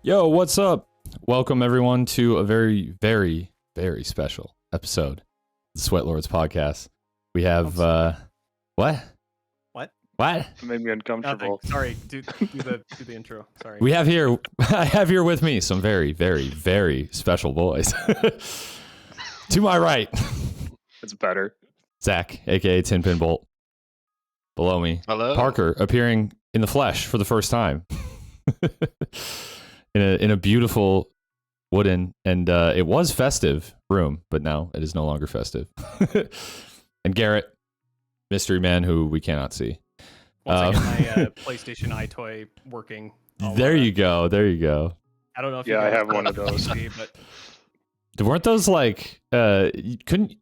Yo, what's up? Welcome everyone to a very, very, very special episode of the Sweatlords podcast. We have what? What? What? It made me uncomfortable. Nothing. Sorry, do the intro. Sorry. We have here I have here with me some very, very, very special boys. To my right, It's better. Zach, aka Tin Pin Bolt. Below me, Hello. Parker, appearing in the flesh for the first time. in a beautiful wooden and it was festive room, but now it is no longer festive. And Garrett, mystery man who we cannot see. Once I get my PlayStation iToy working. There you go. There you go. I don't know if Yeah, you I guys have one of can those. see, but Weren't those like you couldn't?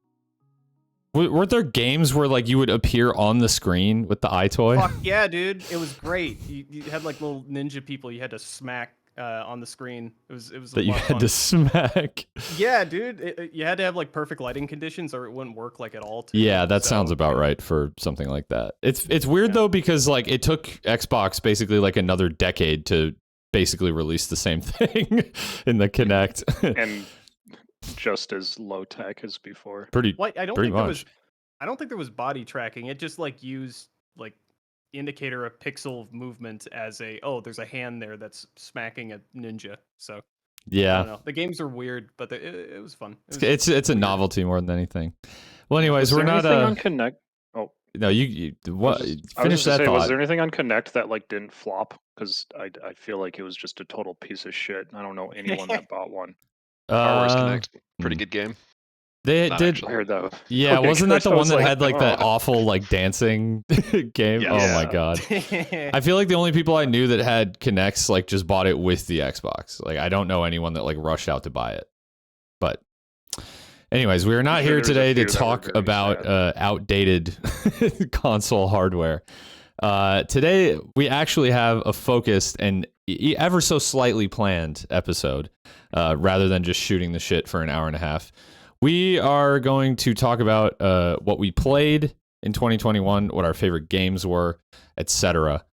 Weren't there games where like you would appear on the screen with the iToy? fuck yeah, dude, it was great. You had like little ninja people you had to smack on the screen. It was That a you lot of had fun. to smack. Yeah, dude, you had to have like perfect lighting conditions or it wouldn't work like at all. Too. Yeah, that So, sounds about right for something like that. It's weird though because like it took Xbox basically like another decade to basically release the same thing in the Kinect. And just as low tech as before. Pretty What? I don't pretty think there much. was. I don't think there was body tracking. It just like used like indicator a pixel of movement as a there's a hand there that's smacking a ninja. So I Yeah. don't know. The games are weird, but it was fun. It was It's a weird. novelty more than anything. Well, anyways, Was we're there not anything on Connect? no, you what I was just finish gonna that say, thought. was there anything on Connect that like didn't flop? Because I feel like it was just a total piece of shit. I don't know anyone that bought one. Star Wars Uh, Connect, pretty good game. They Not did actually. I heard that. Yeah, Okay, wasn't that the I one was that like, had like that oh. awful like dancing game? Yes. Oh my Yeah. god. I feel like the only people I knew that had Kinects like just bought it with the Xbox. Like I don't know anyone that like rushed out to buy it. But anyways, we are not I'm sure here there's a today to few that were talk very about sad. outdated console hardware. Today we actually have a focused and ever so slightly planned episode rather than just shooting the shit for an hour and a half. We are going to talk about what we played in 2021, what our favorite games were, etc.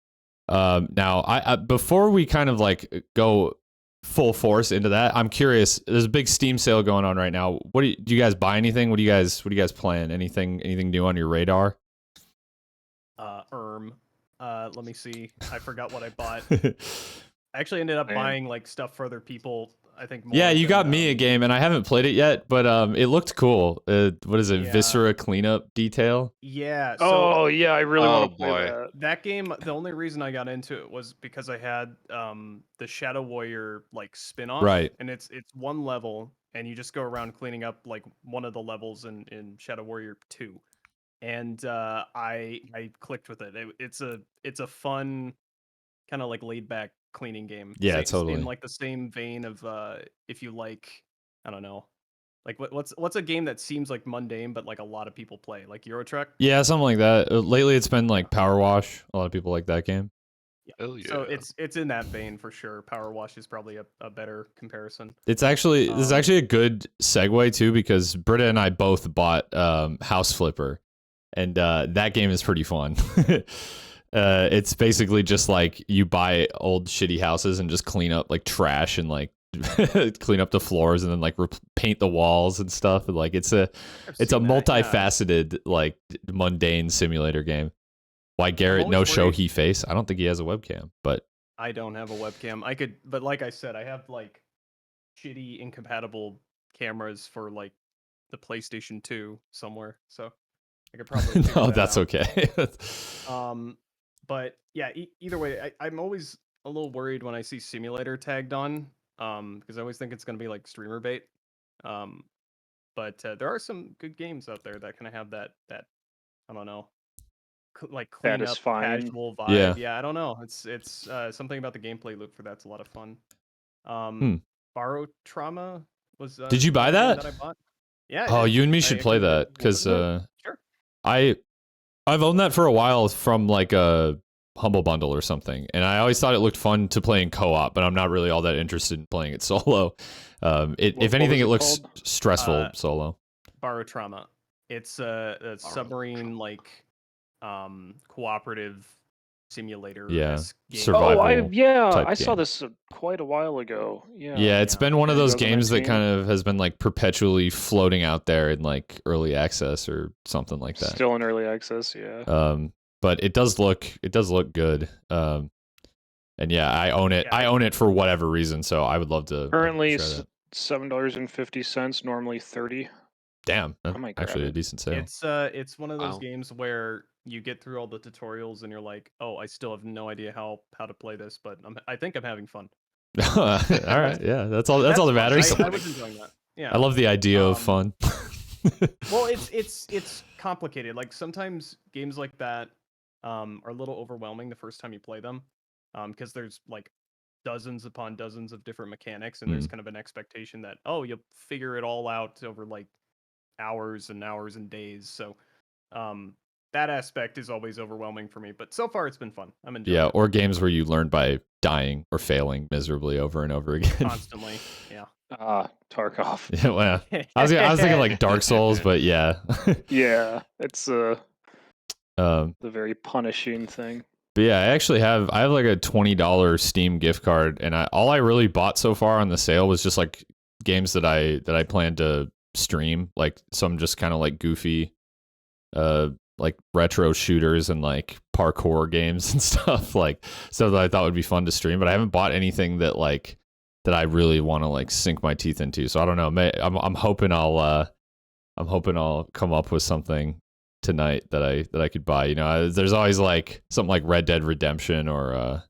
Now, I before we kind of like go full force into that, I'm curious. There's a big Steam sale going on right now. What do you guys buy anything? What do you guys playing? Anything new on your radar? Let me see. I forgot what I bought. I actually ended up Man. buying like stuff for other people. I think more Yeah, you than, got me a game, and I haven't played it yet, but it looked cool. What is it? Yeah. Viscera cleanup detail. Yeah. So Oh yeah, I really Oh, want to play boy. that. that game, the only reason I got into it was because I had the Shadow Warrior like spin-off. Right. And it's one level and you just go around cleaning up like one of the levels in Shadow Warrior 2. And I clicked with it. It's a fun kind of like laid back cleaning game. Yeah, It's totally. in like the same vein of if you like, I don't know. Like what's a game that seems like mundane but like a lot of people play, like Euro Truck? Yeah, something like that. Lately, it's been like Power Wash. A lot of people like that game. Oh yeah. So it's in that vein for sure. Power Wash is probably a better comparison. It's actually this is actually a good segue too because Britta and I both bought House Flipper, and that game is pretty fun. It's basically just like you buy old shitty houses and just clean up like trash and like clean up the floors and then like paint the walls and stuff. And like it's a I've seen that, yeah. multifaceted like mundane simulator game. Why Garrett no always show worried- he face? I don't think he has a webcam, but I don't have a webcam. I could, but like I said, I have like shitty incompatible cameras for like the PlayStation 2 somewhere, so I could probably. figure no, that that's out. okay. But yeah, either way, I'm always a little worried when I see simulator tagged on, because I always think it's gonna be like streamer bait. But there are some good games out there that kind of have that I don't know, like clean up Satisfying. casual vibe. Yeah. Yeah, I don't know. It's something about the gameplay loop for that's a lot of fun. Borrow Trauma was. Did you buy another game that? I bought. Yeah. Oh, I did. you and me I should play actually that because Sure. I've owned that for a while from like a Humble Bundle or something, and I always thought it looked fun to play in co-op, but I'm not really all that interested in playing it solo. If What anything, was it it looks called? stressful solo. Borrow Trauma. It's a submarine like cooperative simulator. Yeah, game. survival Oh, I type saw game. this quite a while ago. Yeah. Yeah, it's been one of those games that 2019. kind of has been like perpetually floating out there in like early access or something like that. Still in early access, yeah. But it does look good. And yeah, I own it. Yeah, I own it for whatever reason, so I would love to Currently try that. $7.50, normally 30. Damn, I might grab actually a it. decent sale. it's one of those Wow. games where you get through all the tutorials and you're like, oh, I still have no idea how to play this, but I think I'm having fun. All right, yeah, that's all. That's all that fun. matters. I was enjoying that. Yeah. I love the idea of fun. Well, it's complicated. Like sometimes games like that are a little overwhelming the first time you play them, because there's like dozens upon dozens of different mechanics, and there's kind of an expectation that you'll figure it all out over like hours and hours and days. So that aspect is always overwhelming for me. But so far, it's been fun. I'm enjoying Yeah, it or games where you learn by dying or failing miserably over and over again. constantly. Yeah. Tarkov. Yeah, well, I was thinking like Dark Souls, but yeah. Yeah, it's the Um, very punishing thing. but yeah, I have like a $20 Steam gift card, and all I really bought so far on the sale was just like games that I plan to stream, like some just kind of like goofy, like retro shooters and like parkour games and stuff, like stuff that I thought would be fun to stream. But I haven't bought anything that I really want to like sink my teeth into. So I don't know. I'm hoping I'll come up with something tonight that I could buy. You know, there's always like something like Red Dead Redemption or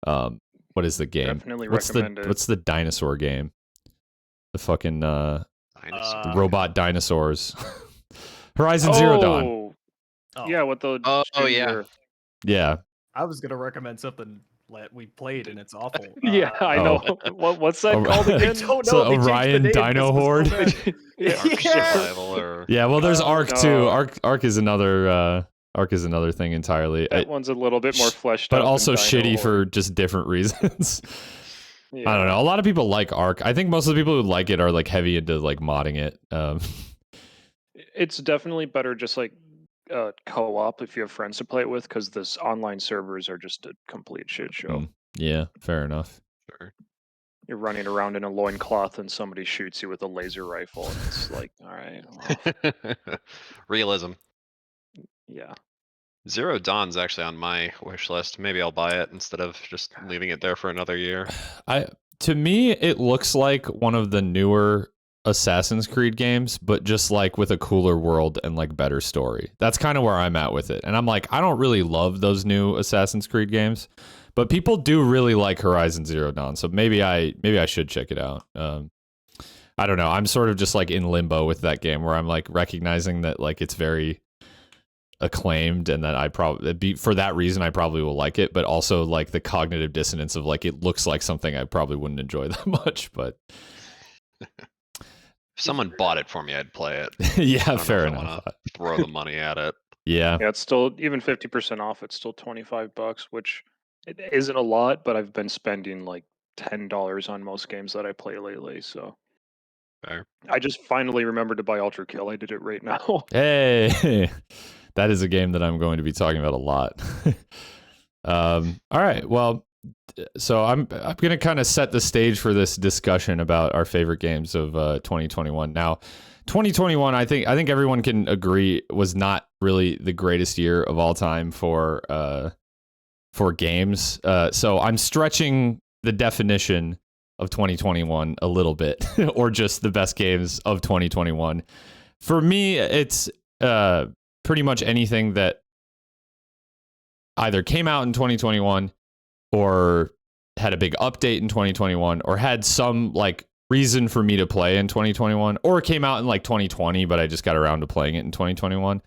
what is the game? Definitely What's recommend it. the dinosaur game? The fucking Dinosaur. robot dinosaurs. Horizon Zero Dawn. Yeah, with the Oh, shooting yeah. your- Yeah. I was gonna recommend something that we played and it's awful. Yeah, I know. What's that called I again? don't know. So they changed the Orion name 'cause Dino it was so Horde? bad. Yeah. Ark Yeah. Survival or Yeah, well there's Ark too. no. Ark is another thing entirely. That one's a little bit more fleshed out. But than also Dino shitty Horde. for just different reasons. Yeah. I don't know. A lot of people like Ark. I think most of the people who like it are like heavy into like modding it. It's definitely better just like co-op if you have friends to play it with, because this online servers are just a complete shit show. Yeah, fair enough. sure. You're running around in a loincloth and somebody shoots you with a laser rifle, and it's like, all right, well, Realism. yeah. Zero Dawn's actually on my wish list. Maybe I'll buy it instead of just leaving it there for another year. To me, it looks like one of the newer Assassin's Creed games, but just like with a cooler world and like better story. That's kind of where I'm at with it. And I'm like, I don't really love those new Assassin's Creed games, but people do really like Horizon Zero Dawn. So maybe I should check it out. I don't know. I'm sort of just like in limbo with that game where I'm like recognizing that like it's very acclaimed and that I probably for that reason I probably will like it, but also like the cognitive dissonance of like it looks like something I probably wouldn't enjoy that much. But If someone bought it for me, I'd play it. yeah, I don't know fair if I enough. wanna throw the money at it. Yeah. Yeah, it's still even 50% off. It's still $25, which it isn't a lot, but I've been spending like $10 on most games that I play lately. So Fair. I just finally remembered to buy Ultra Kill. I did it right now. Hey, that is a game that I'm going to be talking about a lot. All right. Well, so I'm going to kind of set the stage for this discussion about our favorite games of 2021. Now, 2021, I think everyone can agree was not really the greatest year of all time for games. So I'm stretching the definition of 2021 a little bit, or just the best games of 2021. For me, it's pretty much anything that either came out in 2021 or had a big update in 2021 or had some like reason for me to play in 2021, or came out in like 2020, but I just got around to playing it in 2021.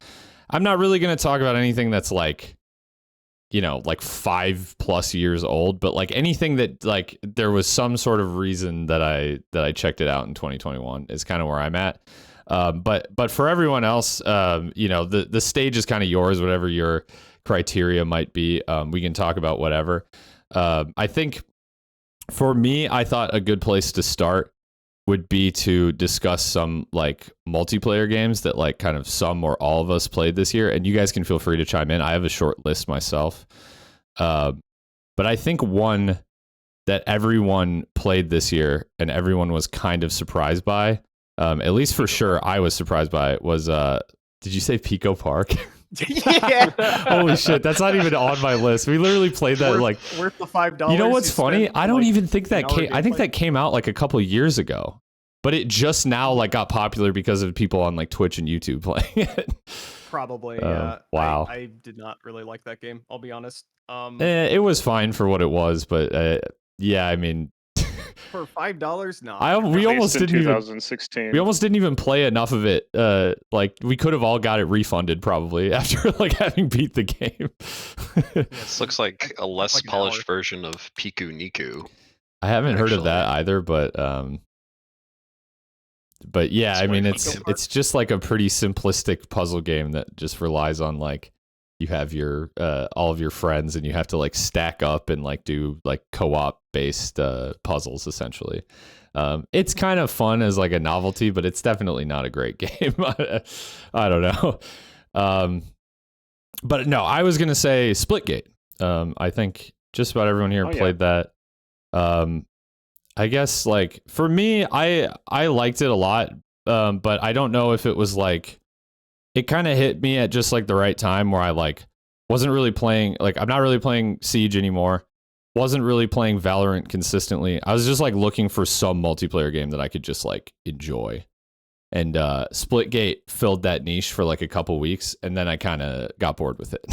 I'm not really going to talk about anything that's like, you know, like 5+ years old, but like anything that like there was some sort of reason that I checked it out in 2021 is kind of where I'm at. But for everyone else, you know, the stage is kind of yours, whatever your criteria might be. We can talk about whatever. I think for me, I thought a good place to start would be to discuss some like multiplayer games that like kind of some or all of us played this year, and you guys can feel free to chime in. I have a short list myself. But I think one that everyone played this year and everyone was kind of surprised by, at least for sure I was surprised by it, was did you say Pico Park? Yeah. Holy shit, that's not even on my list. We literally played that worth the $5. You know what's funny? spent, I don't like, even think that an hour came. I think gameplay? that came out like a couple years ago, but it just now like got popular because of people on like Twitch and YouTube playing it. Probably. Yeah. Wow. I did not really like that game. I'll be honest. It was fine for what it was, but yeah, I mean, For $5, no. we almost in didn't even 2016. we almost didn't even play enough of it. Like we could have all got it refunded probably after like having beat the game. This looks like a less like an polished hour. version of Piku Niku. I haven't heard of Actually. that either, but yeah, I mean it's just like a pretty simplistic puzzle game that just relies on like you have your all of your friends and you have to like stack up and like do like co-op based puzzles essentially. It's kind of fun as like a novelty, but it's definitely not a great game. I don't know. But no, I was gonna say Splitgate. I think just about everyone here played that. I guess like for me, I liked it a lot, but I don't know if it was like it kind of hit me at just like the right time where I like wasn't really playing, like I'm not really playing Siege anymore, wasn't really playing Valorant consistently. I was just like looking for some multiplayer game that I could just like enjoy, and Splitgate filled that niche for like a couple weeks, and then I kind of got bored with it.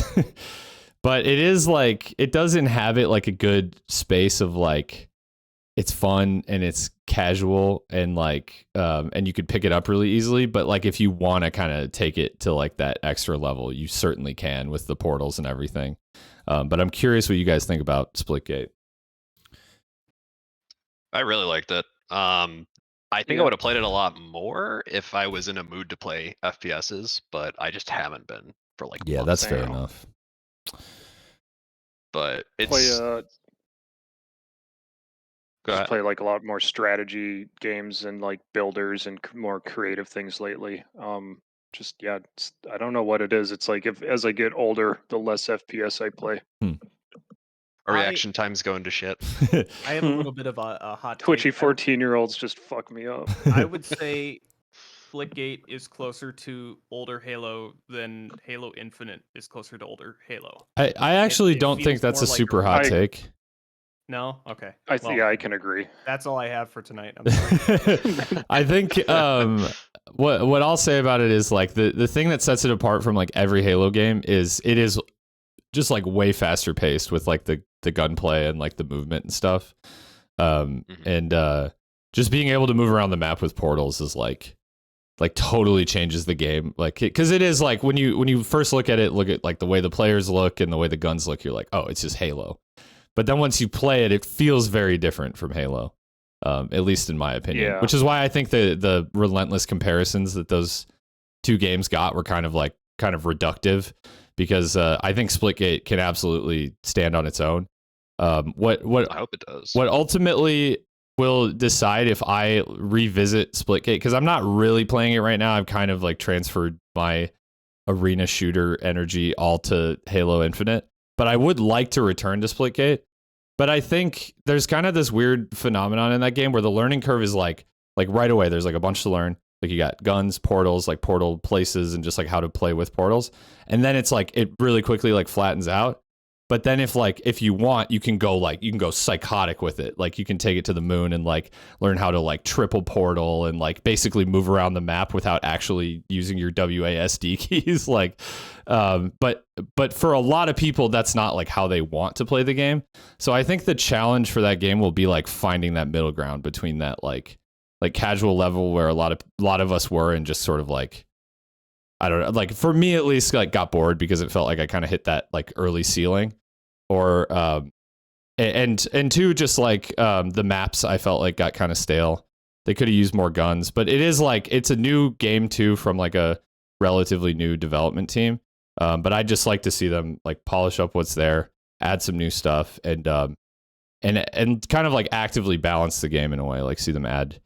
But it is like it does inhabit like a good space of like it's fun and it's casual and like and you could pick it up really easily, but like if you want to kind of take it to like that extra level, you certainly can with the portals and everything. But I'm curious what you guys think about Splitgate. I really liked it. I think I would have played it a lot more if I was in a mood to play FPSs, but I just haven't been for like Yeah, months that's fair now. enough. But it's Go just ahead. play like a lot more strategy games and like builders and more creative things lately. I don't know what it is. It's like as I get older, the less FPS I play. Our reaction times go into shit. I have a little bit of a hot Twitchy take. 14-year-olds just fuck me up. I would say Splitgate is closer to older Halo than Halo Infinite is closer to older Halo. I actually it don't think feels that's a more like super a- hot I- take. No? Okay. Yeah, I can agree. That's all I have for tonight. I'm sorry. I think what I'll say about it is like the thing that sets it apart from like every Halo game is it is just like way faster paced with like the gunplay and like the movement and stuff. And just being able to move around the map with portals is like totally changes the game. Like because it is like when you first look at like the way the players look and the way the guns look, you're like, oh, it's just Halo. But then once you play it, it feels very different from Halo, at least in my opinion. Yeah. Which is why I think the relentless comparisons that those two games got were kind of reductive, because I think Splitgate can absolutely stand on its own. What I hope it does. What ultimately will decide if I revisit Splitgate, because I'm not really playing it right now. I've kind of like transferred my arena shooter energy all to Halo Infinite, but I would like to return to Splitgate. But I think there's kind of this weird phenomenon in that game where the learning curve is like right away. There's like a bunch to learn. Like you got guns, portals, like portal places, and just like how to play with portals. And then it's like it really quickly like flattens out. But then if you want, you can go psychotic with it. Like you can take it to the moon and like learn how to like triple portal and like basically move around the map without actually using your WASD keys. Like, but for a lot of people, that's not like how they want to play the game. So I think the challenge for that game will be like finding that middle ground between that like casual level where a lot of us were, and just sort of like, I don't know, like for me at least, like got bored because it felt like I kind of hit that like early ceiling, or and two, just like the maps I felt like got kind of stale. They could have used more guns, but it is like it's a new game too from like a relatively new development team. But I'd just like to see them like polish up what's there, add some new stuff, and kind of like actively balance the game in a way, like see them add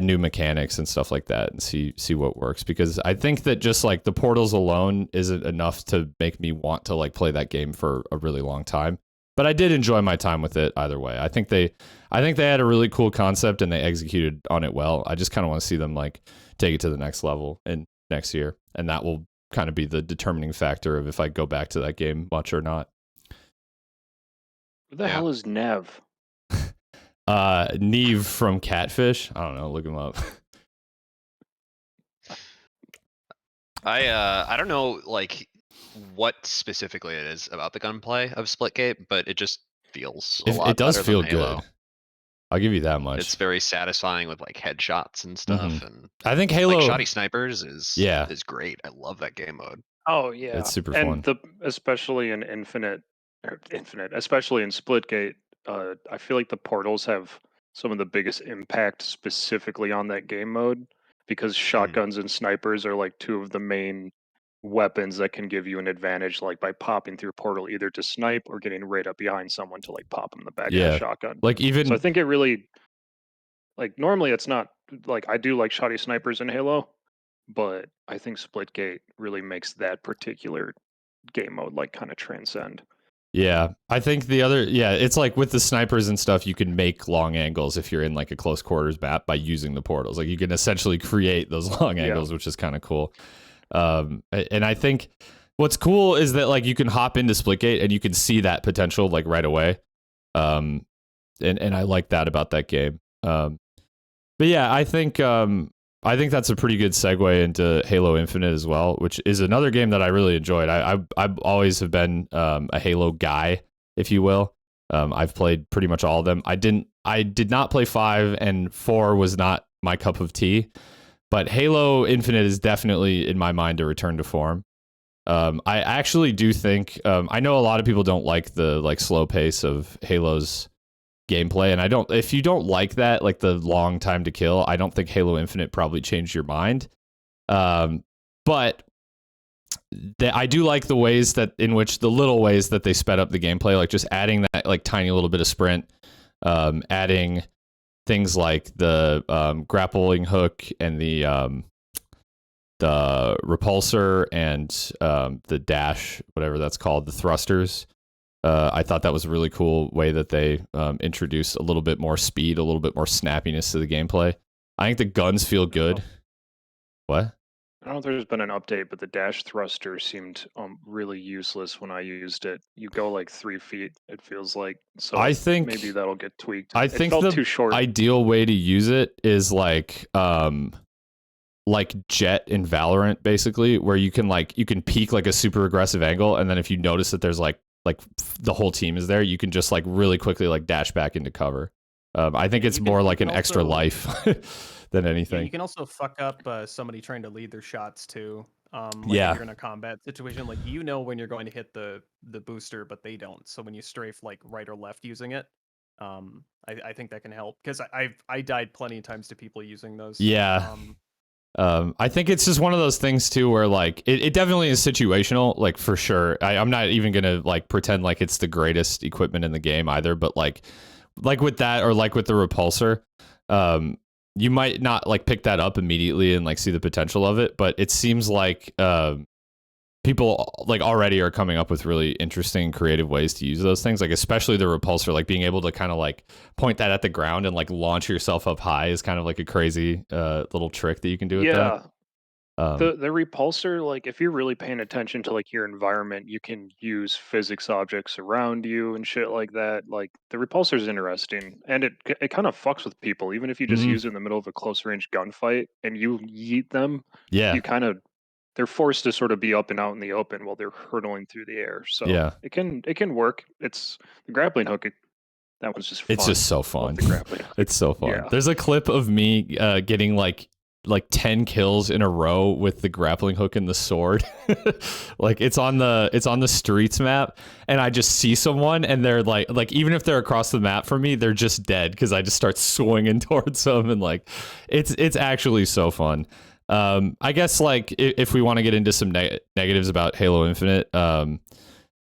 new mechanics and stuff like that, and see what works. Because I think that just like the portals alone isn't enough to make me want to like play that game for a really long time. But I did enjoy my time with it either way. I think they had a really cool concept and they executed on it well. I just kind of want to see them like take it to the next level in next year, and that will kind of be the determining factor of if I go back to that game much or not. Who the hell is Nev? Neve from Catfish. I don't know. Look him up. I don't know like what specifically it is about the gunplay of Splitgate, but it just feels a lot It does better feel than Halo. good. I'll give you that much. It's very satisfying with like headshots and stuff, and I think Halo, like Shoddy Snipers is great. I love that game mode. Oh yeah, it's super and fun. especially in especially in Splitgate, I feel like the portals have some of the biggest impact specifically on that game mode because shotguns and snipers are like two of the main weapons that can give you an advantage, like by popping through a portal either to snipe or getting right up behind someone to like pop them in the back of Yeah. the shotgun. Like even So I think it really, like normally it's not like I do like shoddy snipers in Halo, but I think Splitgate really makes that particular game mode like kind of transcend. Yeah, I think it's like with the snipers and stuff, you can make long angles if you're in like a close quarters map by using the portals. Like you can essentially create those long angles, which is kind of cool. And I think what's cool is that like you can hop into Splitgate and you can see that potential like right away. And I like that about that game. But yeah, I think that's a pretty good segue into Halo Infinite as well, which is another game that I really enjoyed. I always have been a Halo guy, if you will. I've played pretty much all of them. I did not play 5, and 4 was not my cup of tea. But Halo Infinite is definitely, in my mind, a return to form. I actually do think I know a lot of people don't like the like slow pace of Halo's gameplay, and if you don't like that, like the long time to kill, I don't think Halo Infinite probably changed your mind. But I do like the ways in which the little ways that they sped up the gameplay, like just adding that like tiny little bit of sprint, adding things like the grappling hook and the repulsor and the dash, whatever that's called, the thrusters. I thought that was a really cool way that they introduced a little bit more speed, a little bit more snappiness to the gameplay. I think the guns feel good. What? I don't know if there's been an update, but the dash thruster seemed really useless when I used it. You go like 3 feet, it feels like. So I think maybe that'll get tweaked. I It think felt the too short. ideal way to use it is like Jet in Valorant, basically, where you can peek like a super aggressive angle, and then if you notice that there's like the whole team is there, you can just like really quickly like dash back into cover. I think it's more like an extra life than anything. Yeah, you can also fuck up somebody trying to lead their shots too. If you're in a combat situation, like when you're going to hit the booster, but they don't. So when you strafe like right or left using it, I think that can help because I died plenty of times to people using those. Yeah. I think it's just one of those things too where like it definitely is situational, like for sure. I'm not even gonna like pretend like it's the greatest equipment in the game either, but like with that or like with the repulsor, you might not like pick that up immediately and like see the potential of it, but it seems like people like already are coming up with really interesting creative ways to use those things, like especially the repulsor, like being able to kind of like point that at the ground and like launch yourself up high is kind of like a crazy little trick that you can do with that. The repulsor, like if you're really paying attention to like your environment, you can use physics objects around you and shit like that. Like the repulsor is interesting, and it kind of fucks with people. Even if you just use it in the middle of a close range gunfight and you yeet them, you kind of they're forced to sort of be up and out in the open while they're hurtling through the air. So it can work. It's the grappling hook. That was just fun. It's just so fun. The grappling hook. It's so fun. Yeah. There's a clip of me getting like 10 kills in a row with the grappling hook and the sword. Like it's on the streets map, and I just see someone and they're like even if they're across the map from me, they're just dead because I just start swinging towards them, and like it's actually so fun. I guess like if we want to get into some negatives about Halo Infinite,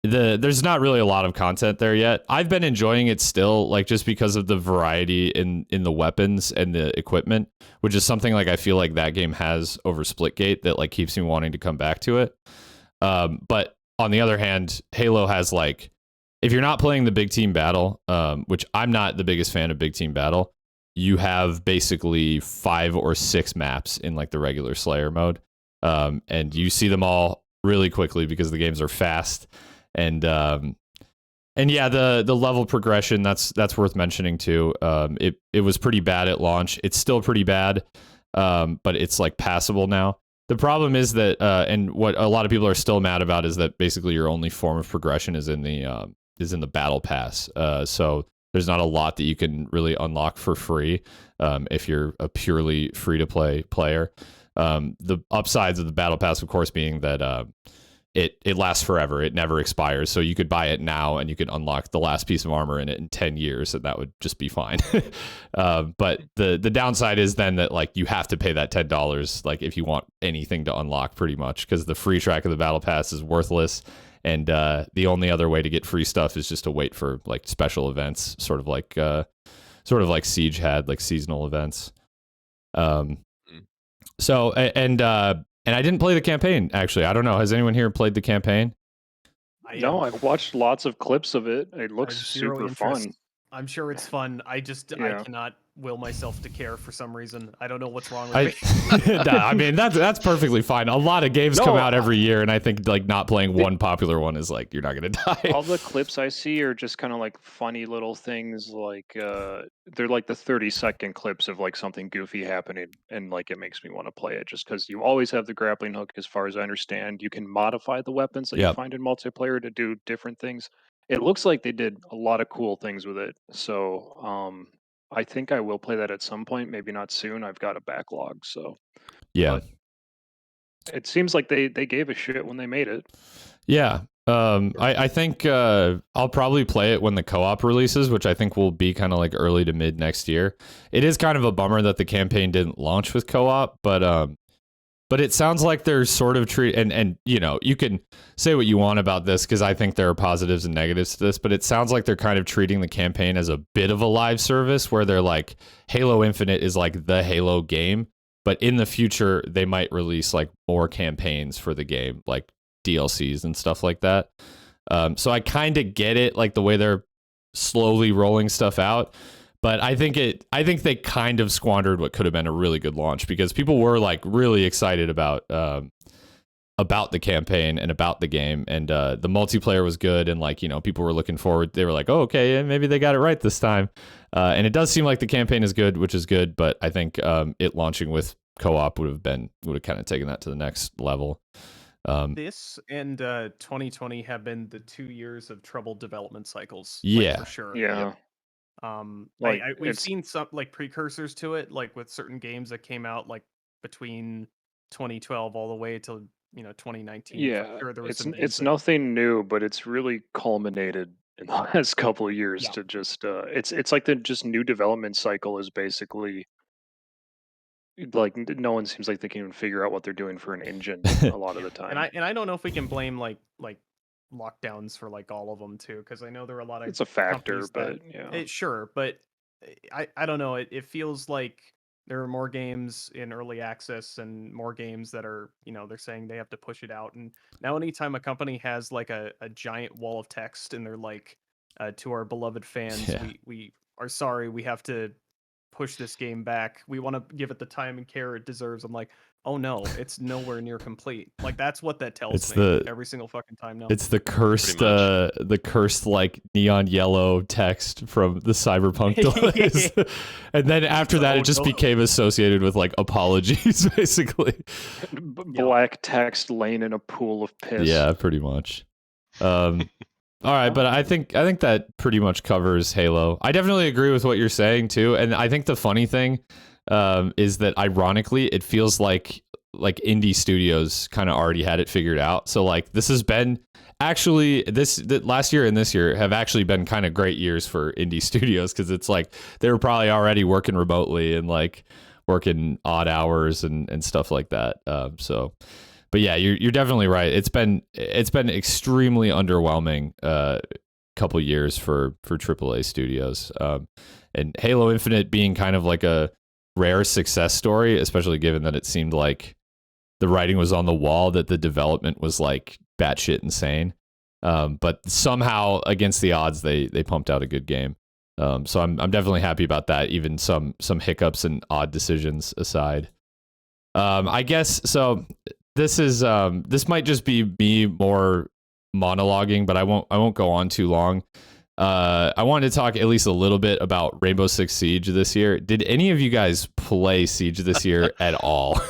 there's not really a lot of content there yet. I've been enjoying it still, like just because of the variety in the weapons and the equipment, which is something like I feel like that game has over Splitgate that like keeps me wanting to come back to it. But on the other hand, Halo has like if you're not playing the big team battle, which I'm not the biggest fan of big team battle, you have basically 5 or 6 maps in like the regular Slayer mode, and you see them all really quickly because the games are fast, and yeah, the level progression that's worth mentioning too. It was pretty bad at launch. It's still pretty bad, but it's like passable now. The problem is that, and what a lot of people are still mad about is that basically your only form of progression is in the battle pass. So there's not a lot that you can really unlock for free if you're a purely free to play player. The upsides of the battle pass, of course, being that it lasts forever. It never expires. So you could buy it now and you could unlock the last piece of armor in it in 10 years and that would just be fine. But the downside is then that like you have to pay that $10 like if you want anything to unlock pretty much, because the free track of the battle pass is worthless. And the only other way to get free stuff is just to wait for like special events, sort of like Siege had, like seasonal events. So and I didn't play the campaign, actually. I don't know. Has anyone here played the campaign? No, I watched lots of clips of it. It looks zero super interest. fun. I'm sure it's fun. I Yeah. cannot will myself to care for some reason. I don't know what's wrong with I, me. no, I mean that's perfectly fine. A lot of games come out every year, and I think like not playing one popular one is like you're not gonna die. All the clips I see are just kind of like funny little things, like they're like the 30-second clips of like something goofy happening, and like it makes me want to play it just because you always have the grappling hook. As far as I understand, you can modify the weapons that you Yep. find in multiplayer to do different things. It looks like they did a lot of cool things with it. So I think I will play that at some point. Maybe not soon. I've got a backlog, so Yeah, it seems like they gave a shit when they made it. yeah. I think I'll probably play it when the co-op releases, which I think will be kind of like early to mid next year. It is kind of a bummer that the campaign didn't launch with co-op, but it sounds like they're sort of and you know, you can say what you want about this because I think there are positives and negatives to this, but it sounds like they're kind of treating the campaign as a bit of a live service where they're like Halo Infinite is like the Halo game, but in the future they might release like more campaigns for the game, like DLCs and stuff like that. So I kind of get it, like the way they're slowly rolling stuff out. But I think they kind of squandered what could have been a really good launch because people were like really excited about the campaign and about the game, and the multiplayer was good, and like, you know, people were looking forward. They were like, oh, okay, yeah, maybe they got it right this time. And it does seem like the campaign is good, which is good. But I think it launching with co-op would have kind of taken that to the next level. This and 2020 have been the 2 years of troubled development cycles. Yeah. For sure. Yeah. We've it's- seen some like precursors to it, like with certain games that came out like between 2012 all the way till 2019. For Yeah, sure, there was some it's that- nothing new, but it's really culminated in the last couple of years Yeah. to just it's like the just new development cycle is basically like no one seems like they can even figure out what they're doing for an engine a lot of the time. And I don't know if we can blame like lockdowns for like all of them too, because I know there are a lot of It's a factor, companies that- but yeah. sure, but I don't know. It feels like there are more games in early access and more games that are, they're saying they have to push it out. And now anytime a company has like a giant wall of text and they're like, to our beloved fans, Yeah. we are sorry, we have to push this game back. We want to give it the time and care it deserves. I'm like, oh no, it's nowhere near complete. Like that's what that tells It's me every single fucking time now. It's the cursed, like neon yellow text from the Cyberpunk delays, and then after that, it just became associated with like apologies, basically. Black text laying in a pool of piss. Yeah, pretty much. All right, but I think that pretty much covers Halo. I definitely agree with what you're saying too, and I think the funny thing is that ironically, it feels like indie studios kind of already had it figured out. So like this has been actually last year and this year have actually been kind of great years for indie studios because it's like they were probably already working remotely and like working odd hours and stuff like that. But yeah, you're definitely right. It's been extremely underwhelming couple years for AAA studios. And Halo Infinite being kind of like a rare success story, especially given that it seemed like the writing was on the wall, that the development was like batshit insane. But somehow against the odds, they pumped out a good game. So I'm definitely happy about that. Even some hiccups and odd decisions aside. I guess so. This is this might just be me more monologuing, but I won't go on too long. I wanted to talk at least a little bit about Rainbow Six Siege this year. Did any of you guys play Siege this year at all?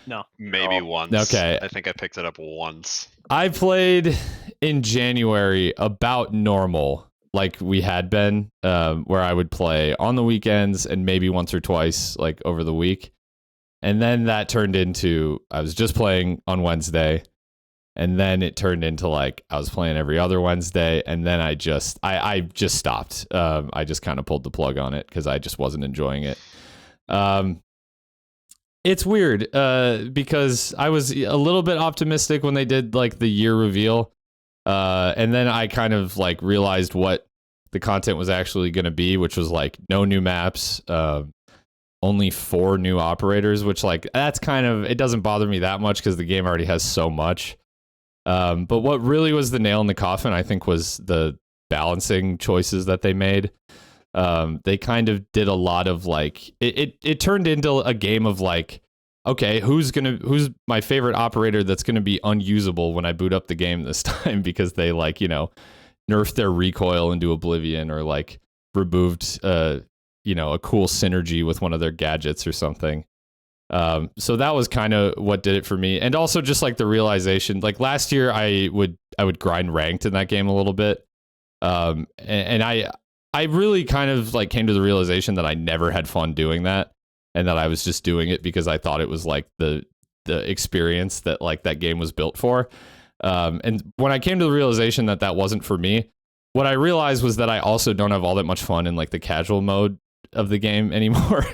No. Maybe once. Okay. I think I picked it up once. I played in January about normal, like we had been, where I would play on the weekends and maybe once or twice, like over the week. And then that turned into, I was just playing on Wednesday. And then it turned into like, I was playing every other Wednesday. And then I just stopped. I just kind of pulled the plug on it because I just wasn't enjoying it. It's weird because I was a little bit optimistic when they did like the year reveal. And then I kind of like realized what the content was actually going to be, which was like no new maps, only 4 new operators, which like that's kind of, it doesn't bother me that much because the game already has so much. But what really was the nail in the coffin, I think, was the balancing choices that they made. They kind of did a lot of like, it turned into a game of like, okay, who's my favorite operator that's going to be unusable when I boot up the game this time because they like, you know, nerfed their recoil into oblivion or like removed, you know, a cool synergy with one of their gadgets or something. So that was kind of what did it for me. And also just like the realization, like last year I would grind ranked in that game a little bit. And I really kind of like came to the realization that I never had fun doing that and that I was just doing it because I thought it was like the experience that like that game was built for. And when I came to the realization that that wasn't for me, what I realized was that I also don't have all that much fun in like the casual mode of the game anymore.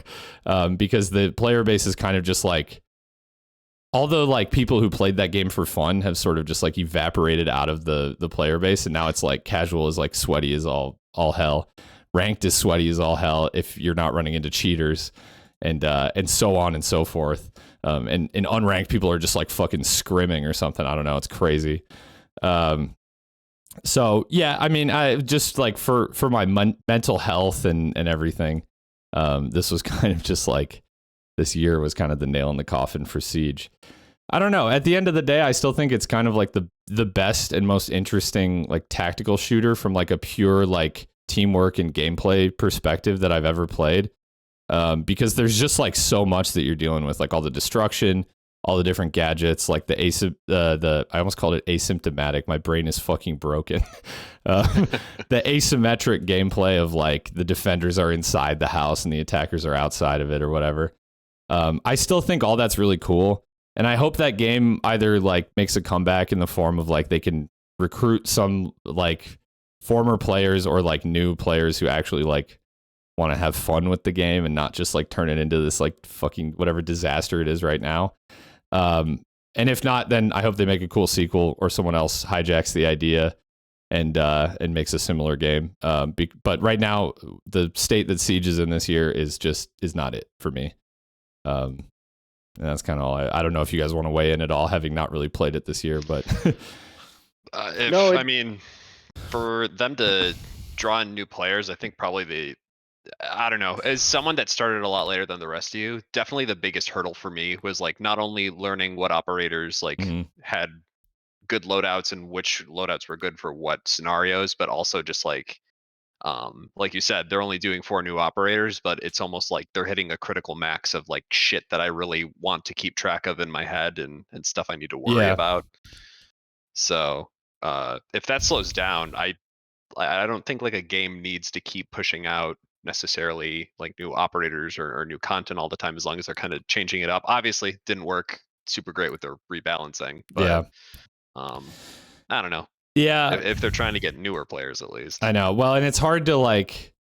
Because the player base is kind of just like, although like people who played that game for fun have sort of just like evaporated out of the player base. And now it's like casual is like sweaty as all hell. Ranked is sweaty as all hell if you're not running into cheaters and so on and so forth. And in unranked people are just like fucking scrimming or something. I don't know. It's crazy. So yeah, I mean, I just like for my mental health and everything, this was kind of just like, this year was kind of the nail in the coffin for Siege. I don't know. At the end of the day, I still think it's kind of like the best and most interesting like tactical shooter from like a pure like teamwork and gameplay perspective that I've ever played. Because there's just like so much that you're dealing with, like all the destruction, all the different gadgets, like I almost called it asymptomatic. My brain is fucking broken. The asymmetric gameplay of like the defenders are inside the house and the attackers are outside of it or whatever. I still think all that's really cool. And I hope that game either like makes a comeback in the form of like they can recruit some like former players or like new players who actually like want to have fun with the game and not just like turn it into this like fucking whatever disaster it is right now. And if not, then I hope they make a cool sequel or someone else hijacks the idea and makes a similar game. But right now, the state that Siege is in this year is not it for me. And that's kind of all. I don't know if you guys want to weigh in at all, having not really played it this year, but I mean, for them to draw in new players, I think probably I don't know, as someone that started a lot later than the rest of you, definitely the biggest hurdle for me was like not only learning what operators like had good loadouts and which loadouts were good for what scenarios, but also just like you said, they're only doing 4 new operators, but it's almost like they're hitting a critical max of like shit that I really want to keep track of in my head and stuff I need to worry about. So if that slows down, I don't think like a game needs to keep pushing out necessarily like new operators or new content all the time, as long as they're kind of changing it up. Obviously didn't work super great with their rebalancing, but I don't know. Yeah, if they're trying to get newer players at least. I know. Well, and it's hard to like,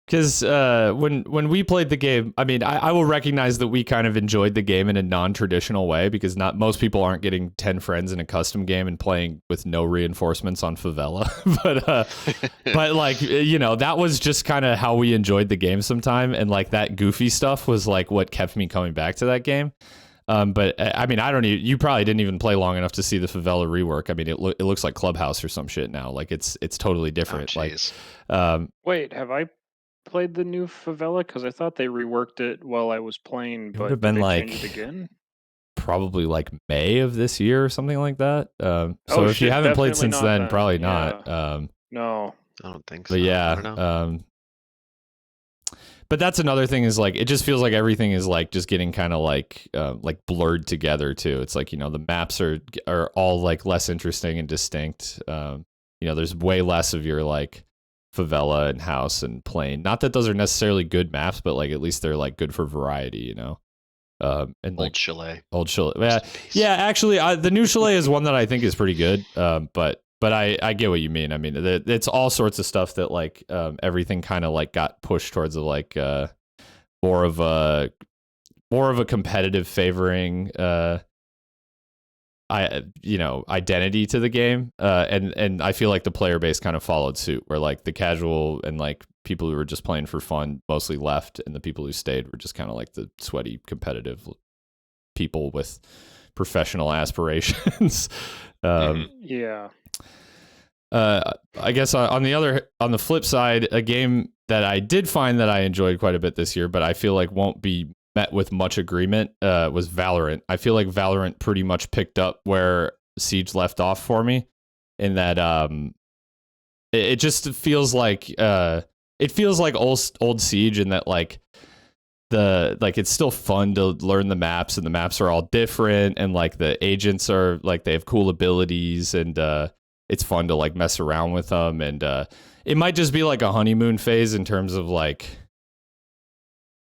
because when we played the game, I mean, I will recognize that we kind of enjoyed the game in a non-traditional way, because not most people aren't getting 10 friends in a custom game and playing with no reinforcements on Favela. but like, you know, that was just kind of how we enjoyed the game sometime, and like that goofy stuff was like what kept me coming back to that game. But I mean, I don't even, you probably didn't even play long enough to see the Favela rework. I mean, it looks like Clubhouse or some shit now. Like it's totally different. Like, wait, have I played the new Favela? Because I thought they reworked it while I was playing, it would but have did been they like change it again? probably like May of this year or something like that. So Oh, if you shit, haven't played definitely since not then, then. probably Yeah. not. No. I don't think so. But I yeah, don't know. but that's another thing is like it just feels like everything is like just getting kind of like blurred together too. It's like, you know, the maps are all like less interesting and distinct. You know, there's way less of your like favela and house and plain. Not that those are necessarily good maps, but like at least they're like good for variety, you know. And like old chalet. Yeah, actually, the new chalet is one that I think is pretty good. But I get what you mean. I mean, it's all sorts of stuff that like everything kind of like got pushed towards like more of a competitive favoring identity to the game. And I feel like the player base kind of followed suit, where like the casual and like people who were just playing for fun mostly left, and the people who stayed were just kind of like the sweaty competitive people with professional aspirations. Yeah. I guess on the flip side, a game that I did find that I enjoyed quite a bit this year, but I feel like won't be met with much agreement, was Valorant. I feel like Valorant pretty much picked up where Siege left off for me, in that it just feels like old Siege, in that like it's still fun to learn the maps, and the maps are all different, and like the agents are like they have cool abilities, and it's fun to like mess around with them, and it might just be like a honeymoon phase in terms of like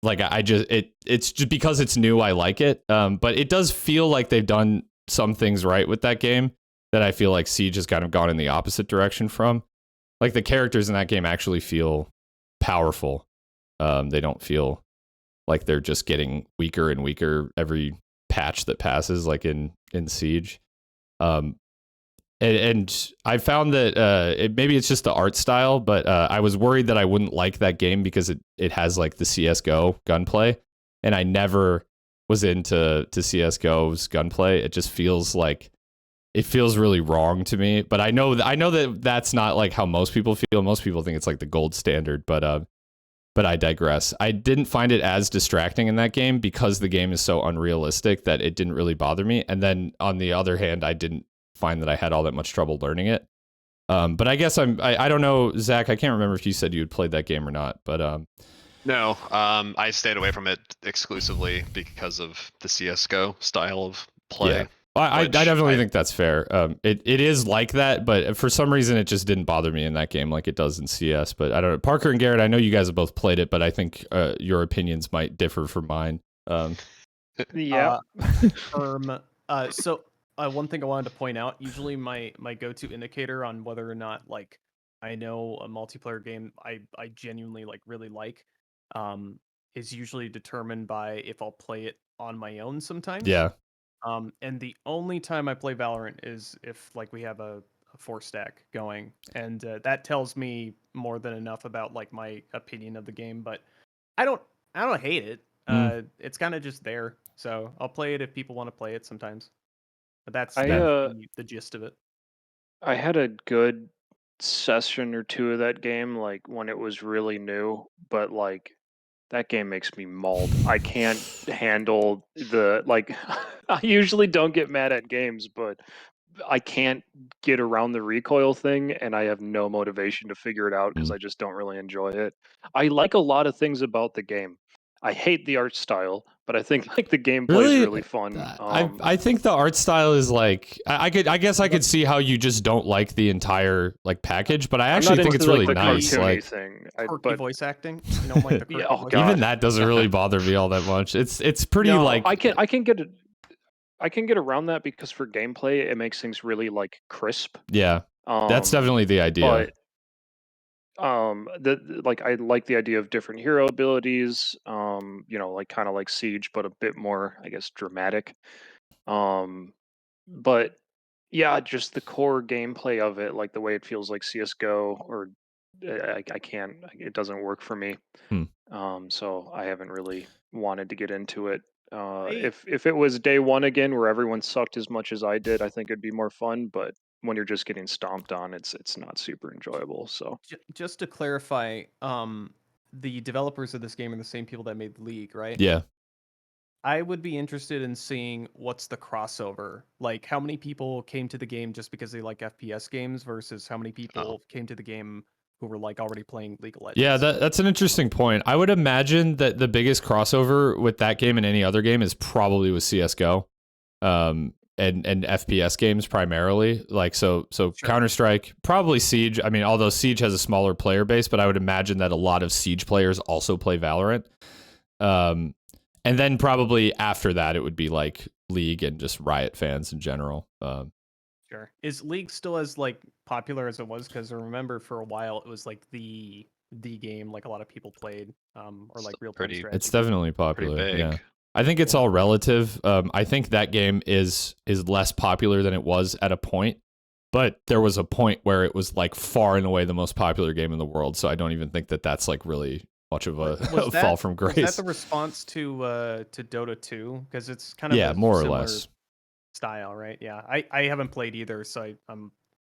it's just because it's new, I like it, but it does feel like they've done some things right with that game that I feel like Siege has kind of gone in the opposite direction from. Like the characters in that game actually feel powerful. They don't feel like they're just getting weaker and weaker every patch that passes, like in Siege. And I found that maybe it's just the art style, but I was worried that I wouldn't like that game because it has like the CSGO gunplay, and I never was into CSGO's gunplay. It just feels really wrong to me. But I know that that's not like how most people feel. Most people think it's like the gold standard, but I digress. I didn't find it as distracting in that game because the game is so unrealistic that it didn't really bother me. And then on the other hand, I didn't find that I had all that much trouble learning it. But I guess I don't know, Zach, I can't remember if you said you had played that game or not, but no, I stayed away from it exclusively because of the CSGO style of play. Yeah. I definitely think that's fair. It is like that, but for some reason it just didn't bother me in that game like it does in CS. But I don't know. Parker and Garrett, I know you guys have both played it, but I think your opinions might differ from mine. Yeah. So one thing I wanted to point out, usually my go-to indicator on whether or not like I know a multiplayer game I genuinely like really like is usually determined by if I'll play it on my own sometimes. Yeah. And the only time I play Valorant is if like we have a 4-stack going, and that tells me more than enough about like my opinion of the game. But I don't hate it. It's kind of just there, so I'll play it if people want to play it sometimes. But that's the gist of it. I had a good session or two of that game, like when it was really new, but like that game makes me mauled. I can't handle the like. I usually don't get mad at games, but I can't get around the recoil thing, and I have no motivation to figure it out because I just don't really enjoy it. I like a lot of things about the game. I hate the art style, but I think like the gameplay is really fun. I think the art style is like I guess I could see how you just don't like the entire like package, but I actually think it's really nice. Like quirky voice acting. You don't like the quirky voice God. Even that doesn't really bother me all that much. It's pretty like I can get around that because for gameplay it makes things really like crisp. Yeah, that's definitely the idea. But like I like the idea of different hero abilities, like kind of like Siege, but a bit more, I guess, dramatic. But yeah, just the core gameplay of it, like the way it feels like CS:GO, or I can't, it doesn't work for me. So I haven't really wanted to get into it. If it was day one again where everyone sucked as much as I did, I think it'd be more fun. But when you're just getting stomped on, it's not super enjoyable. So just to clarify, the developers of this game are the same people that made League, right? Yeah. I would be interested in seeing what's the crossover. Like, how many people came to the game just because they like FPS games versus how many people came to the game who were like already playing League of Legends. Yeah, that's an interesting point. I would imagine that the biggest crossover with that game and any other game is probably with CS:GO, and FPS games primarily. Like so Sure. Counter-Strike, probably Siege. I mean, although Siege has a smaller player base, but I would imagine that a lot of Siege players also play Valorant. And then probably after that, it would be like League and just Riot fans in general. Sure. Is League still as like popular as it was? Because I remember for a while it was like the game like a lot of people played, or like real time Pretty- strategy. It's definitely Pretty popular. big. Yeah. I think it's all relative. I think that game is less popular than it was at a point, but there was a point where it was like far and away the most popular game in the world. So I don't even think that that's like really much of a fall from grace. Was that the response to Dota 2? Because it's kind of Yeah, a more or similar less. style, right? Yeah, I haven't played either, so I'm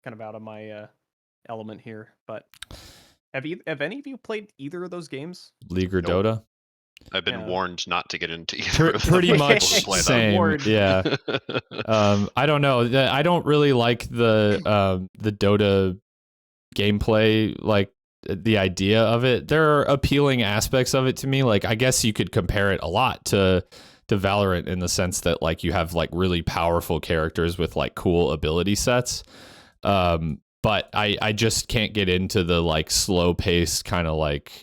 kind of out of my element here. But have any of you played either of those games? League or Nope. Dota? I've been Yeah. warned not to get into either of them Pretty by much people who play them. same. Word. Yeah. I don't know. I don't really like the Dota gameplay, like the idea of it. There are appealing aspects of it to me. Like I guess you could compare it a lot to Valorant in the sense that like you have like really powerful characters with like cool ability sets. But I just can't get into the like slow paced kind of like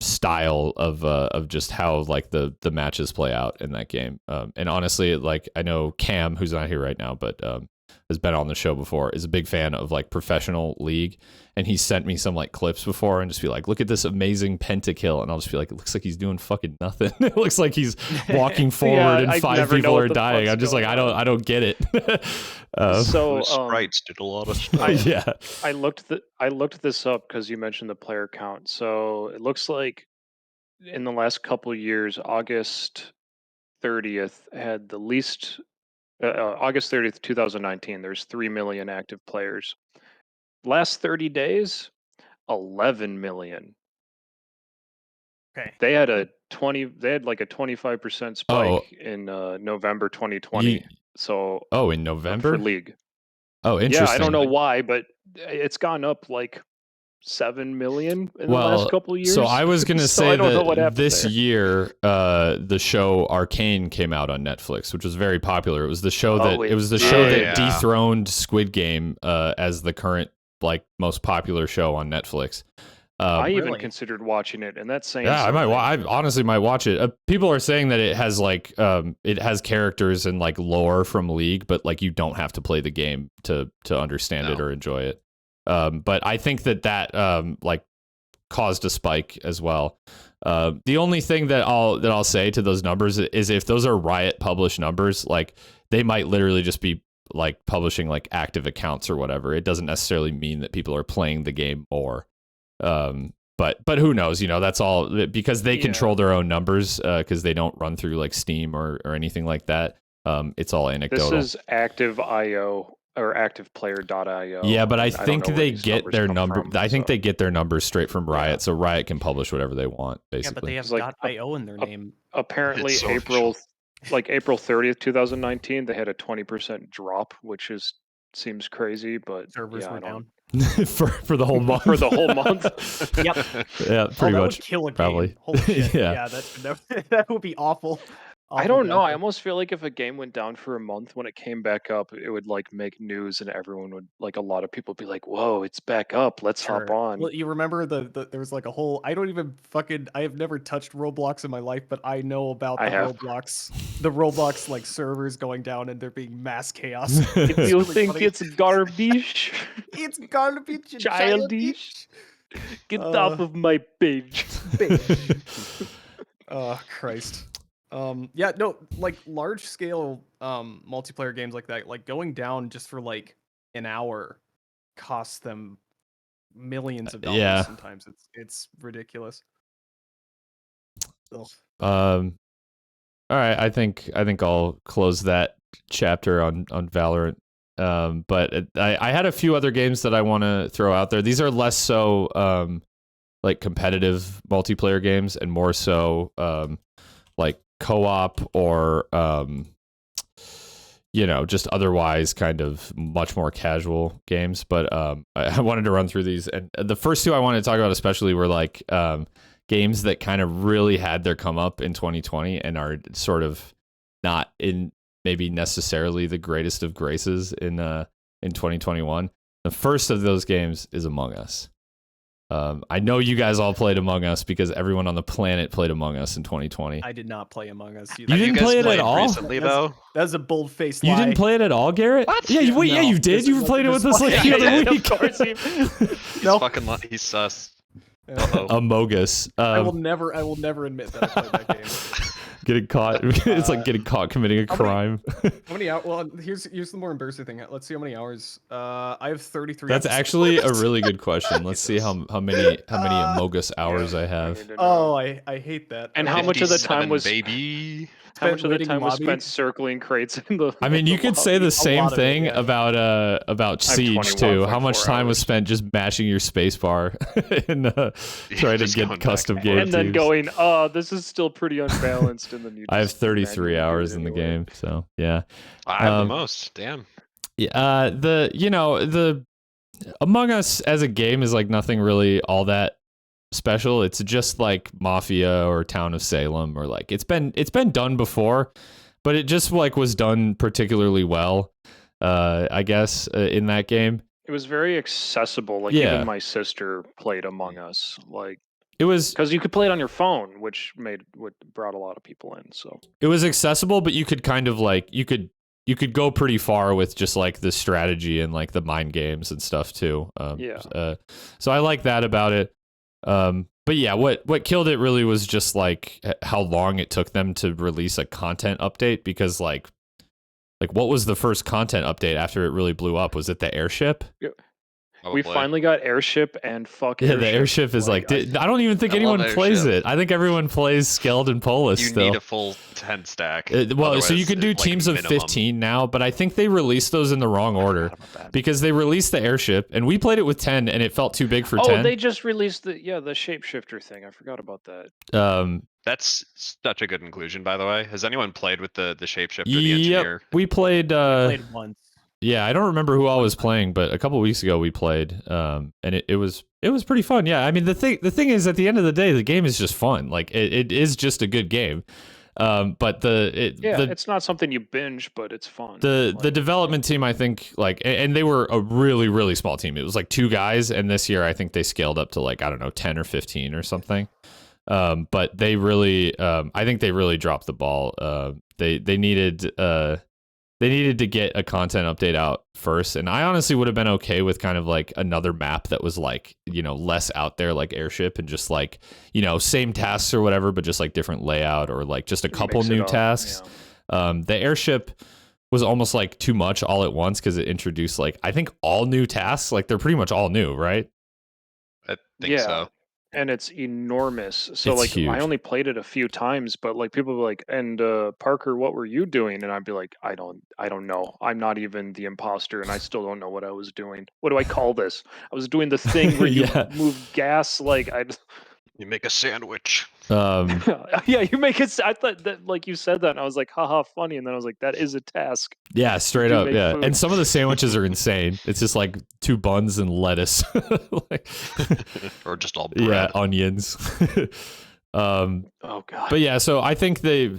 style of just how like the matches play out in that game. And honestly, like I know Cam, who's not here right now, but has been on the show before, is a big fan of like professional League, and he sent me some like clips before and just be like, look at this amazing pentakill, and I'll just be like, it looks like he's doing fucking nothing. It looks like he's walking forward and I 5 never know people what are the dying. fuck's I'm just like, going I don't get it. So Those sprites did a lot of stuff. yeah. I looked this up because you mentioned the player count. So it looks like in the last couple years, August 30th had the least. August 30th, 2019. There's 3 million active players. Last 30 days, 11 million. Okay. They had like a 25% spike in November 2020. In November for League. Oh, interesting. Yeah, I don't know why, but it's gone up like 7 million in the last couple of years. So I was gonna So say I don't know what that happened this there. year, the show Arcane came out on Netflix, which was very popular. It was the show that did. dethroned Squid Game as the current like most popular show on Netflix. I even Really? considered watching it, and that's saying Yeah, I something. I honestly might watch it. People are saying that it has like it has characters and like lore from League, but like you don't have to play the game to understand it or enjoy it. But I think that like caused a spike as well. The only thing that I'll say to those numbers is if those are Riot published numbers, like they might literally just be like publishing like active accounts or whatever. It doesn't necessarily mean that people are playing the game more. But who knows? You know, that's all because they control their own numbers because they don't run through like Steam or anything like that. It's all anecdotal. This is active.io or activeplayer.io. Yeah, but I don't think know where they these get numbers their come number. from, I think so. they get their numbers straight from Riot, so Riot can publish whatever they want, Yeah, basically. but they have It's like .io in their name. Apparently, It's so April 30th, 2019, they had a 20% drop, which seems crazy, but Servers yeah, were I don't. down. for the whole month. For the whole month. Yep. Yeah, pretty that much. would kill a game. probably. Holy shit. Yeah. Yeah, that would be awful. I don't know. I almost feel like if a game went down for a month, when it came back up, it would like make news, and everyone would like a lot of people would be like, "Whoa, it's back up! Let's hop on." Well, you remember the there was like a whole. I don't even fucking. I have never touched Roblox in my life, but I know about I have. the Roblox like servers going down and there being mass chaos. If It's you really think funny. it's garbage, It's garbage, and childish, get Uh, off of my page. Oh Christ. Yeah, no, like large scale multiplayer games like that, like going down just for like an hour costs them millions of dollars Yeah. sometimes. It's ridiculous. Ugh. All right, I think I'll close that chapter on Valorant. But I had a few other games that I want to throw out there. These are less so like competitive multiplayer games and more so like co-op or just otherwise kind of much more casual games. But I wanted to run through these, and the first two I wanted to talk about especially were like games that kind of really had their come up in 2020 and are sort of not in maybe necessarily the greatest of graces in 2021. The first of those games is Among Us. I know you guys all played Among Us because everyone on the planet played Among Us in 2020. I did not play Among Us. You didn't play it at all? Recently, though? That's a bold-faced lie. You didn't play it at all, Garrett? What? Yeah, No. you did. You played it with us like the other week. Of course. He's No. fucking he's sus. Among Us. I will never admit that I played that game. Getting caught. It's like getting caught committing a crime. How many hours? Well, here's the more embarrassing thing. Let's see how many hours. I have 33. That's episodes. actually a really good question. Let's see how many Among Us hours I have. Oh, I hate that. And how much of the time 57, was baby? how much of the waiting time was lobby? spent circling crates in the? I mean, you could say the same lot of it, thing yeah. about Siege too. How much 21.4 time was hours. spent just mashing your space bar and trying to just get going custom back game And then teams. going, this is still pretty unbalanced, and then you. I have just 33 manually do hours it in the anyway. game, so yeah. I have Um, the most. Damn. Yeah, the Among Us as a game is like nothing really all that special. It's just like Mafia or Town of Salem, or like it's been done before, but it just like was done particularly well, I guess, in that game. It was very accessible. Like Yeah. even my sister played Among Us, like It was because you could play it on your phone, which brought a lot of people in. So accessible, but you could kind of like you could go pretty far with just like the strategy and like the mind games and stuff too. Yeah. So I like that about it. But yeah, what killed it really was just like how long it took them to release a content update, because like what was the first content update after it really blew up? Was it the airship? we Probably. finally got airship and fuck. Yeah, the airship is like, I don't even think I love anyone plays Airship. it. I think everyone plays Skeleton Polis You still. need a full 10 stack. Well, so you Otherwise, can do it's, like, teams of minimum. 15 now, but I think they released those in the wrong order because they released the airship and we played it with 10 and it felt too big for 10. they just released the shapeshifter thing. I forgot about that. That's such a good inclusion, by the way. Has anyone played with the shapeshifter, the Yep, engineer? we played. Played once. Yeah, I don't remember who I was playing, but a couple weeks ago we played, and it was pretty fun. Yeah, I mean the thing is, at the end of the day, the game is just fun. Like it is just a good game. But it's not something you binge, but it's fun. The development team, I think, like, and they were a really, really small team. It was like 2 guys, and this year I think they scaled up to like, I don't know, 10 or 15 or something. But they really, I think they really dropped the ball. They needed to get a content update out first, and I honestly would have been okay with kind of like another map that was like, less out there, like Airship, and just like, same tasks or whatever, but just like different layout, or like just a couple Mix it new up, tasks. yeah. The Airship was almost like too much all at once because it introduced like, I think, all new tasks. Like they're pretty much all new, right? I think so. And it's enormous. So It's like huge. I only played it a few times, but like people were like, and Parker, what were you doing? And I'd be like, I don't know. I'm not even the imposter, and I still don't know what I was doing. What do I call this? I was doing the thing where you Yeah. move gas, like You make a sandwich. yeah, you make it. I thought that like you said that, and I was like, haha, funny. And then I was like, that is a task. Yeah, straight do up. make Yeah. food. And some of the sandwiches are insane. It's just like 2 buns and lettuce. Like, Or just all bread. yeah, onions. Oh god. But yeah, so I think they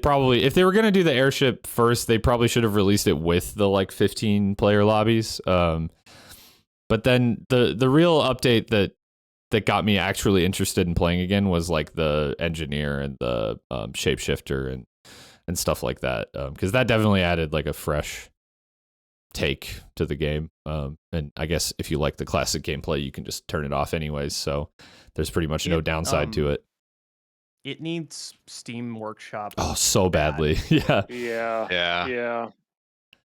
probably, if they were going to do the Airship first, they probably should have released it with the like 15 player lobbies. But then the real update that got me actually interested in playing again was like the engineer and the shapeshifter and stuff like that, because that definitely added like a fresh take to the game. And I guess if you like the classic gameplay, you can just turn it off anyways, so there's pretty much no downside to it. It needs Steam Workshop. Oh, so badly. Yeah. Yeah.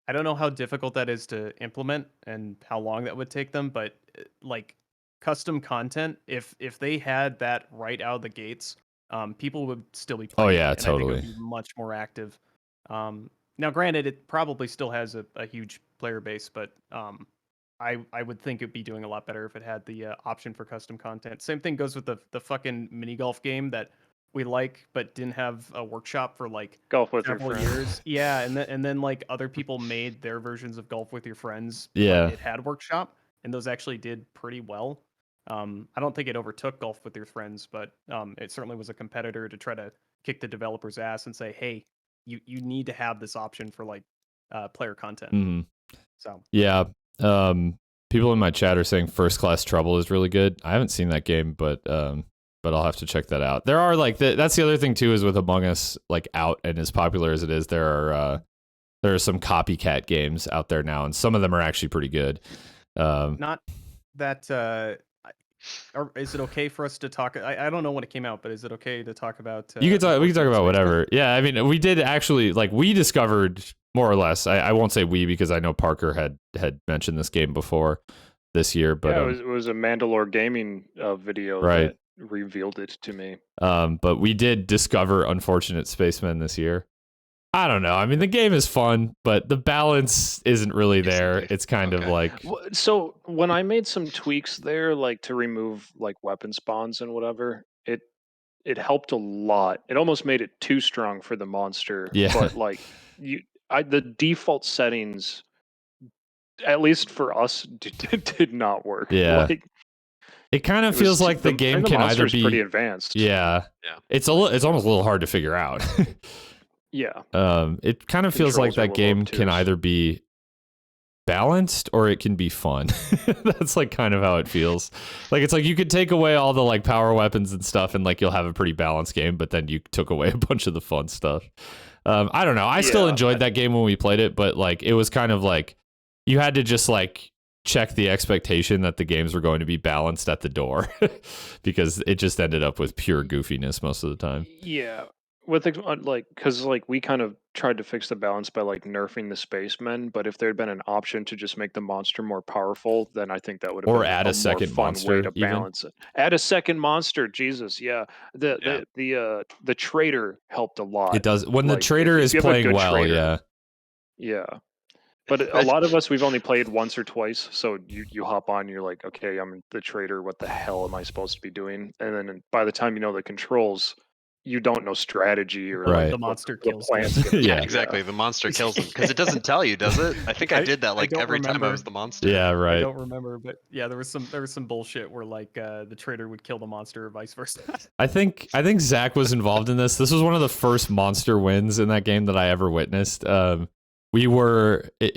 I don't know how difficult that is to implement and how long that would take them, but like custom content, if they had that right out of the gates, people would still be Oh, playing. yeah, it, and I think it totally. would be much more active. Now, granted, it probably still has a huge player base, but I would think it'd be doing a lot better if it had the option for custom content. Same thing goes with the fucking mini golf game that we like, but didn't have a workshop for like Golf with your several friends. years. Yeah, and then like other people made their versions of Golf with Your Friends Yeah. when it had workshop, and those actually did pretty well. I don't think it overtook Golf with Your Friends, but it certainly was a competitor to try to kick the developer's ass and say, hey, you need to have this option for like player content. Mhm. So Yeah. People in my chat are saying First Class Trouble is really good. I haven't seen that game, but I'll have to check that out. There are like that's the other thing too, is with Among Us like out and as popular as it is, there are some copycat games out there now, and some of them are actually pretty good. not that or is it okay for us to talk? I don't know when it came out, but is it okay to talk about? You can talk. We can talk about Space whatever. Yeah, I mean, we did actually like we discovered more or less. I won't say we because I know Parker had mentioned this game before this year, but Yeah, it was a Mandalore gaming video right. that revealed it to me. But we did discover Unfortunate Spacemen this year. I don't know. I mean, the game is fun, but the balance isn't really there. It's kind of like So when I made some tweaks there, like to remove like weapon spawns and whatever, it helped a lot. It almost made it too strong for the monster. Yeah. But like the default settings, at least for us, did not work. Yeah. Like, it kind of feels like the game can either be pretty advanced. Yeah. It's almost a little hard to figure out. Yeah. It kind of feels like that game can obtuse. either be balanced or it can be fun. That's like kind of how it feels. Like it's like you could take away all the like power weapons and stuff and like you'll have a pretty balanced game, but then you took away a bunch of the fun stuff. I don't know. I still enjoyed that game when we played it, but like it was kind of like you had to just like check the expectation that the games were going to be balanced at the door because it just ended up with pure goofiness most of the time. Yeah. With like, because like we kind of tried to fix the balance by like nerfing the spacemen, but if there had been an option to just make the monster more powerful, then I think that would have or been add a second more fun monster way to balance it. Add a second monster, Jesus, yeah. The trader helped a lot. It does when the Like, trader if is you have a playing good well, trader. Yeah. But a lot of us, we've only played once or twice, so you hop on, you're like, okay, I'm the trader. What the hell am I supposed to be doing? And then by the time you know the controls, you don't know strategy or Right. like the monster the kills plan's them. gonna be. Yeah. Exactly. The monster kills them because it doesn't tell you, does it? I think I did that like don't every time I remember. was the monster. Yeah, right. I don't remember, but yeah, there was some bullshit where like the trader would kill the monster or vice versa. I think Zach was involved in this. This was one of the first monster wins in that game that I ever witnessed. It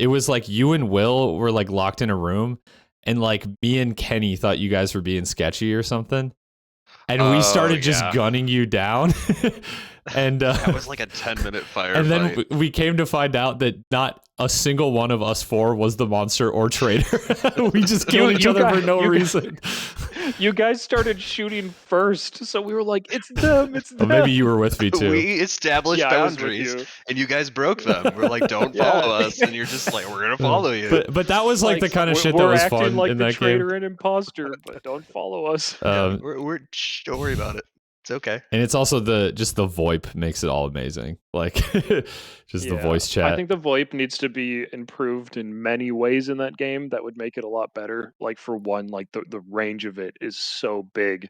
was like you and Will were like locked in a room, and like me and Kenny thought you guys were being sketchy or something, and we started just gunning you down. And that was like a 10-minute firefight. And then we came to find out that not a single one of us four was the monster or trader. We just killed each other for no reason. You guys started shooting first, so we were like, "It's them! It's them!" Maybe you were with me too. We established boundaries, and you guys broke them. We're like, "Don't follow us," and you're just like, "We're gonna follow you." But that was like the kind of shit that was fun like in the that traitor game. and imposter, but don't follow us. Don't worry about it. It's okay. And it's also the VoIP makes it all amazing. Like just the voice chat. I think the VoIP needs to be improved in many ways in that game that would make it a lot better. Like for one, like the range of it is so big,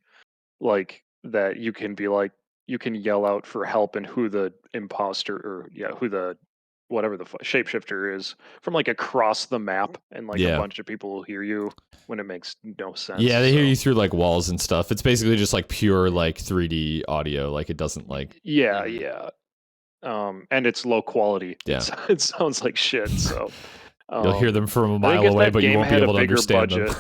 like that you can be like you can yell out for help and who the imposter or who the whatever the shapeshifter is from like across the map, and like a bunch of people will hear you when it makes no sense. Yeah, they hear you through like walls and stuff. It's basically just like pure like 3D audio. Like it doesn't like and it's low quality. Yeah, it sounds like shit. So you'll hear them from a mile away, but you won't be able to understand them.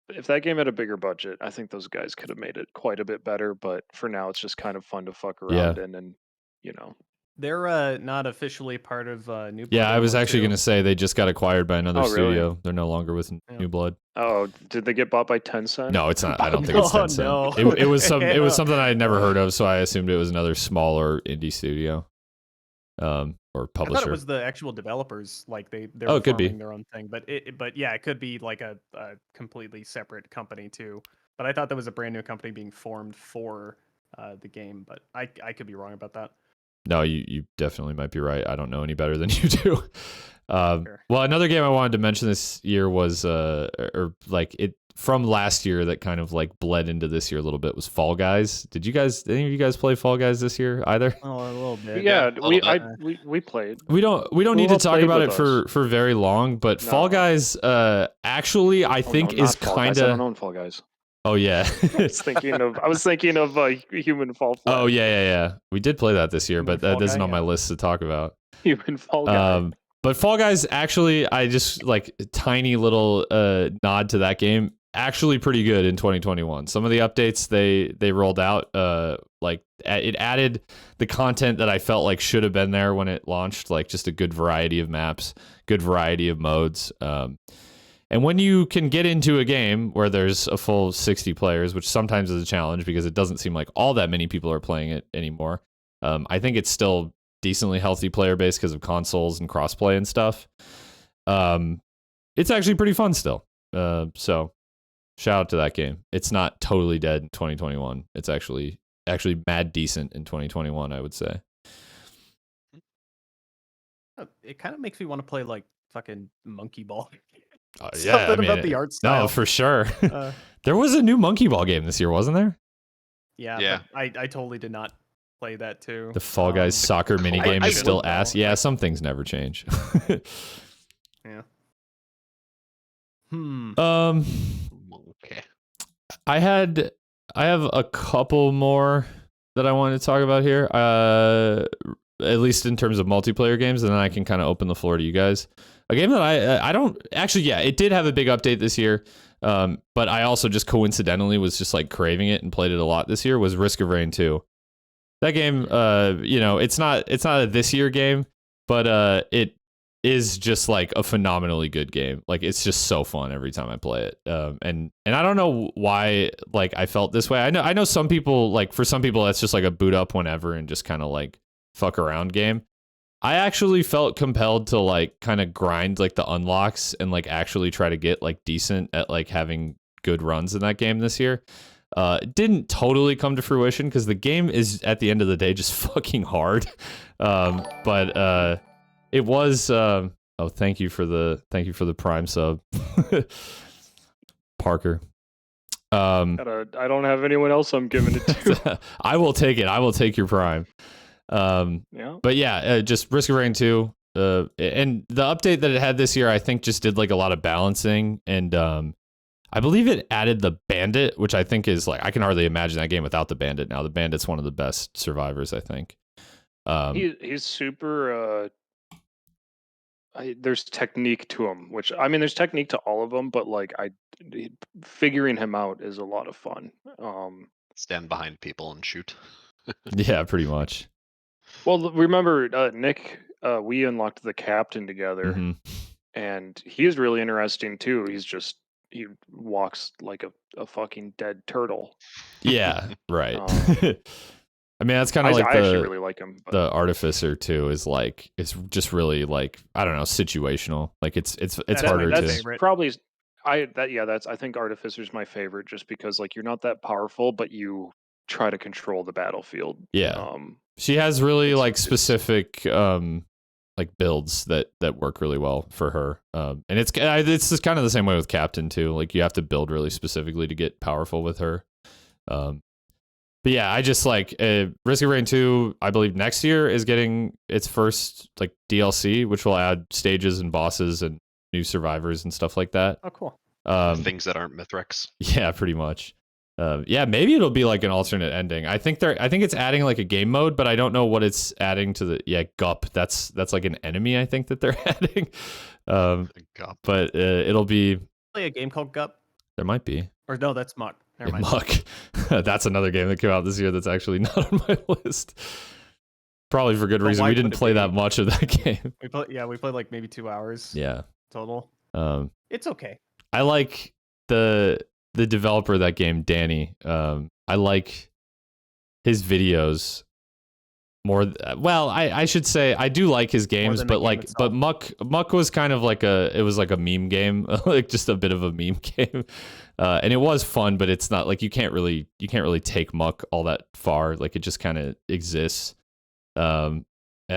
If that game had a bigger budget, I think those guys could have made it quite a bit better. But for now, it's just kind of fun to fuck around in, and you know. They're not officially part of New Blood. Yeah, I was actually going to say they just got acquired by another studio. Really? They're no longer with New Blood. Oh, did they get bought by Tencent? No, it's not. I don't think it's Tencent. No. It was something I had never heard of, so I assumed it was another smaller indie studio, or publisher. I thought it was the actual developers, like they're it could be their own thing, but yeah, it could be like a completely separate company too. But I thought that was a brand new company being formed for the game, but I could be wrong about that. No, you definitely might be right. I don't know any better than you do. Sure. Well, another game I wanted to mention this year was or like it from last year that kind of like bled into this year a little bit was Fall Guys. Did you guys, any of you guys play Fall Guys this year either? Oh, a little bit. Yeah, a little we played. We don't need to talk about it for very long, but Fall Guys actually I think is kind I of don't own Fall Guys. Oh yeah. I was thinking of Human Fall Flat. Oh yeah. We did play that this year, but that isn't on my list to talk about. Human Fall Guy. But Fall Guys actually, I just like tiny little nod to that game. Actually, pretty good in 2021. Some of the updates they rolled out, like it added the content that I felt like should have been there when it launched, like just a good variety of maps, good variety of modes. And when you can get into a game where there's a full 60 players, which sometimes is a challenge because it doesn't seem like all that many people are playing it anymore. I think it's still decently healthy player base because of consoles and crossplay and stuff. It's actually pretty fun still. So shout out to that game. It's not totally dead in 2021. It's actually mad decent in 2021, I would say. It kind of makes me want to play like fucking Monkey Ball. Yeah, Something about the art style. No, for sure. There was a new Monkey Ball game this year, wasn't there? Yeah. I totally did not play that too. The Fall Guys soccer minigame is still ass. Yeah, some things never change. Yeah. Okay. I have a couple more that I wanted to talk about here. At least in terms of multiplayer games, and then I can kind of open the floor to you guys. A game that I don't actually, yeah, it did have a big update this year, but I also just coincidentally was just like craving it and played it a lot this year. Was Risk of Rain 2. That game, it's not a this year game, but it is just like a phenomenally good game. Like it's just so fun every time I play it. And I don't know why like I felt this way. I know some people, like for some people that's just like a boot up whenever and just kind of like fuck around game. I actually felt compelled to like kind of grind like the unlocks and like actually try to get like decent at like having good runs in that game this year. It didn't totally come to fruition because the game is at the end of the day just fucking hard. But it was thank you for the Prime sub. Parker. I don't have anyone else I'm giving it to. I will take it. I will take your Prime. Yeah. But yeah, just Risk of Rain 2. And the update that it had this year, I think just did like a lot of balancing. And I believe it added the Bandit, which I think is like, I can hardly imagine that game without the Bandit now. The Bandit's one of the best survivors, I think. He's super... there's technique to him, which, I mean, there's technique to all of them, but like figuring him out is a lot of fun. Stand behind people and shoot. Yeah, pretty much. Well, remember, Nick, we unlocked the captain together, and he is really interesting too. He walks like a fucking dead turtle. Yeah, right. I mean, that's kind of like I actually really like him. The Artificer too is like, it's just really like, I don't know, situational. Like it's harder to. Probably, I think Artificer's my favorite just because like you're not that powerful, but you try to control the battlefield. Yeah. She has really like specific like builds that work really well for her. And it's just kind of the same way with Captain too. Like you have to build really specifically to get powerful with her. But yeah, I just like Risk of Rain 2, I believe next year is getting its first like DLC, which will add stages and bosses and new survivors and stuff like that. Oh, cool. Things that aren't Mithrax. Yeah, pretty much. Yeah, maybe it'll be like an alternate ending. I think it's adding like a game mode, but I don't know what it's adding to the Gup. That's like an enemy I think that they're adding. Gup. But it'll be play a game called Gup. There might be. Or no, that's Muck. Never mind. Muck. That's another game that came out this year that's actually not on my list. Probably for good reason. We didn't play that much of that game. We played like maybe 2 hours. Yeah. Total. It's okay. I like the developer of that game, Danny. I like his videos more. Well, I should say I do like his games, but like, but Muck was kind of like it was like a meme game, like just a bit of a meme game. And it was fun, but it's not like you can't really take Muck all that far. Like it just kind of exists. I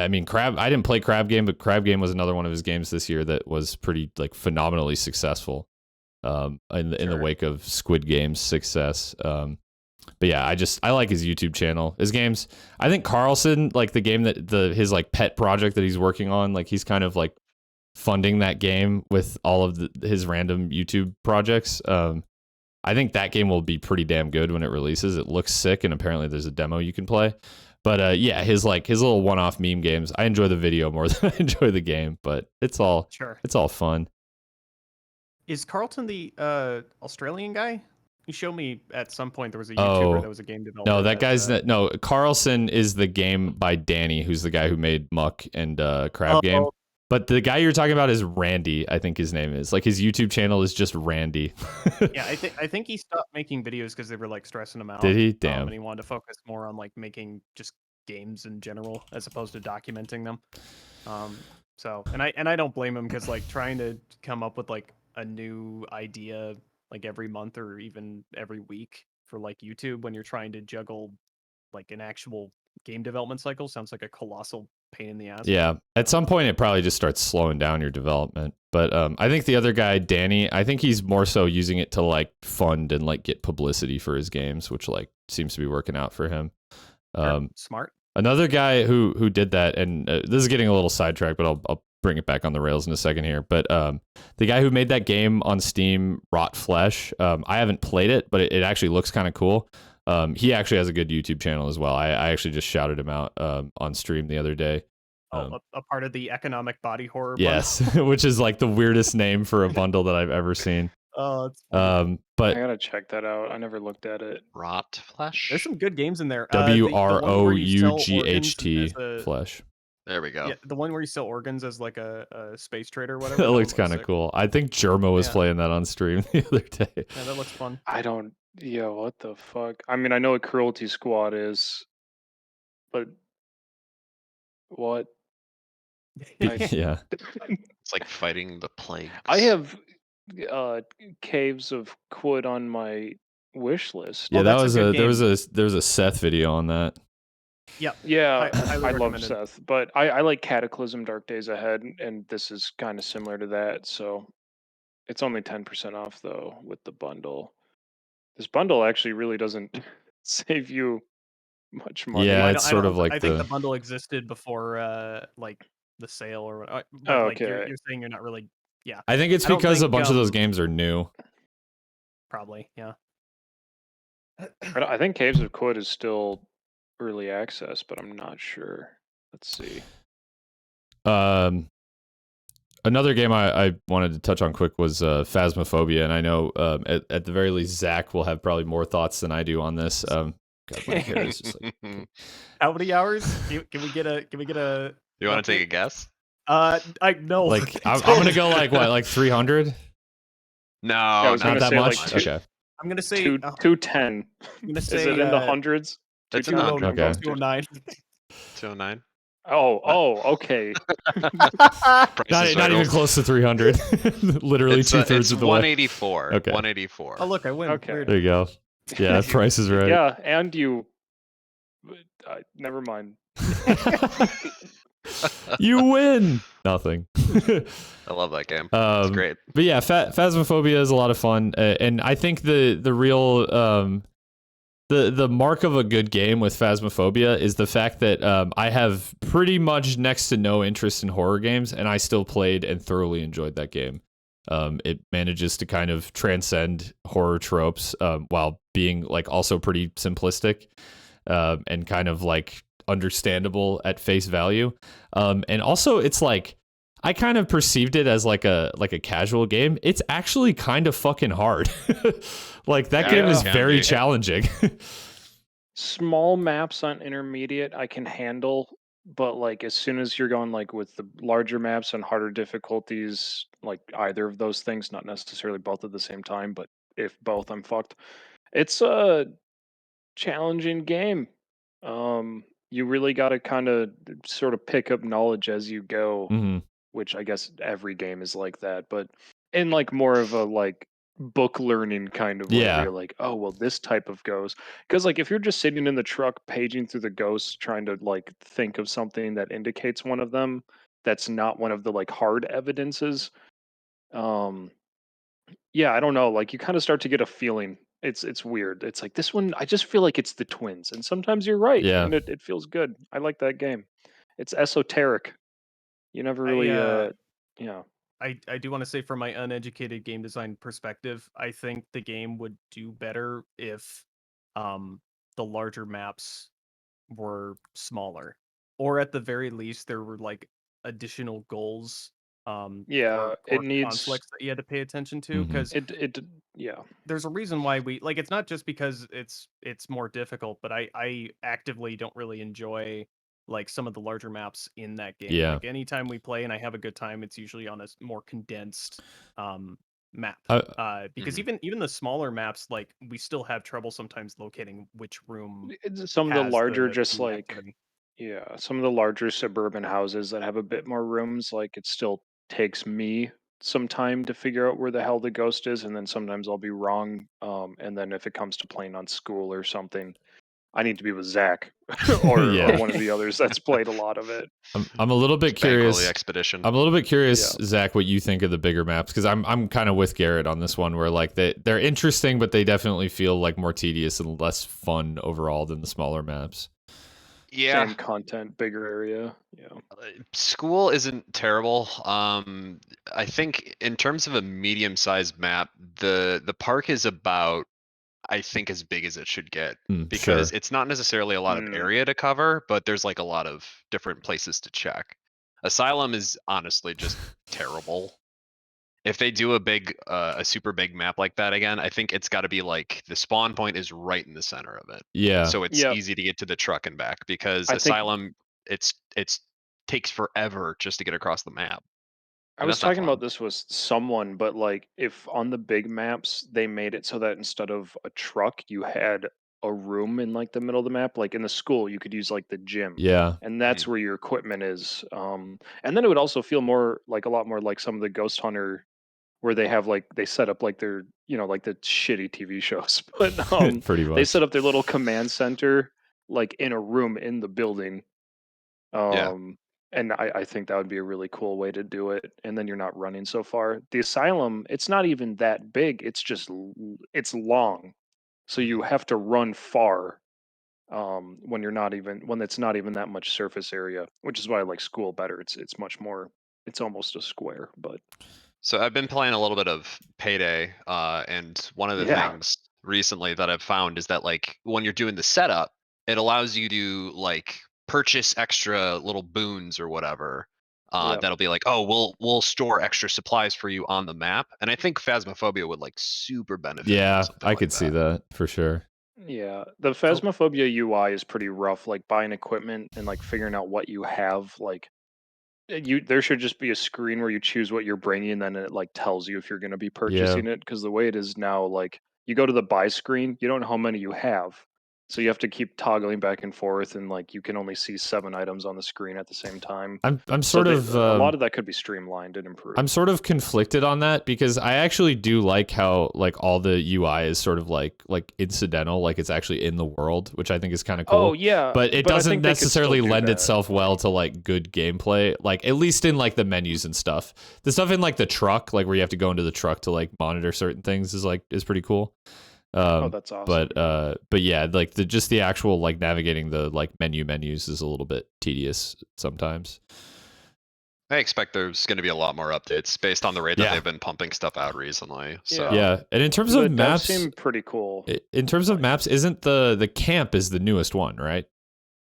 mean, I didn't play Crab Game, but Crab Game was another one of his games this year that was pretty like phenomenally successful. In the wake of Squid Game's success. But yeah, I like his YouTube channel. His games, I think Carlson, like the game that his like pet project that he's working on, like he's kind of like funding that game with all of his random YouTube projects. I think that game will be pretty damn good when it releases. It looks sick, and apparently there's a demo you can play. But yeah, his little one-off meme games. I enjoy the video more than I enjoy the game, but it's all fun. Is Carlton the Australian guy? You showed me at some point there was a YouTuber that was a game developer. No, that guy's no. Carlson is the game by Danny, who's the guy who made Muck and Crab Game. But the guy you're talking about is Randy, I think his name is. Like his YouTube channel is just Randy. Yeah, I think he stopped making videos because they were like stressing him out. Did he? Damn. And he wanted to focus more on like making just games in general as opposed to documenting them. So and I don't blame him because like trying to come up with like a new idea like every month or even every week for like YouTube when you're trying to juggle like an actual game development cycle sounds like a colossal pain in the ass. Yeah, at some point it probably just starts slowing down your development. But I think the other guy, Danny, I think he's more so using it to like fund and like get publicity for his games, which like seems to be working out for him. Smart. Another guy who did that, and this is getting a little sidetracked, but I'll bring it back on the rails in a second here. But the guy who made that game on Steam, Rot Flesh, I haven't played it, but it actually looks kind of cool. He actually has a good YouTube channel as well. I actually just shouted him out on stream the other day. A part of the economic body horror. Yes, which is like the weirdest name for a bundle that I've ever seen. Oh, it's funny. But I gotta check that out. I never looked at it. Rot Flesh. There's some good games in there. WROUGHT Flesh. There we go. Yeah, the one where you sell organs as like a space trader or whatever. That looks kind of cool. I think Germa was playing that on stream the other day. Yeah, that looks fun. Yeah, what the fuck? I mean, I know what Cruelty Squad is, but what? Yeah. It's like fighting the plague. I have Caves of Quid on my wish list. Yeah, there was a Seth video on that. Yep. Yeah, I love recommended. Seth, but I like Cataclysm Dark Days Ahead, and this is kind of similar to that. So it's only 10% off though with the bundle. This bundle actually really doesn't save you much money. Yeah, Well, it's sort of like I think the bundle existed before like the sale or but, Oh, like, okay. you're saying you're not really. Yeah, I think it's I don't because a think, bunch of those games are new. probably. Yeah. I think Caves of Quid is still early access, but I'm not sure. Let's see. Another game I wanted to touch on quick was Phasmophobia, and I know at the very least Zach will have probably more thoughts than I do on this. God, my hair is just like... How many hours? Can we get a? You want to take a guess? I know. Like I'm gonna go like what, like 300? No, I was not gonna that say, much. like, Okay, I'm gonna say 210. I'm gonna say Is it in the hundreds? It's in the hundreds. Okay. 209. 209. Oh, okay. not even close to 300. Literally It's 2/3 of the way. 184. Okay. 184. Oh look, I win. Okay. Weird. There you go. Yeah, Price is right. Yeah, and you. Never mind. You win. Nothing. I love that game. It's great. But yeah, Phasmophobia is a lot of fun, and I think the real the mark of a good game with Phasmophobia is the fact that I have pretty much next to no interest in horror games, and I still played and thoroughly enjoyed that game. It manages to kind of transcend horror tropes while being like also pretty simplistic and kind of like understandable at face value. And also it's like I kind of perceived it as like a casual game. It's actually kind of fucking hard. Like that game is very challenging. Small maps on intermediate I can handle, but like as soon as you're going like with the larger maps and harder difficulties, like either of those things, not necessarily both at the same time, but if both, I'm fucked. It's a challenging game. You really got to kind of sort of pick up knowledge as you go, Mm-hmm. which I guess every game is like that, but in like more of a like book learning kind of way, where Yeah. you're like, oh well, this type of ghost. Because like if you're just sitting in the truck paging through the ghosts, trying to like think of something that indicates one of them, that's not one of the like hard evidences. Um, yeah, I don't know. Like you kind of start to get a feeling. It's weird. It's like this one. I just feel like it's the twins, and sometimes you're right, Yeah. and it feels good. I like that game. It's esoteric. You never I really uh yeah. I do want to say from my uneducated game design perspective, I think the game would do better if um the larger maps were smaller, or at the very least there were like additional goals Yeah, it or needs conflicts that you had to pay attention to, Mhm. because it yeah. there's a reason why we like, it's not just because it's more difficult, but I actively don't really enjoy like some of the larger maps in that game. Yeah. Like anytime we play and I have a good time, it's usually on a more condensed map. Because Mhm. even the smaller maps, like we still have trouble sometimes locating which room Some of the has larger the just enemy like activity. yeah, some of the larger suburban houses that have a bit more rooms, like it still takes me some time to figure out where the hell the ghost is, and then sometimes I'll be wrong. And then if it comes to playing on school or something, I need to be with Zach or Yeah. one of the others that's played a lot of it. I'm a little bit Bankroll the curious. expedition. I'm a little bit curious, Yeah. Zach, what you think of the bigger maps, because I'm kind of with Garrett on this one, where like they're interesting, but they definitely feel like more tedious and less fun overall than the smaller maps. Yeah, Same content, bigger area. Yeah. school isn't terrible. I think in terms of a medium-sized map, the park is about, I think, as big as it should get, because Sure. it's not necessarily a lot of Mm, area to cover, but there's like a lot of different places to check. Asylum is honestly just terrible. If they do a super big map like that again, I think it's got to be like the spawn point is right in the center of it, Yeah. so it's yep. easy to get to the truck and back. Because I think Asylum, it's takes forever just to get across the map, I and was that's not talking fun. about this with someone, but like if on the big maps they made it so that instead of a truck, you had a room in like the middle of the map, like in the school, you could use like the gym, Yeah. and that's where your equipment is. And then it would also feel more like a lot more like some of the Ghost Hunter where they have like they set up like their like the shitty TV shows, but Pretty they set much. up their little command center like in a room in the building. Yeah. um, and I think that would be a really cool way to do it. And then you're not running so far. The asylum, it's not even that big. It's just it's long, so you Mhm. have to run far. When you're not even when it's not even that much surface area, which is why I like school better. It's much more. It's almost a square, but So I've been playing a little bit of Payday, and one of the yeah, things recently that I've found is that like when you're doing the setup, it allows you to like purchase extra little boons or whatever. yeah, That'll be like, oh, we'll store extra supplies for you on the map, and I think Phasmophobia would like super benefit from Yeah, something I like could see that. that for sure. yeah. The So Phasmophobia UI is pretty rough. Like buying equipment and like figuring out what you have. Like you there should just be a screen where you choose what you're bringing, and then it, like, tells you if you're gonna be Yeah. purchasing it. Because the way it is now, like, you go to the buy screen, you don't know how many you have, so you have to keep toggling back and forth, and, like, you can only see 7 items on the screen at the same time. I'm So sort they of a lot of that could be streamlined and I'm improved. sort of conflicted on that, because I actually do like how like all the UI is sort of like incidental, like it's actually in the world, which I think is kind of Oh, cool. yeah, But it but I doesn't think they could still necessarily do lend that. itself well to like good gameplay, like at least in like the menus and stuff. The stuff in like the truck, like where you have to go into the truck to like monitor certain things is pretty cool. Oh, Um that's awesome. but yeah, like the actual like navigating the like menus is a little bit tedious sometimes. I expect there's going to be a lot more updates based on the rate that Yeah. they've been pumping stuff out recently. Yeah. So Yeah. And in terms of The devs maps, seem pretty cool. in terms of Like, maps, isn't the camp is the newest one, right?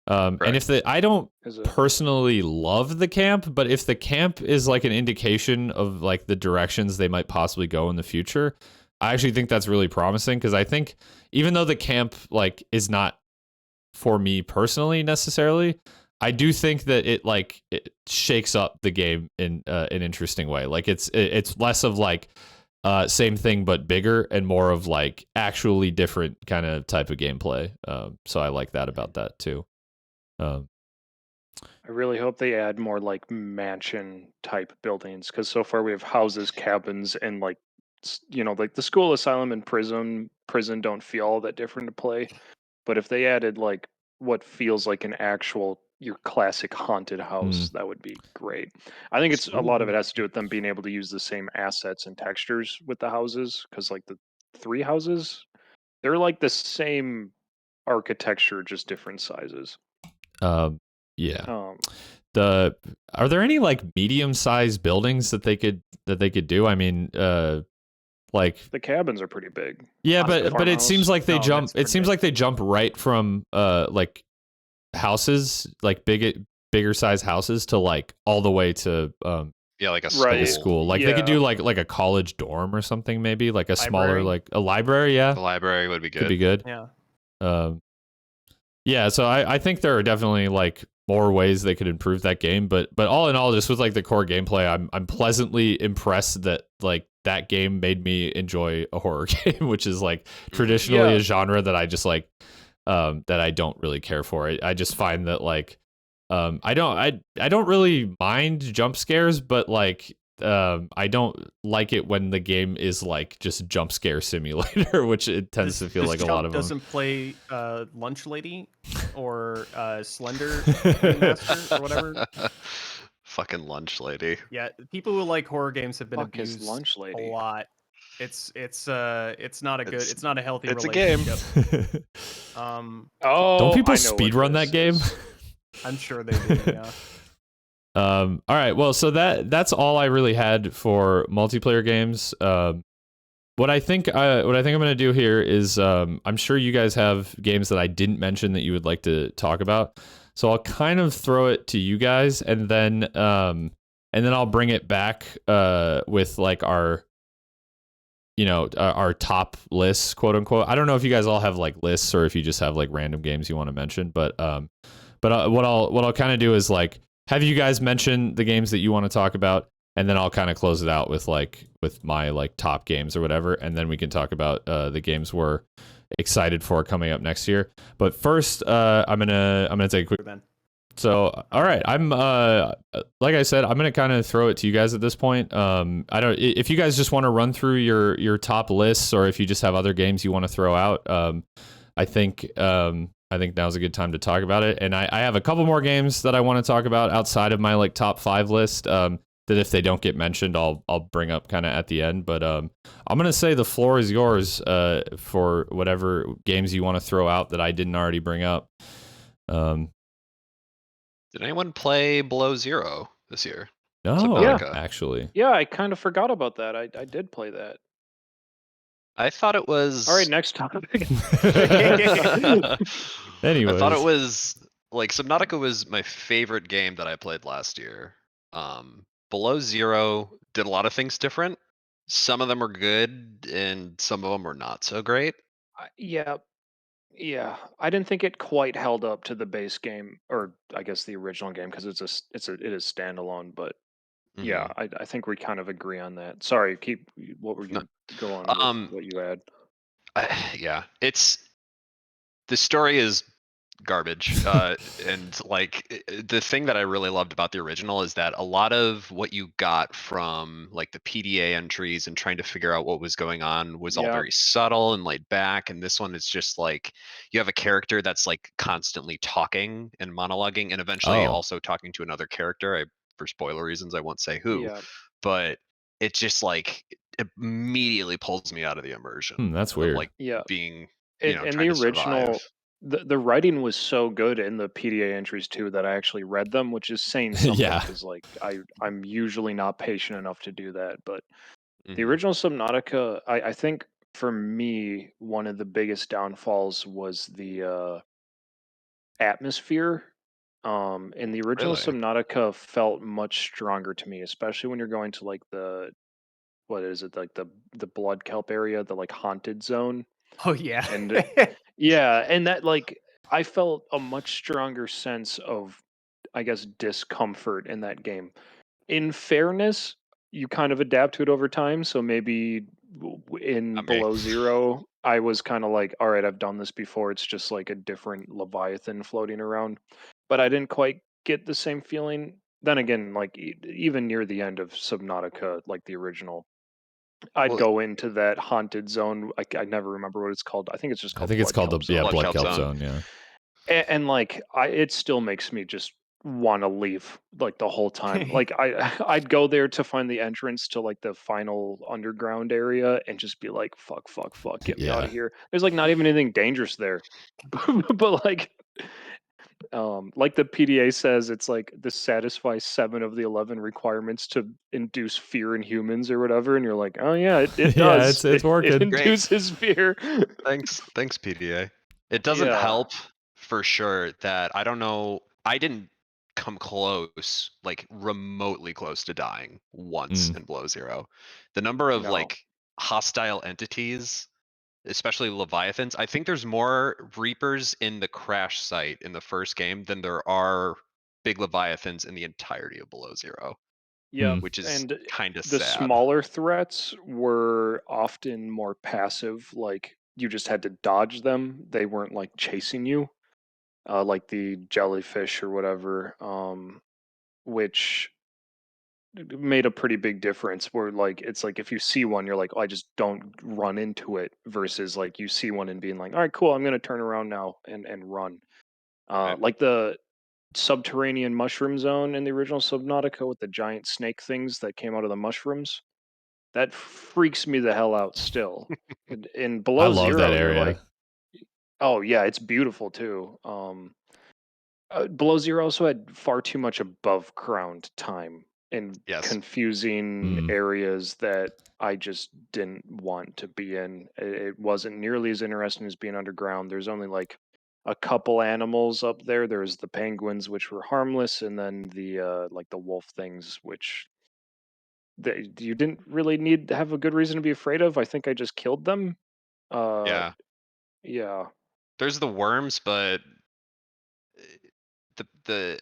And if correct. I don't is it? personally love the camp, but if the camp is like an indication of like the directions they might possibly go in the future, I actually think that's really promising, because I think even though the camp like is not for me personally necessarily, I do think that it shakes up the game in an interesting way. Like it's less of like same thing but bigger, and more of like actually different kind of type of gameplay. So I like that about that too. Um, I really hope they add more like mansion type buildings, because so far we have houses, cabins, and like like the school, asylum, and prison don't feel all that different to play. But if they added like what feels like an actual your classic haunted house, that would be great. I think it's a lot of it has to do with them being able to use the same assets and textures with the houses, because like the 3 houses, they're like the same architecture, just different sizes. Yeah. Um, Are there any like medium-sized buildings that they could do? I mean, like the cabins are pretty big. yeah, Honestly, but it seems like they No, jump. that's It seems like they jump right from like houses, like bigger size houses, to like all the way to Yeah, like a Right. school. Like they could do like a college dorm or something, maybe like a smaller, Library? like a library. Yeah, The library would be good. could be good. Yeah. Yeah, so I think there are definitely like more ways they could improve that game, but all in all, just with like the core gameplay, I'm pleasantly impressed that like that game made me enjoy a horror game, which is like traditionally Yeah. a genre that I just like that I don't really care for. I just find that like I don't really mind jump scares, but like I don't like it when the game is like just jump scare simulator, which it tends to feel like a lot of them. Doesn't play Lunch Lady or Slender Master or whatever. Fucking lunch lady. Yeah, people who like horror games have been Fuck is abused Lunch Lady? a lot. It's not a good. It's not a healthy It's a game. relationship. Oh, Don't people I know what speedrun this that game? is. I'm sure they do. Yeah. All right. Well, so that's all I really had for multiplayer games. What I think I'm going to do here is I'm sure you guys have games that I didn't mention that you would like to talk about. So I'll kind of throw it to you guys, and then I'll bring it back with like our our top lists, quote unquote. I don't know if you guys all have like lists or if you just have like random games you want to mention, but what I'll kind of do is like have you guys mention the games that you want to talk about, and then I'll kind of close it out with my like top games or whatever, and then we can talk about the games we're excited for coming up next year. But first, I'm gonna take a quick. Then. So, all right, I'm like I said, I'm gonna kind of throw it to you guys at this point. I don't if you guys just want to run through your top lists, or if you just have other games you want to throw out. I think now's a good time to talk about it. And I have a couple more games that I want to talk about outside of my like top 5 list. That if they don't get mentioned, I'll bring up kind of at the end. But I'm gonna say the floor is yours for whatever games you want to throw out that I didn't already bring up. Did anyone play Below Zero this year? No, Subnautica. actually. Yeah, I kind of forgot about that. I did play that. I thought it was. All right, next topic. Anyways. I thought it was like Subnautica was my favorite game that I played last year. Below Zero did a lot of things different. Some of them were good, and some of them were not so great. Yeah, I didn't think it quite held up to the base game, or I guess the original game, because it is standalone. But yeah, I think we kind of agree on that. Sorry, what were you go on with what you had? Yeah, the story is garbage. And like the thing that I really loved about the original is that a lot of what you got from like the PDA entries and trying to figure out what was going on was all Yeah. very subtle and laid back. And this one is just like you have a character that's like constantly talking and monologuing and eventually also talking to another character. For spoiler reasons, I won't say who, Yeah. but it just like immediately pulls me out of the immersion. That's weird. Of, like Yeah. being And trying the to original, survive. the writing was so good in the PDA entries too that I actually read them, which is saying something Yeah. because like I'm usually not patient enough to do that. But the Mhm. original Subnautica, I think for me one of the biggest downfalls was the atmosphere. And the original Really? Subnautica felt much stronger to me, especially when you're going to like what is it, like the blood kelp area, the like haunted zone. Oh yeah. And yeah, and that like I felt a much stronger sense of, I guess, discomfort in that game. In fairness, you kind of adapt to it over time, so maybe in Not me. Below Zero, I was kind of like, all right, I've done this before. It's just like a different Leviathan floating around. But I didn't quite get the same feeling. Then again, like even near the end of Subnautica, like the original, I'd Well, go into that haunted zone. I never remember what it's called. I think it's just I called think it's Blood called the Kelp Zone. Blood Kelp Kelp Zone. Zone. Yeah. And like it still makes me just want to leave like the whole time. Like I'd go there to find the entrance to like the final underground area and just be like, fuck, get me out Yeah. of here. There's like not even anything dangerous there. But like the PDA says, it's like this satisfies 7 of the 11 requirements to induce fear in humans or whatever, and you're like, oh yeah, it Yeah, does. it's It working. Great. induces fear. Thanks, PDA. It doesn't Yeah. help for sure that I don't know. I didn't come close, like remotely close to dying once Mm. in Below Zero. The number of No. like hostile entities, especially Leviathans, I think there's more Reapers in the crash site in the first game than there are big Leviathans in the entirety of Below Zero, Yep. which is And kind of the sad. smaller threats were often more passive, like you just had to dodge them. They weren't like chasing you, like the jellyfish or whatever, which made a pretty big difference where like it's like if you see one you're like, oh, I just don't run into it, versus like you see one and being like, all right, cool, I'm gonna turn around now and run. Right. Like the subterranean mushroom zone in the original Subnautica with the giant snake things that came out of the mushrooms, that freaks me the hell out still. In I Below love that Zero you're like, area. oh yeah, it's beautiful too. Below Zero also had far too much above ground time and Yes. confusing Mm. areas that I just didn't want to be in. It wasn't nearly as interesting as being underground. There's only like a couple animals up there. There's the penguins, which were harmless, and then the like the wolf things, which you didn't really need to have a good reason to be afraid of. I think I just killed them. Uh, Yeah. yeah, There's the worms, but the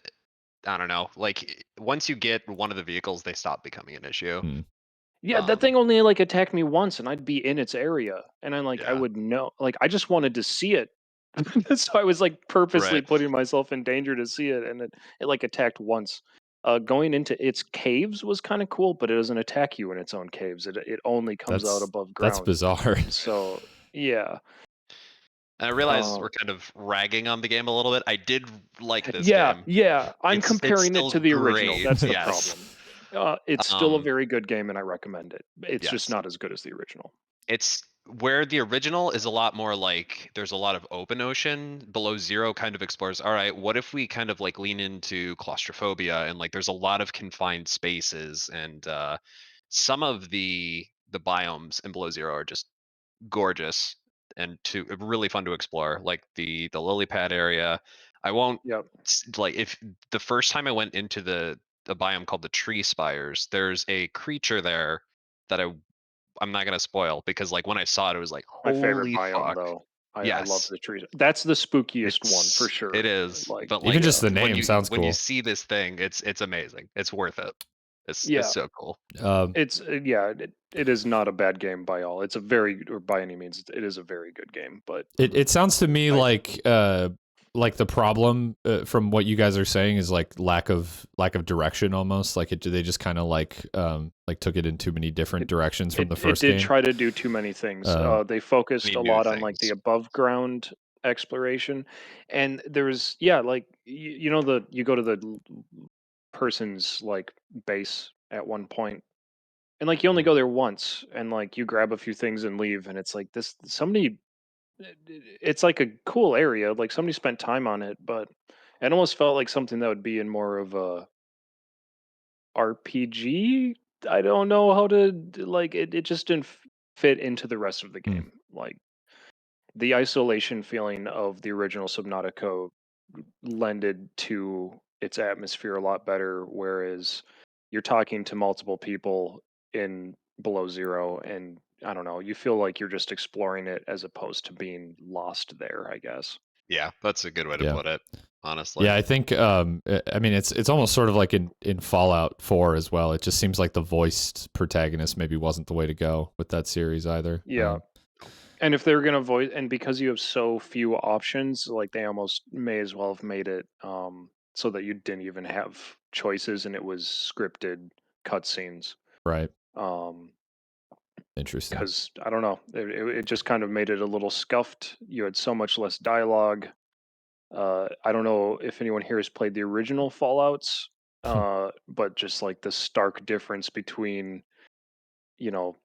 I don't know. Like once you get one of the vehicles, they stop becoming an issue. Mm. yeah. That thing only like attacked me once, and I'd be in its area, and I'm like, I Yeah. would know. Like, I just wanted to see it, so I was like purposely Right. putting myself in danger to see it, and it like attacked once. Going into its caves was kind of cool, but it doesn't attack you in its own caves. It only comes out above That's ground. bizarre. So yeah, And I realize uh, we're kind of ragging on the game a little bit. I did like this yeah, game. yeah. I'm It's comparing it still to the original. great. That's the Yes. problem. It's still a very good game, and I recommend it. It's just Yes. not as good as the original. It's where the original is a lot more like there's a lot of open ocean. Below Zero kind of explores, all right, what if we kind of like lean into claustrophobia and like there's a lot of confined spaces and some of the biomes in Below Zero are just gorgeous and to really fun to explore, like the lily pad area. I won't Yep. like if the first time I went into the biome called the tree spires, there's a creature there that I'm not gonna spoil because like when I saw it, it was like, My favorite holy biome, fuck. though. I love Yes. the trees. That's the spookiest one for It sure. is. Like, But Even like just yeah, the name sounds when you cool. see this thing, it's amazing. It's worth it. It's yeah. so cool. It's yeah. It is not a bad game by all. It's a very, or by any means, it is a very good game. But It sounds to me I- like the problem from what you guys are saying is like lack of direction almost. Like they just kind of like took it in too many different directions from the it first did game. try to do too many things. They focused Any a new lot on like the things. above ground exploration, and there was yeah, like you know the you go to the person's like base at one point, and like you only Mhm. go there once, and like you grab a few things and leave, and it's like this somebody. It's like a cool area. Like somebody spent time on it, but it almost felt like something that would be in more of a RPG. I don't know how to like it. It just didn't fit into the rest of the Hmm. game. Like the isolation feeling of the original Subnautica lended to its atmosphere a lot better. Whereas you're talking to multiple people in Below Zero, and I don't know, you feel like you're just exploring it as opposed to being lost there, I guess. Yeah, that's a good way to Yeah. put it, honestly. Yeah, I think I mean it's almost sort of like in Fallout 4 as well. It just seems like the voiced protagonist maybe wasn't the way to go with that series either. Yeah. And if they're gonna voice, and because you have so few options, like they almost may as well have made it so that you didn't even have choices and it was scripted cutscenes. Right. Um Interesting. because I don't know, it just kind of made it a little scuffed. You had so much less dialogue. I don't know if anyone here has played the original Fallouts, but just like the stark difference between, you know,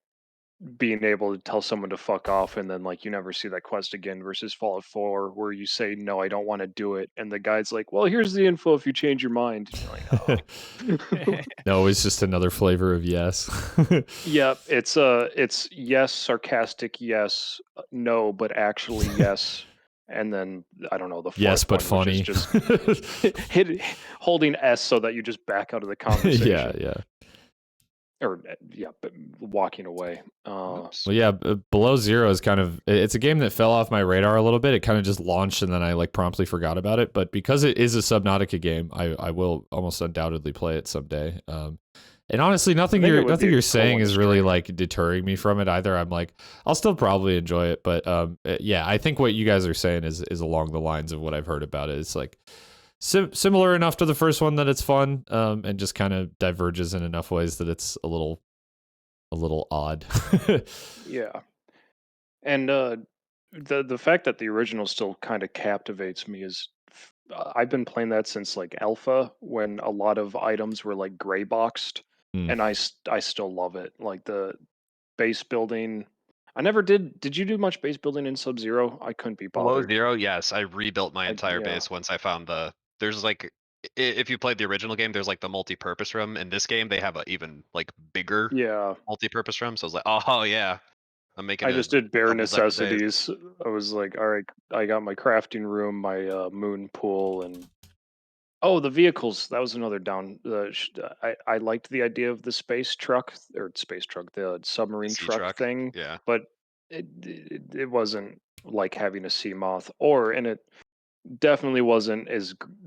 being able to tell someone to fuck off and then like you never see that quest again versus Fallout 4 where you say no, I don't want to do it, and the guy's like, well, here's the info if you change your mind. And you're like, oh. No, it's just another flavor of yes. Yeah, it's yes, sarcastic yes, no, but actually yes, and then I don't know the fourth yes, but one, which is funny. just holding S so that you just back out of the conversation. Yeah. Or but walking away. Well, yeah, Below Zero is kind of, it's a game that fell off my radar a little bit. It kind of just launched and then I like promptly forgot about it. But because it is a Subnautica game, I will almost undoubtedly play it someday. And honestly, nothing you're saying is really like deterring me from it either. I'm like, I'll still probably enjoy it, but yeah, I think what you guys are saying is along the lines of what I've heard about it. It's like similar enough to the first one that it's fun, and just kind of diverges in enough ways that it's a little odd. Yeah, and the fact that the original still kind of captivates me is I've been playing that since like alpha when a lot of items were like gray boxed, and I still love it. Like the base building. I never did. Did you do much base building in Sub-Zero? I couldn't be Below bothered. Zero, yes, I rebuilt my entire yeah. base once I found there's like, if you played the original game, there's like the multi-purpose room. In this game, they have a even like bigger Yeah, multi-purpose room. So I was like, oh yeah, I'm making I a just did bare double decker base. necessities. I was like, all right, I got my crafting room, my moon pool, and oh, the vehicles. That was another down. I liked the idea of the space truck the submarine Sea truck truck, thing, yeah. but it wasn't like having a sea moth, and it definitely wasn't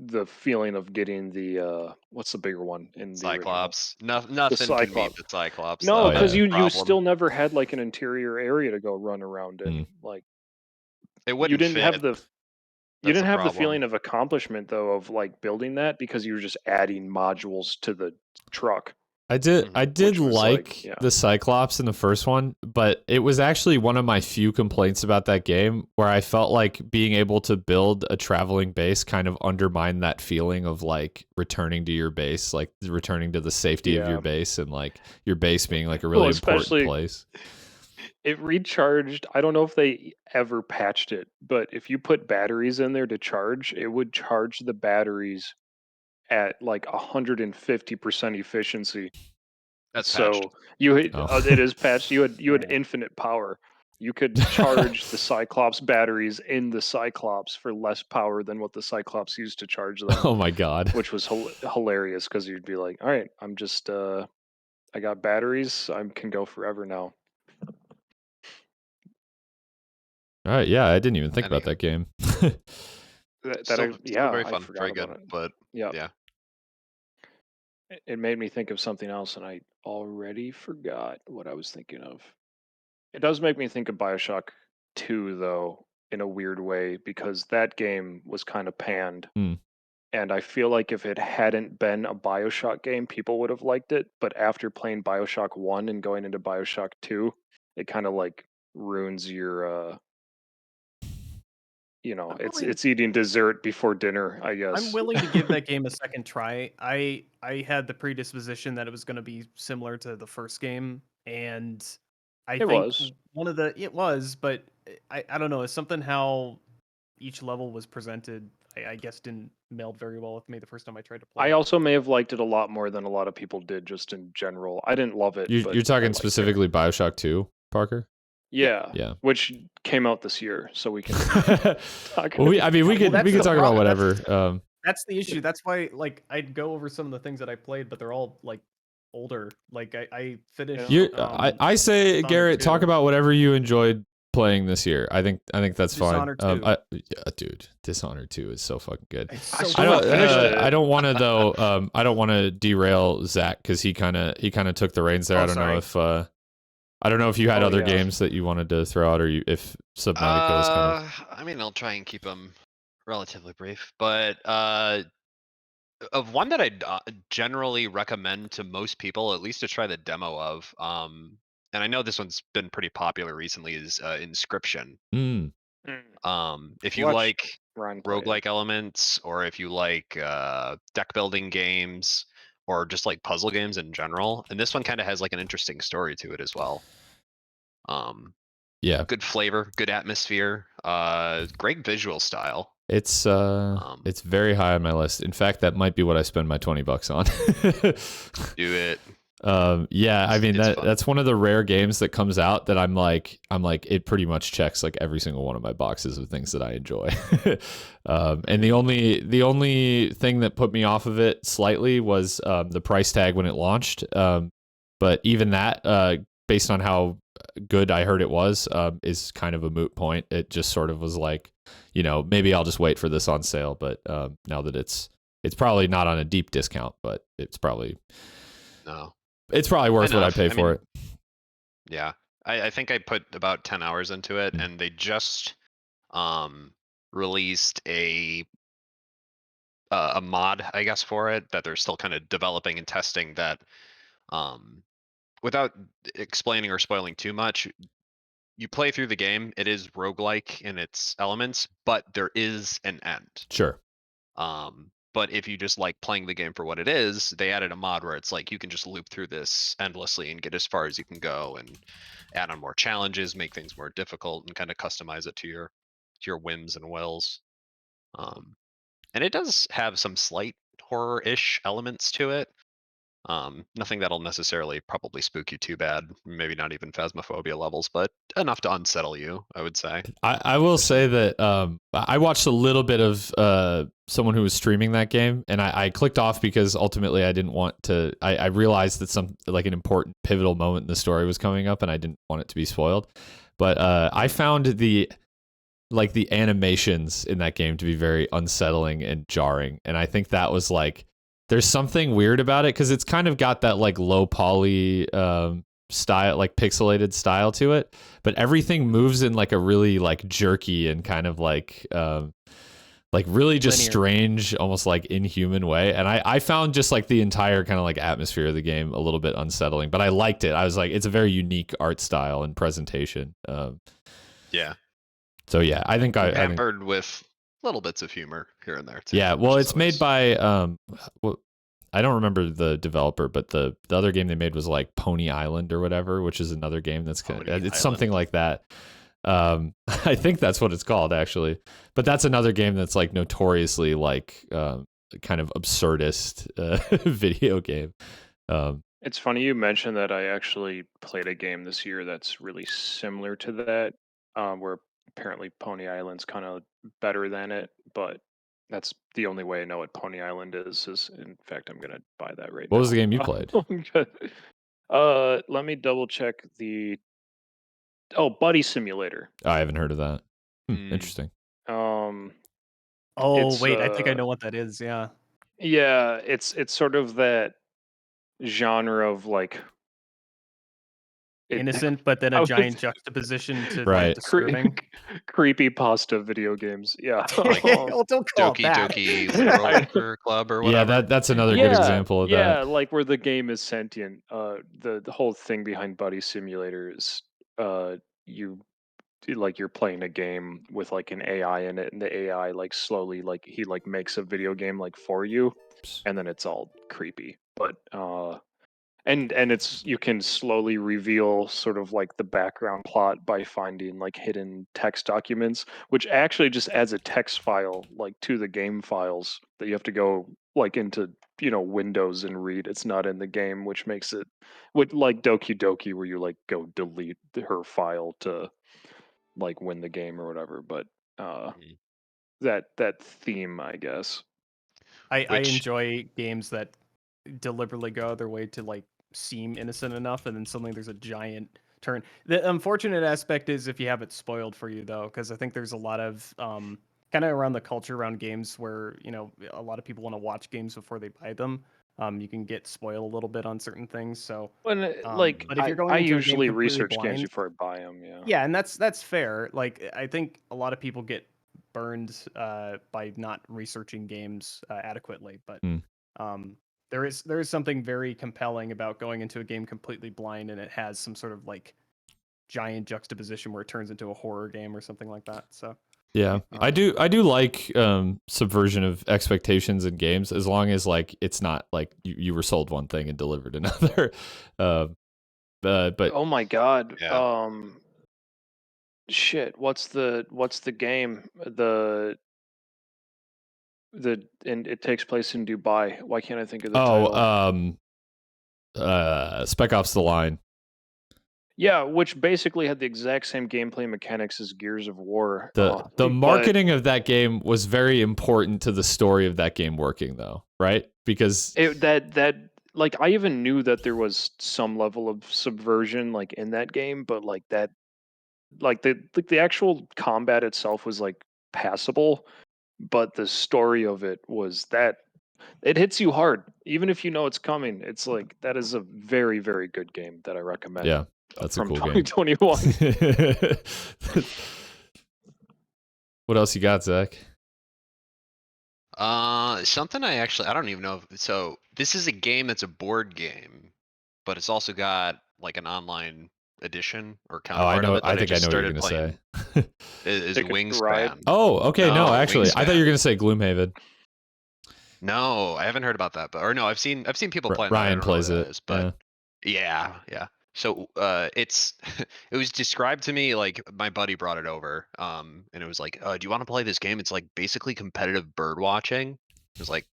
the feeling of getting the what's the bigger one in the original? Cyclops. Nothing can beat Cyclops. the Cyclops. No, Oh, because yeah. you still never had like an interior area to go run around in. Like It you wouldn't didn't fit. have the That's a the problem. feeling of accomplishment though of like building that because you were just adding modules to the truck. I did was like yeah. the Cyclops in the first one, but it was actually one of my few complaints about that game where I felt like being able to build a traveling base kind of undermined that feeling of like returning to your base, like returning to the safety of your base and like your base being like a really important place. It recharged. I don't know if they ever patched it, but if you put batteries in there to charge, it would charge the batteries at like 150% efficiency. That's so patched. It is patched. You had infinite power. You could charge the Cyclops batteries in the Cyclops for less power than what the Cyclops used to charge them. Oh my god. Which was hilarious because you'd be like, all right, I'm just I got batteries. I can go forever now. All right, yeah, I didn't even think about that game. Still very fun, I forgot very about good, it. but yeah. It made me think of something else, and I already forgot what I was thinking of. It does make me think of BioShock 2, though, in a weird way, because that game was kind of panned. And I feel like if it hadn't been a BioShock game, people would have liked it. But after playing BioShock 1 and going into BioShock 2, it kind of like ruins your it's eating dessert before dinner, I guess. I'm willing to give that game a second try. I had the predisposition that it was going to be similar to the first game, and it was, but I don't know. It's something how each level was presented. I guess didn't meld very well with me the first time I tried to play. I also may have liked it a lot more than a lot of people did, just in general. I didn't love it. You're talking specifically BioShock 2, Parker? Yeah. Which came out this year, so we can talk. Well, we could talk about whatever. That's the issue. That's why, like, I'd go over some of the things that I played, but they're all like older. Like I finished. I say, Garrett, talk about whatever you enjoyed playing this year. I think that's fine. Dude, Dishonored 2 is so fucking good. I don't want to though. I don't want to derail Zach because he kind of took the reins there. I don't know if you had other games that you wanted to throw out, or if Subnautica was kind of. I mean, I'll try and keep them relatively brief, but of one that I generally recommend to most people, at least to try the demo of, and I know this one's been pretty popular recently, is Inscription. Mm. If you Watch like Ryan play it. roguelike elements, or if you like deck building games, or just like puzzle games in general, and this one kind of has like an interesting story to it as well. Yeah, Good flavor, good atmosphere, great visual style. it's very high on my list. In fact, that might be what I spend my $20 on. Do it. Yeah, I mean It's fun. that's one of the rare games that comes out that I'm like it pretty much checks like every single one of my boxes of things that I enjoy. And the only thing that put me off of it slightly was the price tag when it launched. But even that, based on how good I heard it was, is kind of a moot point. It just sort of was like, maybe I'll just wait for this on sale. But now that it's probably not on a deep discount, but it's probably worth what I pay for it. Yeah, I think I put about 10 hours into it, and they just released a mod, I guess, for it that they're still kind of developing and testing. That without explaining or spoiling too much, you play through the game. It is roguelike in its elements, but there is an end. Sure. But if you just like playing the game for what it is, they added a mod where it's like you can just loop through this endlessly and get as far as you can go, and add on more challenges, make things more difficult, and kind of customize it to your whims and wills. And it does have some slight horror-ish elements to it. Nothing that'll necessarily probably spook you too bad. Maybe not even phasmophobia levels, but enough to unsettle you, I would say. I will say that I watched a little bit of someone who was streaming that game, and I clicked off because ultimately I didn't want to. I realized that an important pivotal moment in the story was coming up, and I didn't want it to be spoiled. But I found the animations in that game to be very unsettling and jarring, and I think that was like, there's something weird about it because it's kind of got that like low poly style, like pixelated style to it, but everything moves in like a really like jerky and kind of like really just Linear. strange, almost like inhuman way. And I found just like the entire kind of like atmosphere of the game a little bit unsettling, but I liked it. I was like, it's a very unique art style and presentation. Yeah. So yeah, I think pampered with little bits of humor here and there too. Yeah, well, it's made by I don't remember the developer, but the other game they made was like Pony Island or whatever, which is another game that's kind of, it's something like that. I think that's what it's called actually, but that's another game that's like notoriously like kind of absurdist video game. It's funny you mentioned that. I actually played a game this year that's really similar to that, where apparently Pony Island's kind of better than it, but that's the only way I know what Pony Island is. In fact, I'm gonna buy that right now. What was the game you played? Let me double check the. Oh, Buddy Simulator. I haven't heard of that. Interesting. Oh It's, wait, I think I know what that is. Yeah. Yeah, it's sort of that genre of like innocent, but then I a was- giant juxtaposition to Right. like disturbing. creepy pasta video games. Yeah. Well, don't call it Doki that. Doki Literature Club or Yeah, whatever. that's another good example of that. Yeah, like where the game is sentient. The whole thing behind Buddy Simulator is you're playing a game with like an AI in it, and the AI like slowly like he like makes a video game like for you, and then it's all creepy. But and it's you can slowly reveal sort of like the background plot by finding like hidden text documents, which actually just adds a text file like to the game files that you have to go like into Windows and read. It's not in the game, which makes it with like Doki Doki where you like go delete her file to like win the game or whatever. But that theme, I guess. I enjoy games that deliberately go out of their way to like seem innocent enough, and then suddenly there's a giant turn. The unfortunate aspect is if you have it spoiled for you, though, because I think there's a lot of kind of around the culture around games where a lot of people want to watch games before they buy them. You can get spoiled a little bit on certain things. So When but if you're going I into a game usually completely research games blind- before I buy them. Yeah. yeah, and that's fair. Like I think a lot of people get burned by not researching games adequately, but there is something very compelling about going into a game completely blind, and it has some sort of like giant juxtaposition where it turns into a horror game or something like that. So yeah, I do like subversion of expectations in games, as long as like it's not like you were sold one thing and delivered another. But Oh my god. Yeah. Shit. What's the game? And it takes place in Dubai. Why can't I think of the title? Spec Ops: The Line. Yeah, which basically had the exact same gameplay mechanics as Gears of War. The marketing of that game was very important to the story of that game working, though, right? Because like I even knew that there was some level of subversion like in that game, but like that, like the actual combat itself was like passable, but the story of it was that it hits you hard, even if you know it's coming. It's like that is a very, very good game that I recommend. Yeah, that's from a cool game. 2021. What else you got, Zach? Something I don't even know. So this is a game that's a board game, but it's also got like an online edition or Oh, I counterpart know. of it that I think I just know what you're started gonna playing. say. Is Ticket to Ride? Wingspan. Oh, okay. No, No, actually, I thought you were Wingspan. gonna say Gloomhaven. No, I haven't heard about that, but or no, I've seen people playing that. I Ryan don't know plays what it. that is, but yeah. So it's it was described to me like my buddy brought it over, and it was like, do you want to play this game? It's like basically competitive bird watching. It was like,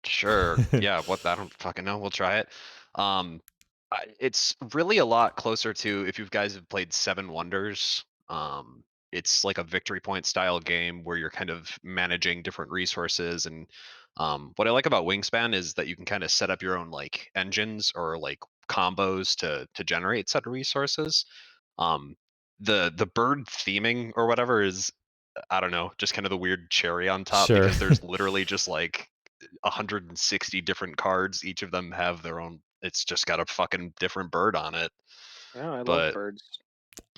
sure, yeah. What I don't fucking know. We'll try it. Um, it's really a lot closer to if you guys have played Seven Wonders. It's like a victory point style game where you're kind of managing different resources. And what I like about Wingspan is that you can kind of set up your own like engines or like combos to generate set of resources. Um, the bird theming or whatever is, I don't know, just kind of the weird cherry on top, Sure. because there's literally just like 160 different cards. Each of them have their own. It's just got a fucking different bird on it. Yeah, I love But birds.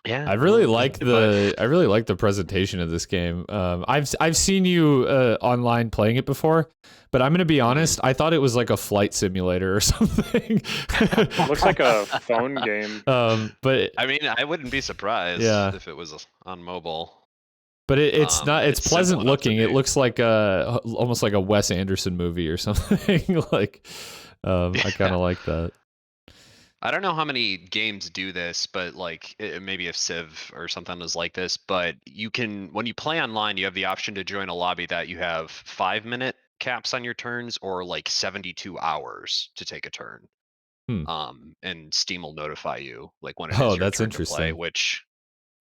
yeah, I really no, like but the presentation of this game. I've seen you online playing it before, but I'm gonna be honest. I thought it was like a flight simulator or something. Looks like a phone game. But I mean, I wouldn't be surprised Yeah. if it was on mobile. but it's not. It's It's pleasant simple enough to looking. It be. looks like almost like a Wes Anderson movie or something. Like, I kind of like that. I don't know how many games do this, but like maybe if Civ or something is like this, but you can, when you play online, you have the option to join a lobby that you have 5-minute caps on your turns or like 72 hours to take a turn. Hmm. And Steam will notify you like when it Oh, is your that's turn to play, interesting. which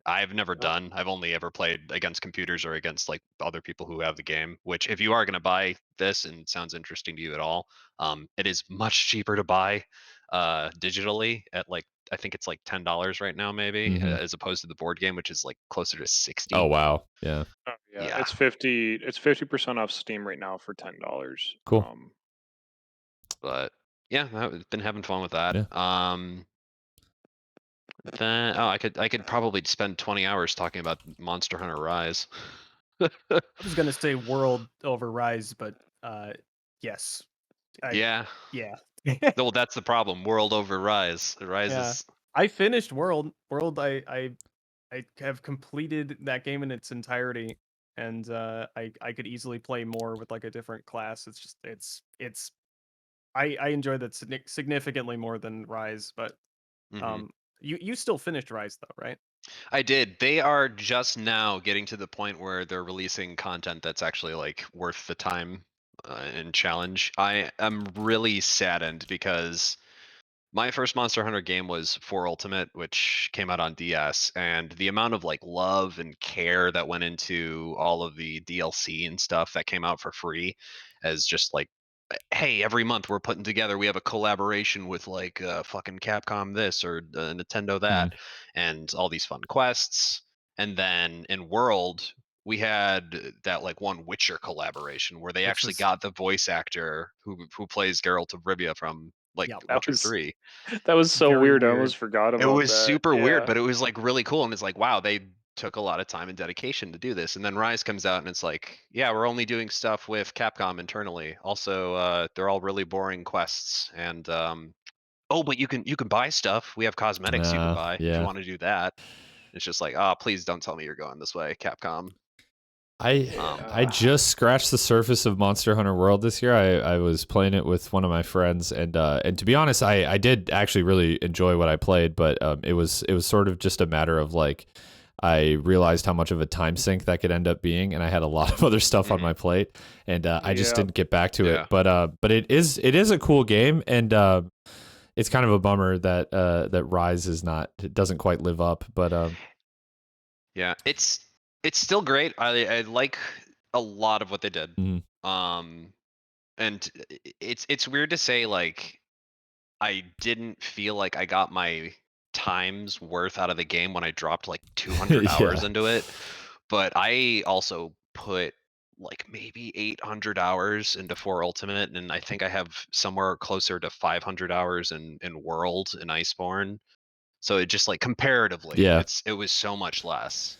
I've never done. I've only ever played against computers or against like other people who have the game, which if you are going to buy this and sounds interesting to you at all, it is much cheaper to buy digitally at like, I think it's like $10 right now, maybe, Mhm. as opposed to the board game, which is like closer to 60. Oh wow, yeah, Oh, yeah, Yeah. it's 50% off Steam right now for $10. cool. But yeah, I've been having fun with that. Yeah. Then I could probably spend 20 hours talking about Monster Hunter Rise. I was gonna say World over Rise, but yes, Yeah. yeah. Well, that's the problem. World over Rise. Rise Yeah. is. I finished World. I have completed that game in its entirety, and I could easily play more with like a different class. It's just it's I enjoy that significantly more than Rise, but Mhm. you still finished Rise though, right? I did. They are just now getting to the point where they're releasing content that's actually like worth the time and challenge. I am really saddened because my first Monster Hunter game was 4 Ultimate, which came out on DS, and the amount of like love and care that went into all of the DLC and stuff that came out for free as just like, hey, every month we're putting together, we have a collaboration with like fucking Capcom this or Nintendo that, and all these fun quests. And then in World, we had that like one Witcher collaboration where they Which actually was got the voice actor who plays Geralt of Rivia from like yeah, Witcher 3. That was so very weird. I weird. almost forgot It about was that. super weird, Yeah. but it was like really cool. And it's like, wow, they took a lot of time and dedication to do this. And then Rise comes out and it's like, yeah, we're only doing stuff with Capcom internally. Also, they're all really boring quests. And oh, but you can buy stuff. We have cosmetics you can buy if you want to do that. It's just like, oh, please don't tell me you're going this way, Capcom. I just scratched the surface of Monster Hunter World this year. I was playing it with one of my friends, and to be honest, I did actually really enjoy what I played, but it was sort of just a matter of like, I realized how much of a time sink that could end up being, and I had a lot of other stuff on my plate, and I just didn't get back to it. But it is a cool game, and it's kind of a bummer that that Rise it doesn't quite live up. But yeah, it's still great. I like a lot of what they did. And it's weird to say, like, I didn't feel like I got my time's worth out of the game when I dropped like 200 hours into it. But I also put like maybe 800 hours into 4 Ultimate, and I think I have somewhere closer to 500 hours in World and Iceborne. So it just, like, comparatively, it was so much less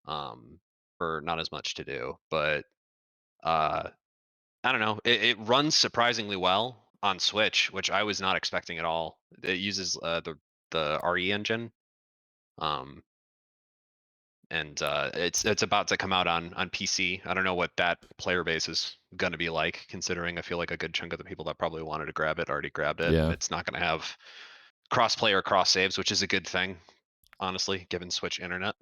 for not as much to do. But I don't know, it runs surprisingly well on Switch, which I was not expecting at all. It uses the RE engine. And it's about to come out on PC. I don't know what that player base is going to be like, considering I feel like a good chunk of the people that probably wanted to grab it already grabbed it. Yeah. It's not going to have cross-play or cross-saves, which is a good thing, honestly, given Switch internet.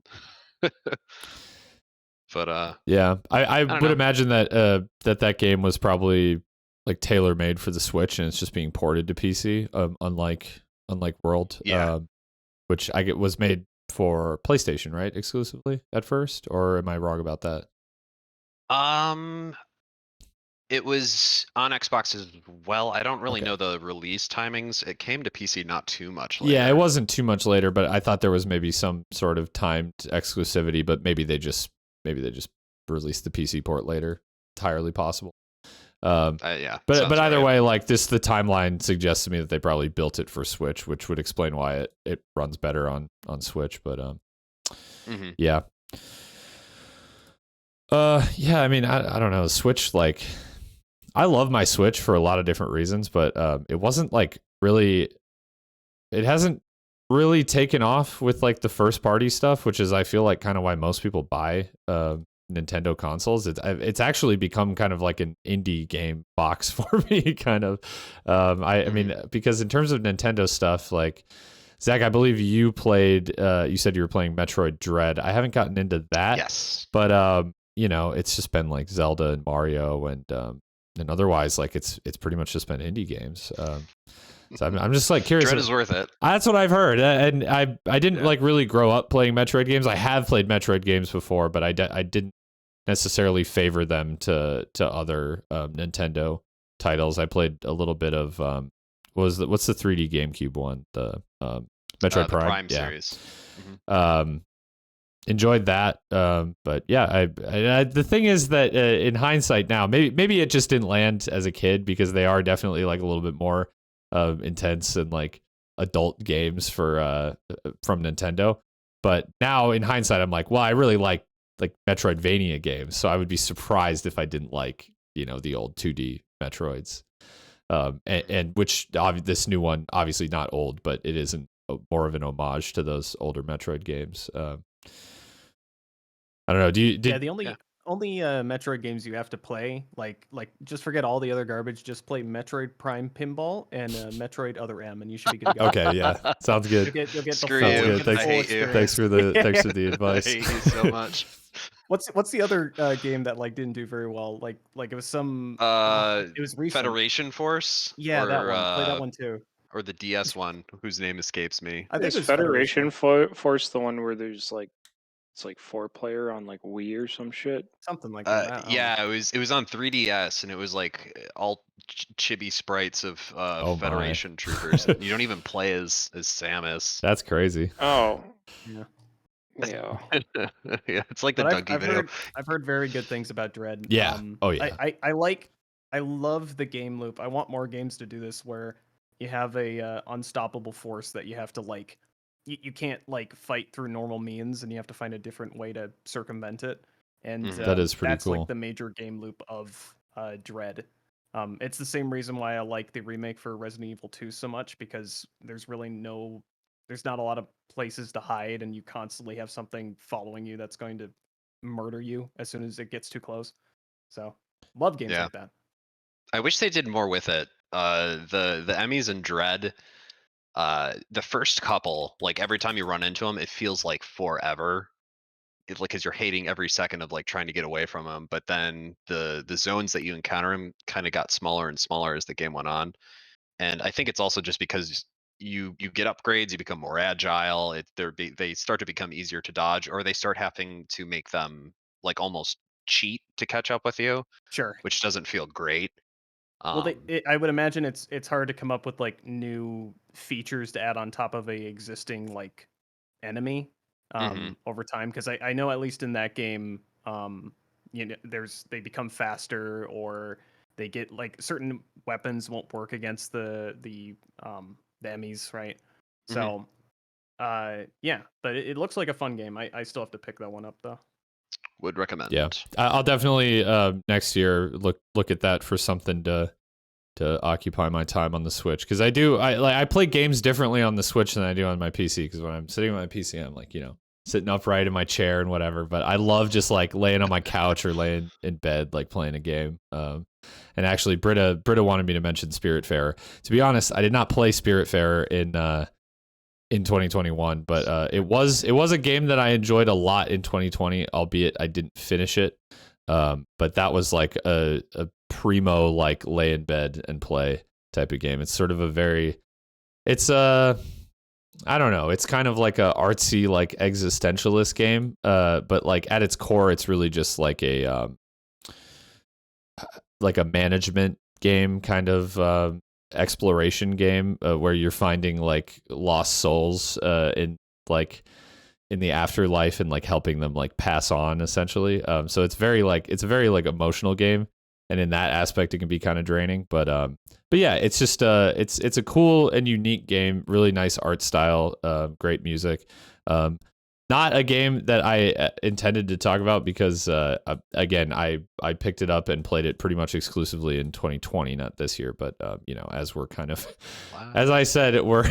But yeah, I would know. imagine that that game was probably like tailor-made for the Switch, and it's just being ported to PC, unlike World, which I get was made for PlayStation, right, exclusively at first, or am I wrong about that? It was on Xbox as well. I don't really know the release timings. It came to PC not too much later. Yeah, it wasn't too much later, but I thought there was maybe some sort of timed exclusivity, but maybe they just released the PC port later. Entirely possible. Yeah. But either way, like the timeline suggests to me that they probably built it for Switch, which would explain why it runs better on Switch. But yeah. Yeah, I mean, I don't know. Switch, like, I love my Switch for a lot of different reasons, but it wasn't like really, it hasn't really taken off with like the first party stuff, which is, I feel like, kind of why most people buy Nintendo consoles. It's actually become kind of like an indie game box for me, kind of. I mean, because in terms of Nintendo stuff, like, Zach, I believe you played, you said you were playing Metroid Dread. I haven't gotten into that. Yes. But you know, it's just been like Zelda and Mario, and otherwise, like, it's pretty much just been indie games. So I'm just like curious. Dread is worth it. That's what I've heard, and I didn't like really grow up playing Metroid games. I have played Metroid games before, but I didn't necessarily favor them to other Nintendo titles. I played a little bit of what's the 3D GameCube one, the Metroid Prime. Prime series. Enjoyed that, but yeah, I the thing is that in hindsight now, maybe it just didn't land as a kid, because they are definitely like a little bit more intense and like adult games for from Nintendo. But now in hindsight, I'm like, well, I really like Metroidvania games, so I would be surprised if I didn't like, you know, the old 2D Metroids, and which this new one, obviously not old, but it isn't more of an homage to those older Metroid games. I don't know. The only Metroid games you have to play, like just forget all the other garbage. Just play Metroid Prime Pinball and Metroid Other M, and you should be good to go. Okay, yeah, sounds good. You'll get Screw the you. full, Thanks, I hate you. thanks for the advice. I hate you so much. What's the other game that like didn't do very well? Like it was some it was recent. Federation Force. Yeah, or, that one. Play that one too. Or the DS one, whose name escapes me. I think Is it was Federation Force the one where there's like, it's like 4-player on like Wii or some shit? Something like that. I don't know. Yeah, it was on 3DS, and it was like all chibi sprites of Federation troopers. And you don't even play as Samus. That's crazy. Oh. Yeah. Yeah. Yeah, it's like the But donkey video. I've heard very good things about Dread. Yeah. Oh yeah. I love the game loop. I want more games to do this, where you have a unstoppable force that you have to like you can't like fight through normal means, and you have to find a different way to circumvent it. And That is pretty that's like cool. the major game loop of Dread. It's the same reason why I like the remake for Resident Evil 2 so much, because there's not a lot of places to hide, and you constantly have something following you that's going to murder you as soon as it gets too close. So love games Yeah. like that. I wish they did more with it. The Emmys and Dread, the first couple, like every time you run into them, it feels like forever. It's like, because you're hating every second of like trying to get away from them. But then the zones that you encounter them kind of got smaller and smaller as the game went on. And I think it's also just because you get upgrades, you become more agile. They start to become easier to dodge, or they start having to make them like almost cheat to catch up with you, Sure. which doesn't feel great. Well, I would imagine it's hard to come up with like new features to add on top of a existing like enemy over time, because I know at least in that game, they become faster, or they get like certain weapons won't work against the enemies, right? So yeah, but it looks like a fun game. I still have to pick that one up though. Would recommend. Yeah, I'll definitely next year look at that for something to occupy my time on the Switch, because I play games differently on the Switch than I do on my PC, because when I'm sitting on my PC, I'm like, sitting upright in my chair and whatever, but I love just like laying on my couch or laying in bed like playing a game. And actually Britta wanted me to mention Spiritfarer. To be honest, I did not play Spiritfarer in 2021, but it was a game that I enjoyed a lot in 2020, albeit I didn't finish it. But that was like a primo like lay in bed and play type of game. It's sort of I don't know, it's kind of like a artsy like existentialist game, but like at its core it's really just like a management game, kind of exploration game, where you're finding like lost souls in the afterlife, and like helping them like pass on essentially. So it's a very like emotional game, and in that aspect it can be kind of draining, but yeah, it's just it's a cool and unique game, really nice art style, great music. Not a game that I intended to talk about, because again, I picked it up and played it pretty much exclusively in 2020, not this year. But as we're kind of, as I said, we're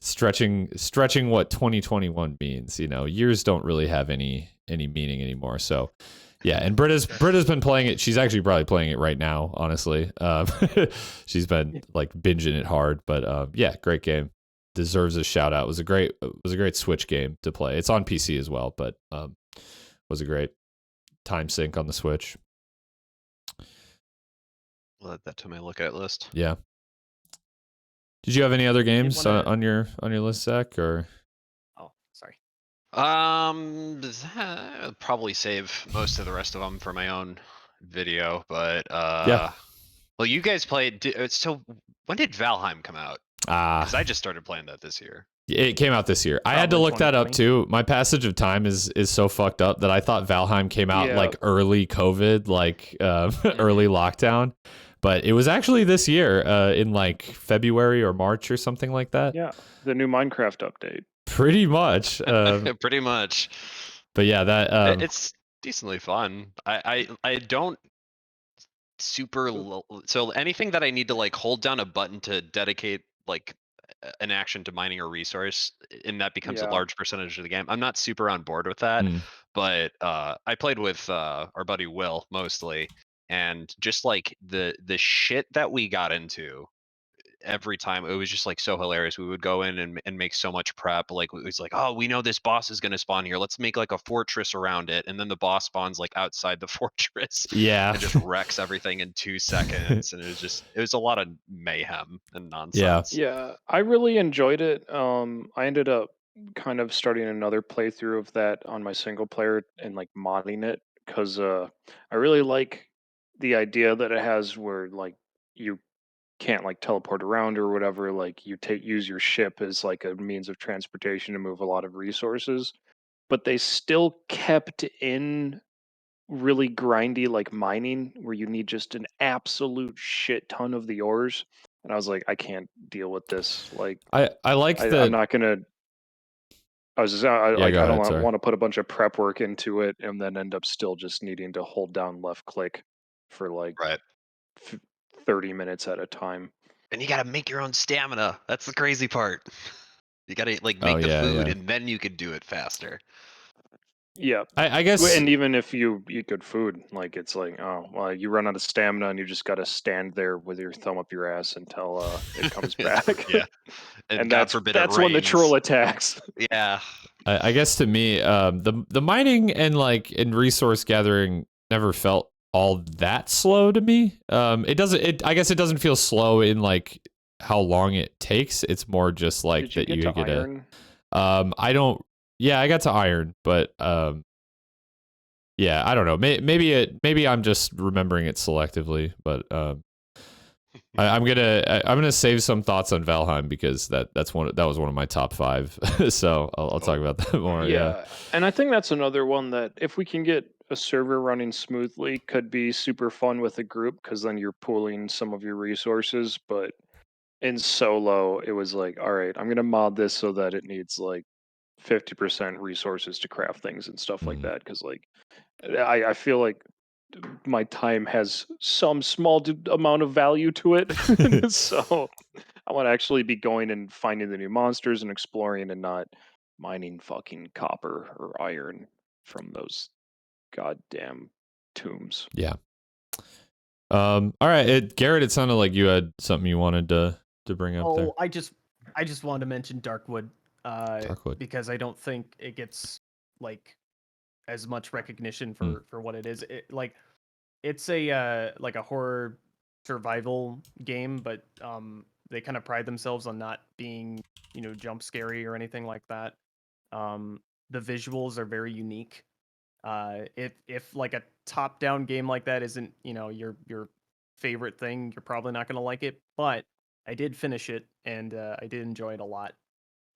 stretching what 2021 means. Years don't really have any meaning anymore. So yeah, and Britta's been playing it. She's actually probably playing it right now, honestly. She's been like binging it hard. But yeah, great game. Deserves a shout out. It was a great Switch game to play. It's on PC as well, but was a great time sink on the Switch. I'll add that to my look at list. Yeah. Did you have any other games on your list, Zach? Or oh, sorry. I'll probably save most of the rest of them for my own video, but yeah. Well, you guys played. So when did Valheim come out? Because I just started playing that this year. It came out this year. I had to look that up too. My passage of time is so fucked up that I thought Valheim came out like early COVID, like early lockdown. But it was actually this year, in like February or March or something like that. Yeah, the new Minecraft update. Pretty much. Pretty much. But yeah, that it's decently fun. I don't super so anything that I need to like hold down a button to dedicate like an action to mining a resource, and that becomes a large percentage of the game, I'm not super on board with that. But I played with our buddy Will mostly, and just like the shit that we got into every time, it was just like so hilarious. We would go in and make so much prep. Like it was like, oh, we know this boss is going to spawn here, let's make like a fortress around it, and then the boss spawns like outside the fortress, and just wrecks everything in 2 seconds. And it was a lot of mayhem and nonsense. Yeah, I really enjoyed it. I ended up kind of starting another playthrough of that on my single player and like modding it, because I really like the idea that it has, where like you can't like teleport around or whatever. Like you use your ship as like a means of transportation to move a lot of resources, but they still kept in really grindy like mining, where you need just an absolute shit ton of the ores. And I was like, I can't deal with this. Like I like that. I'm not gonna. I go don't ahead, sorry. want to put a bunch of prep work into it and then end up still just needing to hold down left click for like Right. 30 minutes at a time. And you gotta make your own stamina. That's the crazy part. You gotta like Oh, make the yeah, food, yeah. and then you can do it faster. Yeah. I guess And even if you eat good food, like it's like, oh, well, you run out of stamina and you just got to stand there with your thumb up your ass until it comes back. Yeah. And God forbid it that's when the rains. troll attacks. Yeah. I guess to me, the mining and resource gathering never felt all that slow to me. It doesn't. I guess it doesn't feel slow in like how long it takes. It's more just like Did you that get to iron? I don't. Yeah, I got to iron, but yeah, I don't know. Maybe I'm just remembering it selectively, but I'm gonna save some thoughts on Valheim because that was one of my top 5. So I'll talk about that more. Yeah. And I think that's another one that if we can get a server running smoothly, could be super fun with a group because then you're pooling some of your resources. But in solo, it was like, all right, I'm gonna mod this so that it needs like 50% resources to craft things and stuff like Mhm. that. Because like I feel like my time has some small amount of value to it. So I want to actually be going and finding the new monsters and exploring and not mining fucking copper or iron from those goddamn tombs. Yeah. All right, Garrett. It sounded like you had something you wanted to bring up there. Oh, I just wanted to mention Darkwood, Darkwood. because I don't think it gets like as much recognition for what it is. It's a like a horror survival game, but they kind of pride themselves on not being, jump scary or anything like that. The visuals are very unique. If like a top-down game like that isn't, your favorite thing, you're probably not going to like it, but I did finish it and I did enjoy it a lot.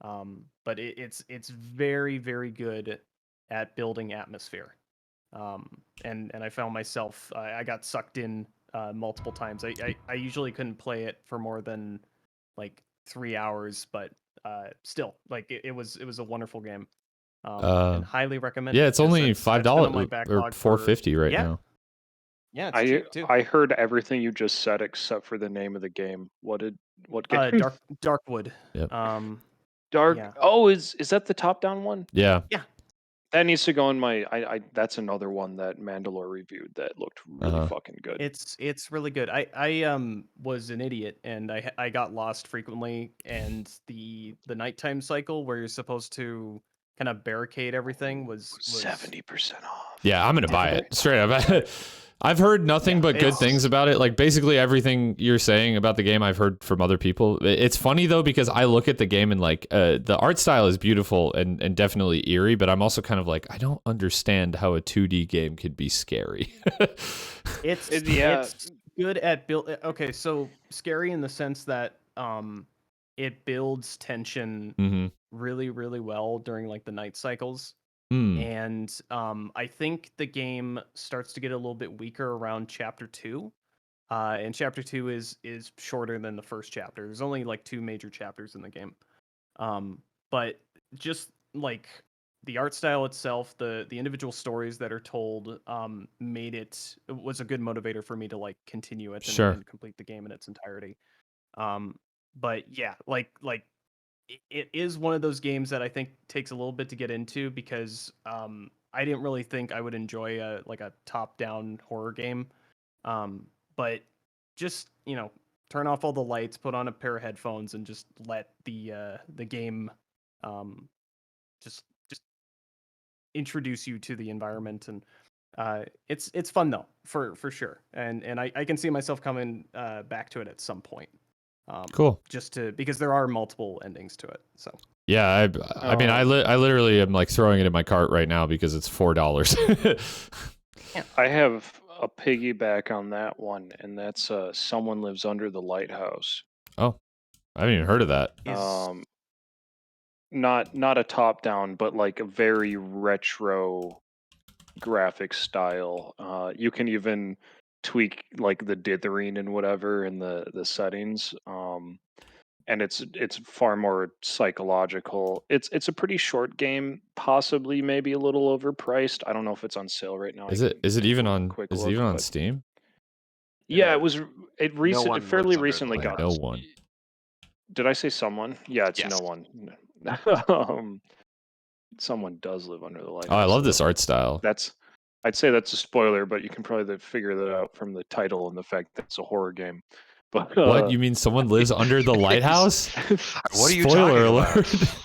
But it's very, very good at building atmosphere. And I found myself, I got sucked in multiple times. I usually couldn't play it for more than like 3 hours, but still, like it was a wonderful game. And highly recommend it. Yeah, it's only That's been on my $5 or backlog for $4.50 right yeah, now. yeah, it's cheap too. I heard everything you just said except for the name of the game. What game? Darkwood. Yep. Dark. Yeah. Oh, is that the top down one? Yeah. Yeah. That needs to go in my. I that's another one that Mandalore reviewed that looked really fucking good. It's really good. I was an idiot and I got lost frequently, and the nighttime cycle where you're supposed to kind of barricade everything was 70% off. Yeah, I'm gonna buy it straight up. I've heard nothing but good things about it. Like basically everything you're saying about the game, I've heard from other people. It's funny though because I look at the game and like the art style is beautiful and definitely eerie, but I'm also kind of like I don't understand how a 2D game could be scary. It's good at build. Okay, so scary in the sense that it builds tension really, really well during like the night cycles. And I think the game starts to get a little bit weaker around chapter 2. And chapter 2 is shorter than the first chapter. There's only like 2 major chapters in the game. But just like the art style itself, the individual stories that are told, it was a good motivator for me to like continue it and complete the game in its entirety. But yeah, like it is one of those games that I think takes a little bit to get into because I didn't really think I would enjoy a top-down horror game. But just, turn off all the lights, put on a pair of headphones, and just let the game just introduce you to the environment. And it's fun though, for sure. And I can see myself coming back to it at some point. Cool. Because there are multiple endings to it. So yeah, I mean, I literally am like throwing it in my cart right now because it's $4. Yeah. I have a piggyback on that one, and that's Someone Lives Under the Lighthouse. Oh, I haven't even heard of that. Not a top down, but like a very retro graphic style. You can even tweak like the dithering and whatever in the settings. and it's far more psychological. It's a pretty short game, possibly maybe a little overpriced. I don't know if it's on sale right now. Is it Take a quick is it look, even on but Steam? yeah, It it was is. it one fairly lives under the recently got. No lighthouse. one. Did I say someone? Yeah, it's Yes. no one. um, someone does live under the lighthouse. Oh, I love though. this art style. I'd say that's a spoiler, but you can probably figure that out from the title and the fact that it's a horror game. But What, you mean someone lives under the lighthouse? What are you Spoiler talking alert. about?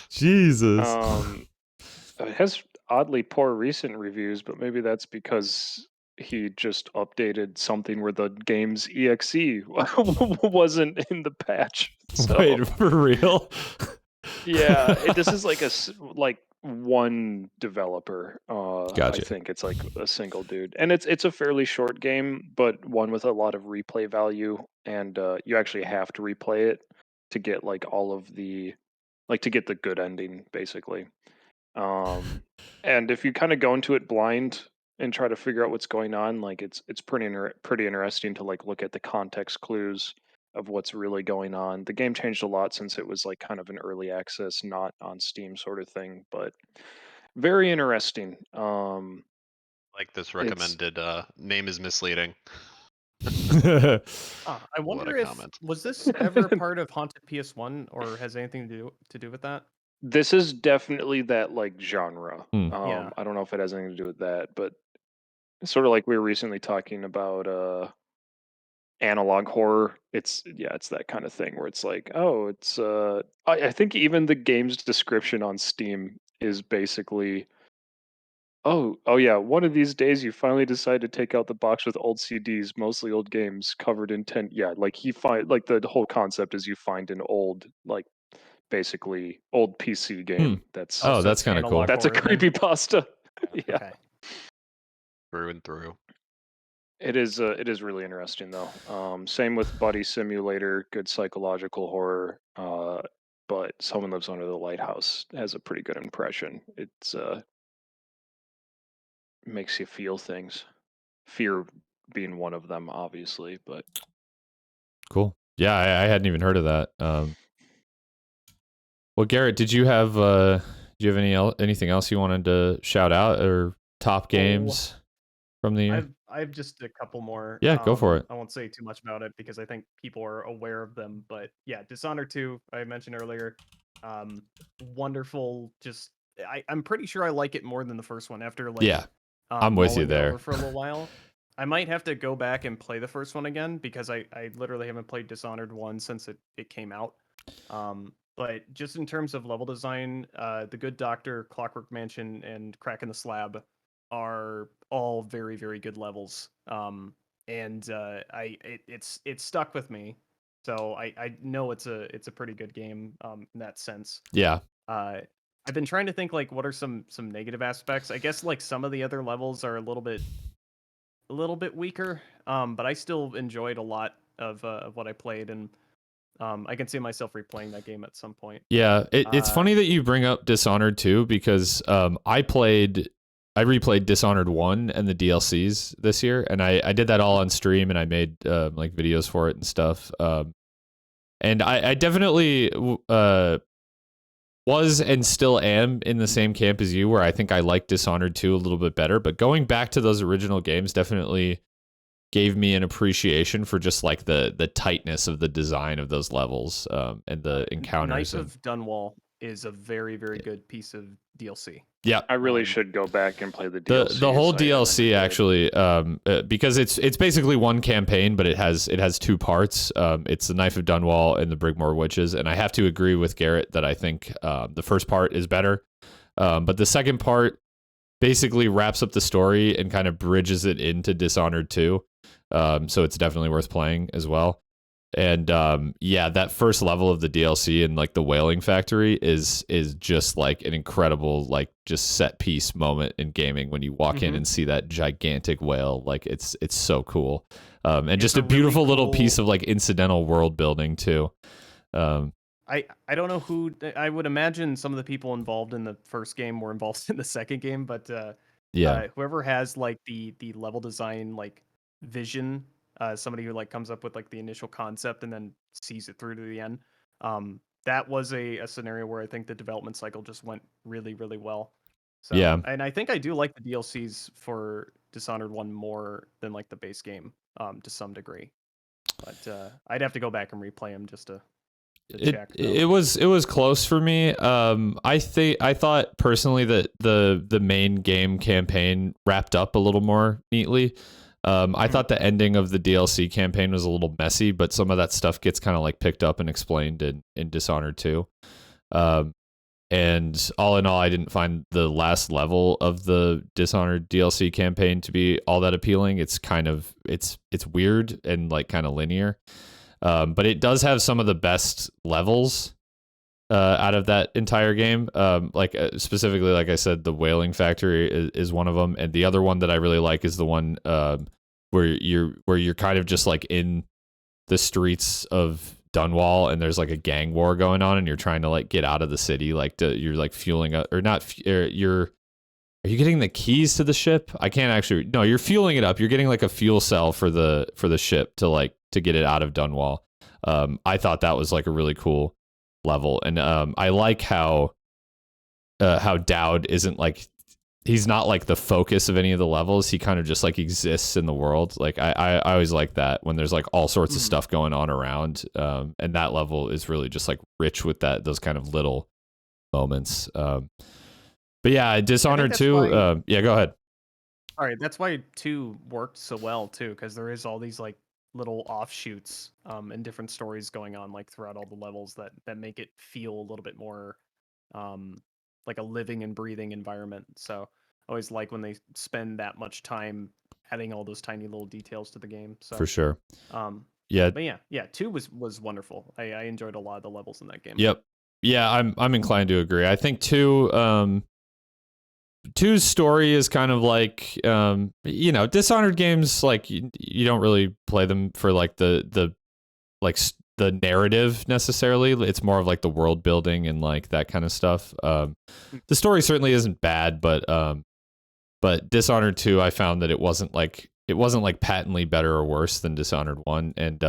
Jesus. It has oddly poor recent reviews, but maybe that's because he just updated something where the game's exe wasn't in the patch. So Wait, for real? yeah, this is like like one developer. Gotcha. I think it's like a single dude, and it's a fairly short game, but one with a lot of replay value, and you actually have to replay it to get like all of the to get the good ending, basically. And if you kind of go into it blind and try to figure out what's going on, like it's pretty interesting to like look at the context clues of what's really going on. The game changed a lot since it was like kind of an early access, not on Steam sort of thing, but very interesting. Like this It's recommended name is misleading. I What wonder a if comment. was this ever part of Haunted PS1 or has anything to do with that? this is definitely that like genre. Yeah. I don't know if it has anything to do with that, but it's sort of like we were recently talking about analog horror. It's that kind of thing where it's like, oh, it's I think even the game's description on Steam is basically, oh yeah, one of these days you finally decide to take out the box with old CDs, mostly old games covered in 10. Yeah, like the whole concept is you find an old, like basically old PC game that's Oh, so that's it's kind of cool. analog that's a horror then? creepypasta. Yeah. Okay. Through and through. It is really interesting though. Same with Buddy Simulator, good psychological horror. But Someone Lives Under the Lighthouse has a pretty good impression. It's makes you feel things. Fear being one of them, obviously, but Cool. Yeah, I hadn't even heard of that. Well, Garrett, did you have anything else you wanted to shout out or top games from the year? I've just a couple more. Yeah, go for it. I won't say too much about it because I think people are aware of them. But yeah, Dishonored 2, I mentioned earlier. Wonderful. Just I'm pretty sure I like it more than the first one after like Yeah, I'm with you mulling it there. over for a little while. I might have to go back and play the first one again because I literally haven't played Dishonored 1 since it came out. But just in terms of level design, The Good Doctor, Clockwork Mansion, and Crack in the Slab are all very, very good levels. And it's stuck with me, so I know it's a pretty good game in that sense. Yeah. I've been trying to think like what are some negative aspects. I guess like some of the other levels are a little bit weaker, but I still enjoyed a lot of what I played, and I can see myself replaying that game at some point. Yeah, it's funny that you bring up Dishonored 2 because I replayed Dishonored 1 and the DLCs this year, and I did that all on stream, and I made like videos for it and stuff. And I definitely was and still am in the same camp as you, where I think I like Dishonored 2 a little bit better. But going back to those original games definitely gave me an appreciation for just like the tightness of the design of those levels and the encounters. Knife of Dunwall is a very, very good piece of DLC. Yeah, I really should go back and play the DLC. The whole DLC actually, because it's basically one campaign, but it has two parts. It's the Knife of Dunwall and the Brigmore Witches, and I have to agree with Garrett that I think the first part is better, but the second part basically wraps up the story and kind of bridges it into Dishonored 2. So it's definitely worth playing as well. And yeah, that first level of the DLC and like the Whaling Factory is just like an incredible like just set piece moment in gaming when you walk in and see that gigantic whale. Like it's so cool. And it's just a beautiful really little piece of like incidental world building too. I don't know who. I would imagine some of the people involved in the first game were involved in the second game, but whoever has like the level design like vision, somebody who like comes up with like the initial concept and then sees it through to the end. That was a scenario where I think the development cycle just went really, really well. So, Yeah. and I think I do like the DLCs for Dishonored 1 more than like the base game, to some degree. But I'd have to go back and replay them just to check. It was close for me. I thought personally that the main game campaign wrapped up a little more neatly. I thought the ending of the DLC campaign was a little messy, but some of that stuff gets kind of like picked up and explained in Dishonored 2. And all in all, I didn't find the last level of the Dishonored DLC campaign to be all that appealing. It's kind of it's weird and like kind of linear. But it does have some of the best levels out of that entire game. Specifically, like I said, the Whaling Factory is one of them, and the other one that I really like is the one where you're kind of just like in the streets of Dunwall, and there's like a gang war going on, and you're trying to like get out of the city. You're like fueling up, or not? Are you getting the keys to the ship? I can't actually. No, you're fueling it up. You're getting like a fuel cell for the ship to get it out of Dunwall. I thought that was like a really cool level, and I like how Dowd isn't like, he's not like the focus of any of the levels. He kind of just like exists in the world. Like I always like that when there's like all sorts of stuff going on around, and that level is really just like rich with those kind of little moments. But yeah, Dishonored 2. Yeah, go ahead. All right, that's why 2 worked so well too, because there is all these like little offshoots and different stories going on like throughout all the levels that make it feel a little bit more like a living and breathing environment. So I always like when they spend that much time adding all those tiny little details to the game. So For sure. Yeah, but yeah, 2 was wonderful. I enjoyed a lot of the levels in that game. Yep. Yeah, I'm inclined to agree. I think 2's story is kind of like, Dishonored games, like you don't really play them for like the narrative necessarily. It's more of like the world building and like that kind of stuff. The story certainly isn't bad, but Dishonored 2, I found that it wasn't like patently better or worse than Dishonored 1, and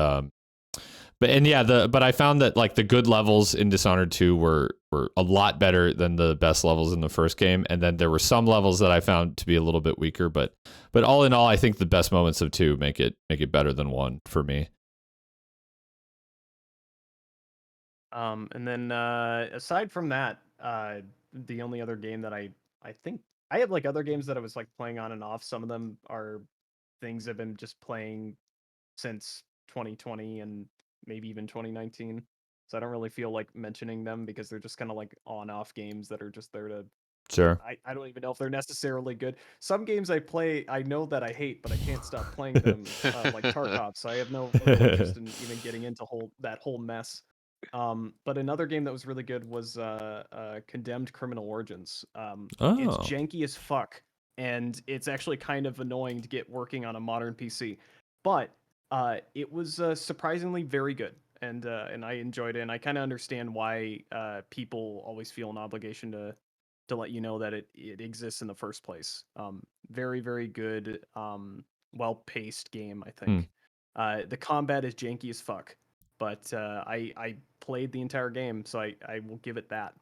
but I found that like the good levels in Dishonored 2 were a lot better than the best levels in the first game, and then there were some levels that I found to be a little bit weaker, but all in all, I think the best moments of 2 make it better than 1 for me. And then aside from that, the only other game that I think I have like other games that I was like playing on and off. Some of them are things I've been just playing since 2020 and maybe even 2019. So I don't really feel like mentioning them because they're just kind of like on-off games that are just there to. Sure. I don't even know if they're necessarily good. Some games I play, I know that I hate, but I can't stop playing them, like Tarkov. So I have no interest in even getting into that whole mess. But another game that was really good was Condemned Criminal Origins. It's janky as fuck, and it's actually kind of annoying to get working on a modern PC. But it was surprisingly very good, and I enjoyed it, and I kind of understand why people always feel an obligation to let you know that it exists in the first place. Very, very good, well-paced game, I think. The combat is janky as fuck, but I played the entire game, so I will give it that.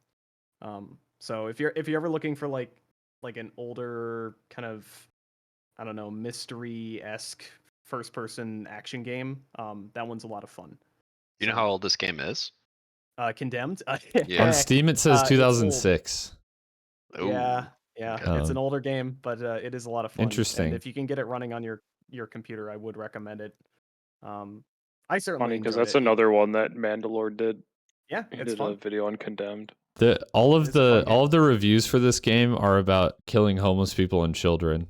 So if you're ever looking for like an older kind of, I don't know, mystery-esque first-person action game, that one's a lot of fun. You know how old this game is? Condemned? Yeah. On Steam it says 2006. Yeah, Okay. it's an older game, but it is a lot of fun. Interesting. And if you can get it running on your computer, I would recommend it. I certainly Funny because enjoyed that's it. another one that Mandalore did. Yeah, He it's did fun. a video on Condemned. All It's a fun game. of the reviews for this game are about killing homeless people and children.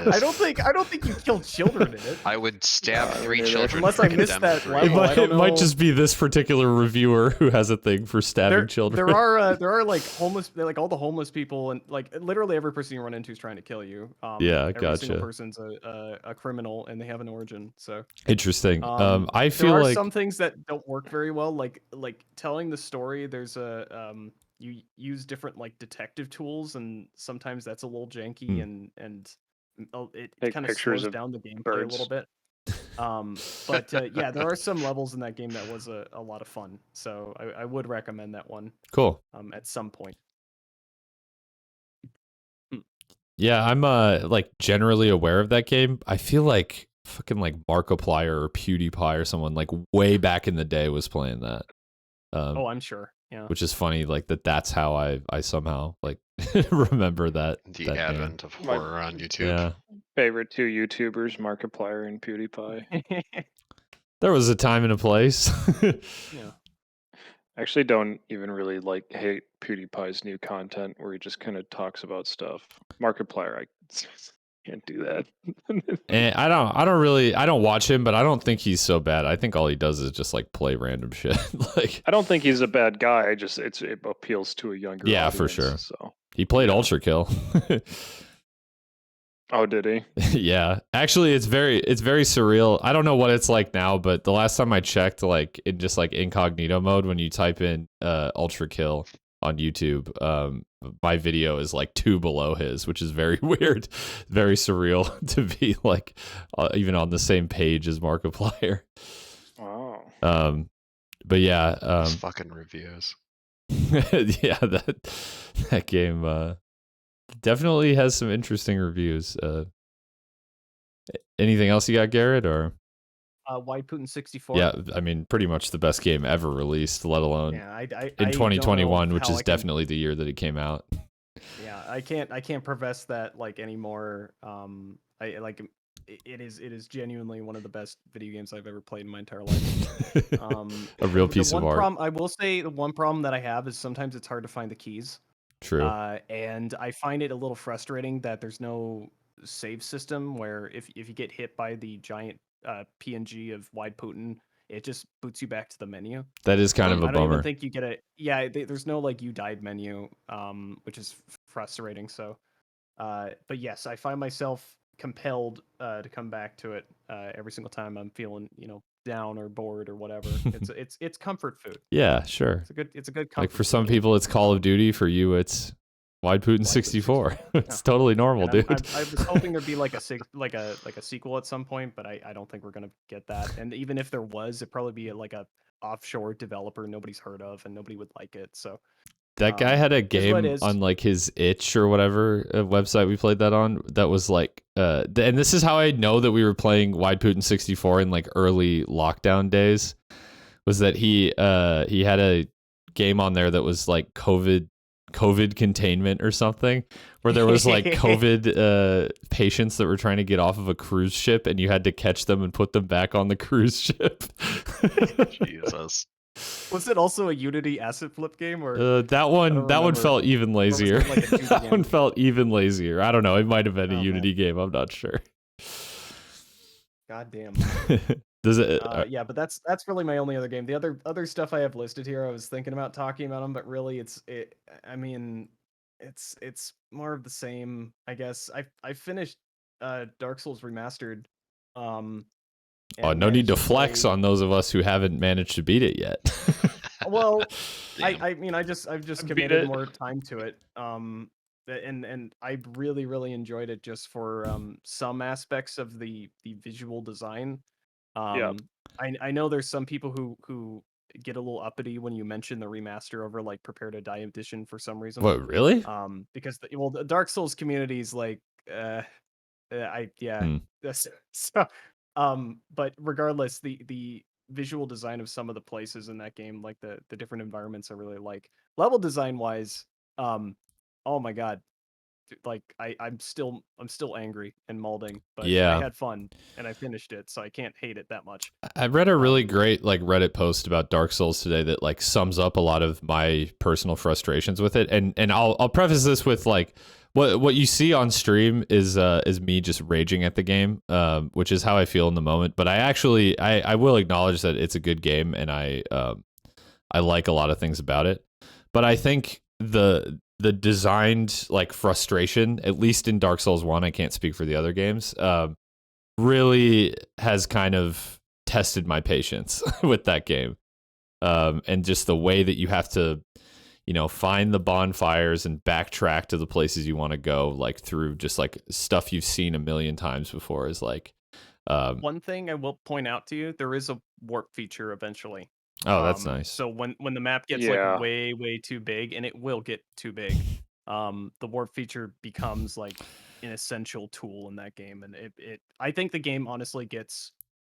I don't think you killed children in it. I would stab 3 children. Unless for I missed Condemned that 3. level. I don't It might know. just be this particular reviewer who has a thing for stabbing children. There are like homeless, like all the homeless people, and like literally every person you run into is trying to kill you. Yeah, every single gotcha. person's a criminal, and they have an origin. So Interesting. I there feel are like some things that don't work very well, like telling the story. There's you use different like detective tools, and sometimes that's a little janky, and it Take kind of pictures slows of down the gameplay a birds. little bit. But yeah, there are some levels in that game that was a lot of fun. So I would recommend that one. Cool. At some point. Yeah, I'm like generally aware of that game. I feel like fucking like Markiplier or PewDiePie or someone like way back in the day was playing that. Oh, I'm sure. Yeah. Which is funny, like that's how I somehow like remember that. The that advent game. of horror on YouTube. Yeah. Favorite two YouTubers, Markiplier and PewDiePie. There was a time and a place. Yeah. I actually don't even really hate PewDiePie's new content where he just kind of talks about stuff. Markiplier, I can't do that. And I don't watch him, but I don't think he's so bad. I think all he does is just like play random shit. Like I don't think he's a bad guy. It appeals to a younger Yeah, audience, for sure. So he played Ultra Kill. oh, did he? Yeah, actually, it's very surreal. I don't know what it's like now, but the last time I checked, like in just like incognito mode, when you type in Ultra Kill on YouTube, my video is like 2 below his, which is very weird, very surreal to be like even on the same page as Markiplier. Wow. But yeah, Those fucking reviews. yeah, that game definitely has some interesting reviews. Anything else you got, Garrett? Or Wide Putin 64. yeah, I mean, pretty much the best game ever released, let alone Yeah, in 2021, which is I can- definitely the year that it came out. Yeah, I can't profess that like anymore. I like it is genuinely one of the best video games I've ever played in my entire life. A real the piece of one art. problem I will say, the one problem that I have is sometimes it's hard to find the keys. True. And I find it a little frustrating that there's no save system where if you get hit by the giant PNG of Wide Putin, it just boots you back to the menu. That is kind of a I don't even bummer. think you get a there's no like you died menu, which is frustrating. So, but yes, I find myself compelled to come back to it every single time I'm feeling down or bored or whatever. It's comfort food. Yeah, sure. It's a good comfort Like for some food. people, it's Call of Duty. For you, it's Wide Putin 64. It's totally normal, And dude. I was hoping there'd be like a sequel at some point, but I don't think we're gonna get that. And even if there was, it'd probably be like a offshore developer nobody's heard of and nobody would like it. So That guy had a what game it is. on like his itch or whatever website we played that on. That was like, and this is how I know that we were playing Wide Putin 64 in like early lockdown days. Was that he had a game on there that was like COVID containment or something, where there was like COVID patients that were trying to get off of a cruise ship, and you had to catch them and put them back on the cruise ship. Jesus. Was it also a Unity asset flip game or that one remember. felt even lazier. Or was it like a 2D That game? one felt even lazier. I don't know. It might have been a Oh, Unity game. I'm not sure. God damn. Does it? Yeah, but that's really my only other game. The other stuff I have listed here, I was thinking about talking about them, but really it's more of the same, I guess. I finished Dark Souls Remastered. Oh, And no need managed to flex play- on those of us who haven't managed to beat it yet. Well, Damn. I've just Beat committed it. more time to it. And I really enjoyed it just for some aspects of the visual design. Yeah. I know there's some people who get a little uppity when you mention the remaster over like Prepare to Die edition for some reason. What, really? Because the Dark Souls community is like Hmm. so but regardless, the visual design of some of the places in that game, like the different environments, I really like. Level design wise, oh my god, like I'm still angry and molding, but Yeah. I had fun and I finished it, so I can't hate it that much. I read a really great like Reddit post about Dark Souls today that like sums up a lot of my personal frustrations with it, and I'll preface this with like what you see on stream is me just raging at the game, which is how I feel in the moment. But I will acknowledge that it's a good game, and I like a lot of things about it. But I think the designed like frustration, at least in Dark Souls 1, I can't speak for the other games, really has kind of tested my patience with that game. And just the way that you have to, find the bonfires and backtrack to the places you want to go, like through just like stuff you've seen a million times before, is like One thing I will point out to you, there is a warp feature eventually. Oh, that's nice. So when the map gets Yeah. like way too big, and it will get too big, the warp feature becomes like an essential tool in that game, and I think the game honestly gets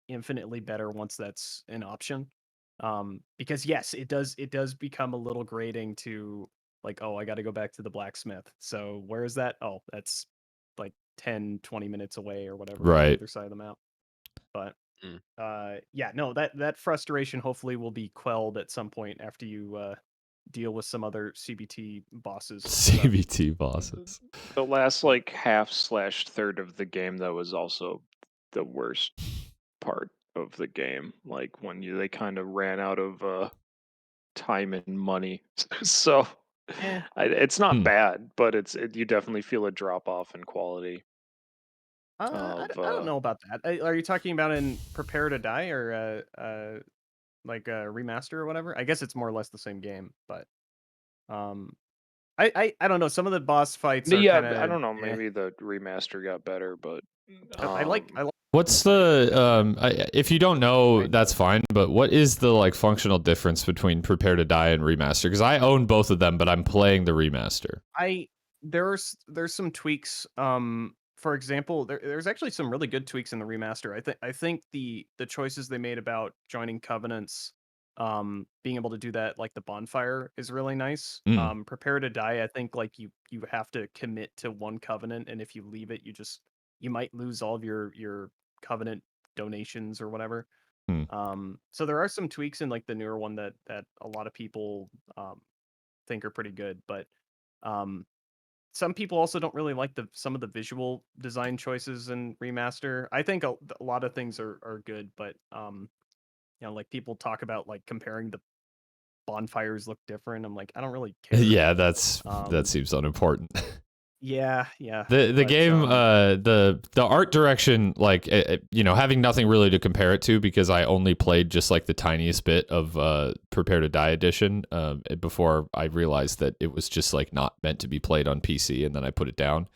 infinitely better once that's an option. Because yes, it does become a little grating to like, oh, I got to go back to the blacksmith. So where is that? Oh, that's like 10-20 minutes away or whatever on the Right. other side of the map. But Mm. yeah, no, that frustration hopefully will be quelled at some point after you deal with some other CBT bosses. CBT bosses. The last like half/third of the game that was also the worst part of the game. Like when they kind of ran out of time and money. So Eh, it's not Hmm. bad, but you definitely feel a drop off in quality. I don't know about that. Are you talking about in Prepare to Die or like a remaster or whatever? I guess it's more or less the same game, but um, I don't know. Some of the boss fights are Yeah, kind I of don't know. Maybe the remaster got better, but I like What's the if you don't know, that's fine, but what is the like functional difference between Prepare to Die and Remaster? Because I own both of them, but I'm playing the remaster. There's some tweaks. For example, there's actually some really good tweaks in the remaster. I think the choices they made about joining covenants, being able to do that like the bonfire is really nice. Mm. Prepare to Die, I think like you have to commit to one covenant, and if you leave it, you might lose all of your covenant donations or whatever. So there are some tweaks in like the newer one that a lot of people think are pretty good, but some people also don't really like some of the visual design choices in remaster. I think a lot of things are good, but like people talk about like comparing the bonfires look different. I'm like, I don't really care. Yeah, that seems unimportant. Yeah. The game, the art direction, like having nothing really to compare it to because I only played just like the tiniest bit of Prepare to Die edition before I realized that it was just like not meant to be played on PC, and then I put it down.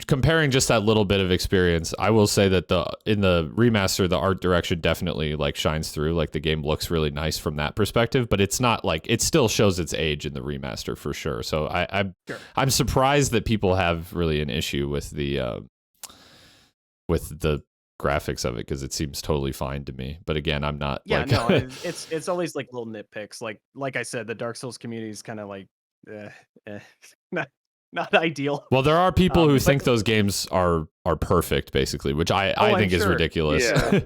Comparing just that little bit of experience, I will say that in the remaster, the art direction definitely like shines through. Like the game looks really nice from that perspective, but it's not like it still shows its age in the remaster for sure. So I'm surprised that people have really an issue with the graphics of it because it seems totally fine to me. But again, I'm not. Yeah, like, no, it's always like little nitpicks. Like I said, the Dark Souls community is kind of like not ideal. Well, there are people who think those games are perfect, basically, which I think is ridiculous. Yeah.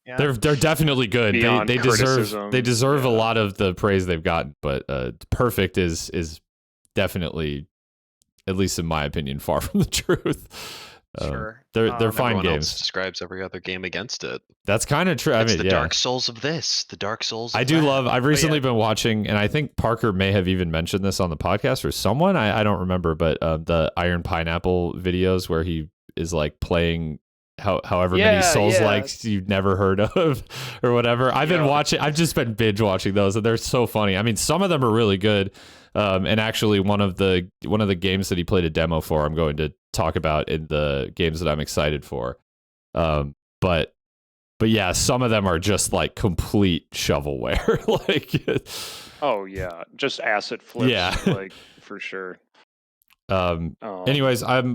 Yeah. They're definitely good. They deserve a lot of the praise they've gotten, but perfect is definitely, at least in my opinion, far from the truth. Sure. They're fine Everyone games. else describes every other game against it. That's kind of true. It's the Dark Souls of this, the Dark Souls of I do that. love, I've recently been watching, and I think Parker may have even mentioned this on the podcast or someone, I don't remember, but the Iron Pineapple videos where he is like playing however many Souls likes you've never heard of or whatever. I've just been binge watching those, and they're so funny. I mean, some of them are really good. And actually one of the games that he played a demo for, I'm going to talk about in the games that I'm excited for. But yeah, some of them are just like complete shovelware. Like, oh yeah, just asset flips. Yeah. Like for sure. Anyways, I'm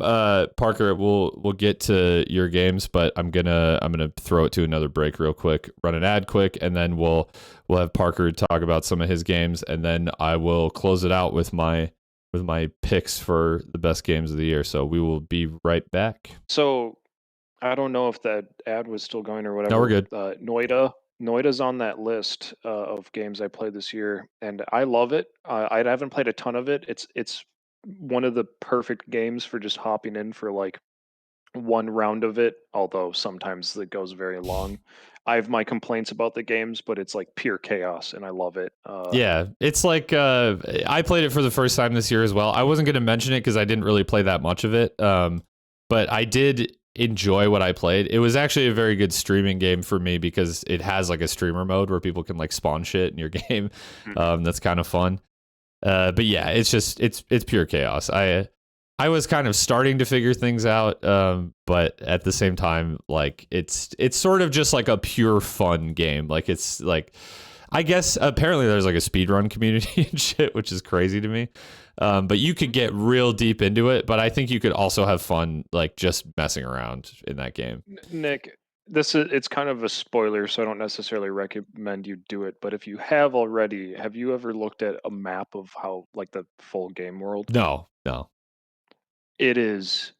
Parker. We'll get to your games, but I'm gonna throw it to another break real quick, run an ad quick, and then we'll have Parker talk about some of his games, and then I will close it out with my picks for the best games of the year. So we will be right back. So I don't know if that ad was still going or whatever. No, we're good. Noida's on that list of games I played this year, and I love it. I haven't played a ton of it. It's one of the perfect games for just hopping in for like one round of it, although sometimes it goes very long. I have my complaints about the games, but it's like pure chaos, and I love it. Yeah, it's like I played it for the first time this year as well. I wasn't going to mention it because I didn't really play that much of it, but I did enjoy what I played. It was actually a very good streaming game for me because it has like a streamer mode where people can like spawn shit in your game. That's kind of fun. But yeah, it's pure chaos. I was kind of starting to figure things out, but at the same time, like it's sort of just like a pure fun game. Like it's like, I guess apparently there's like a speedrun community and shit, which is crazy to me. But you could get real deep into it, but I think you could also have fun like just messing around in that game. Nick, it's kind of a spoiler, so I don't necessarily recommend you do it. But if you have already, have you ever looked at a map of how like the full game world? No. It is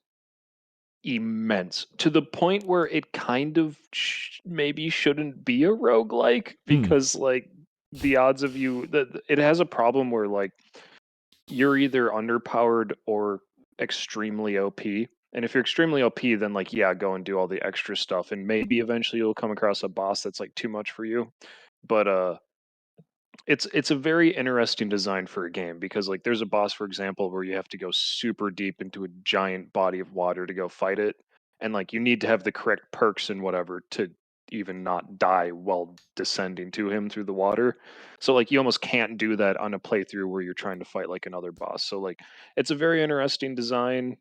immense to the point where it kind of maybe shouldn't be a roguelike because like the odds of you it has a problem where like you're either underpowered or extremely OP. And if you're extremely OP, then like yeah, go and do all the extra stuff and maybe eventually you'll come across a boss that's like too much for you. But it's a very interesting design for a game because like there's a boss, for example, where you have to go super deep into a giant body of water to go fight it, and like you need to have the correct perks and whatever to even not die while descending to him through the water. So like you almost can't do that on a playthrough where you're trying to fight like another boss. So like it's a very interesting design.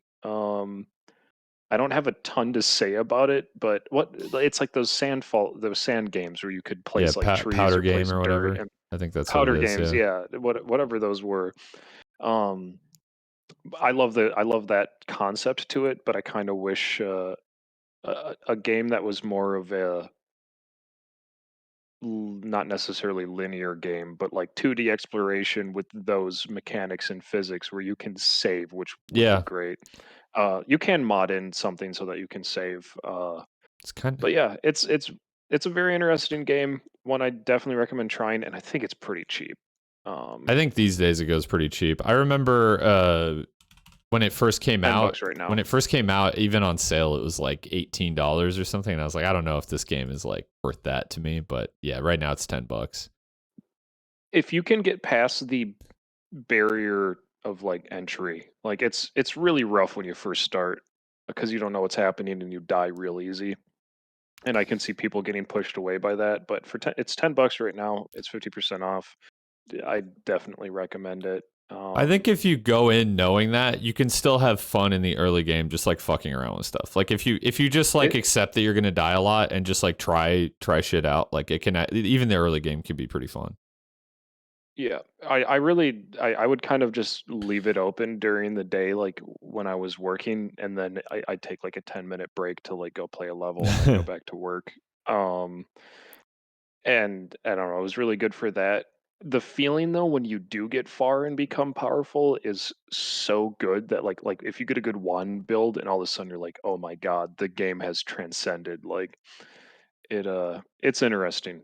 I don't have a ton to say about it, but it's like those those sand games where you could Yeah, place like trees powder or place game or dirt whatever. and I think that's what powder it is. games, Yeah. whatever those were. Um, I love that concept to it, but I kind of wish a game that was more of a not necessarily linear game, but like 2D exploration with those mechanics and physics where you can save, which would Yeah. be great. You can mod in something so that you can save. It's kind of. But yeah, it's a very interesting game. One I definitely recommend trying, and I think it's pretty cheap. I think these days it goes pretty cheap. I remember when it first came out. $10 right now. When it first came out, even on sale, it was like $18 or something. And I was like, I don't know if this game is like worth that to me, but yeah, right now it's $10. If you can get past the barrier of like entry, like it's really rough when you first start because you don't know what's happening and you die real easy. And I can see people getting pushed away by that. But it's $10 right now. It's 50% off. I definitely recommend it. I think if you go in knowing that, you can still have fun in the early game, just like fucking around with stuff. Like if you just like accept that you're gonna die a lot and just like try shit out, like it can even the early game can be pretty fun. Yeah, I really I would kind of just leave it open during the day, like when I was working, and then I'd take like a 10-minute break to like go play a level and then go back to work. And I don't know, it was really good for that. The feeling though, when you do get far and become powerful, is so good that like if you get a good one build and all of a sudden you're like, oh my god, the game has transcended. Like it's interesting.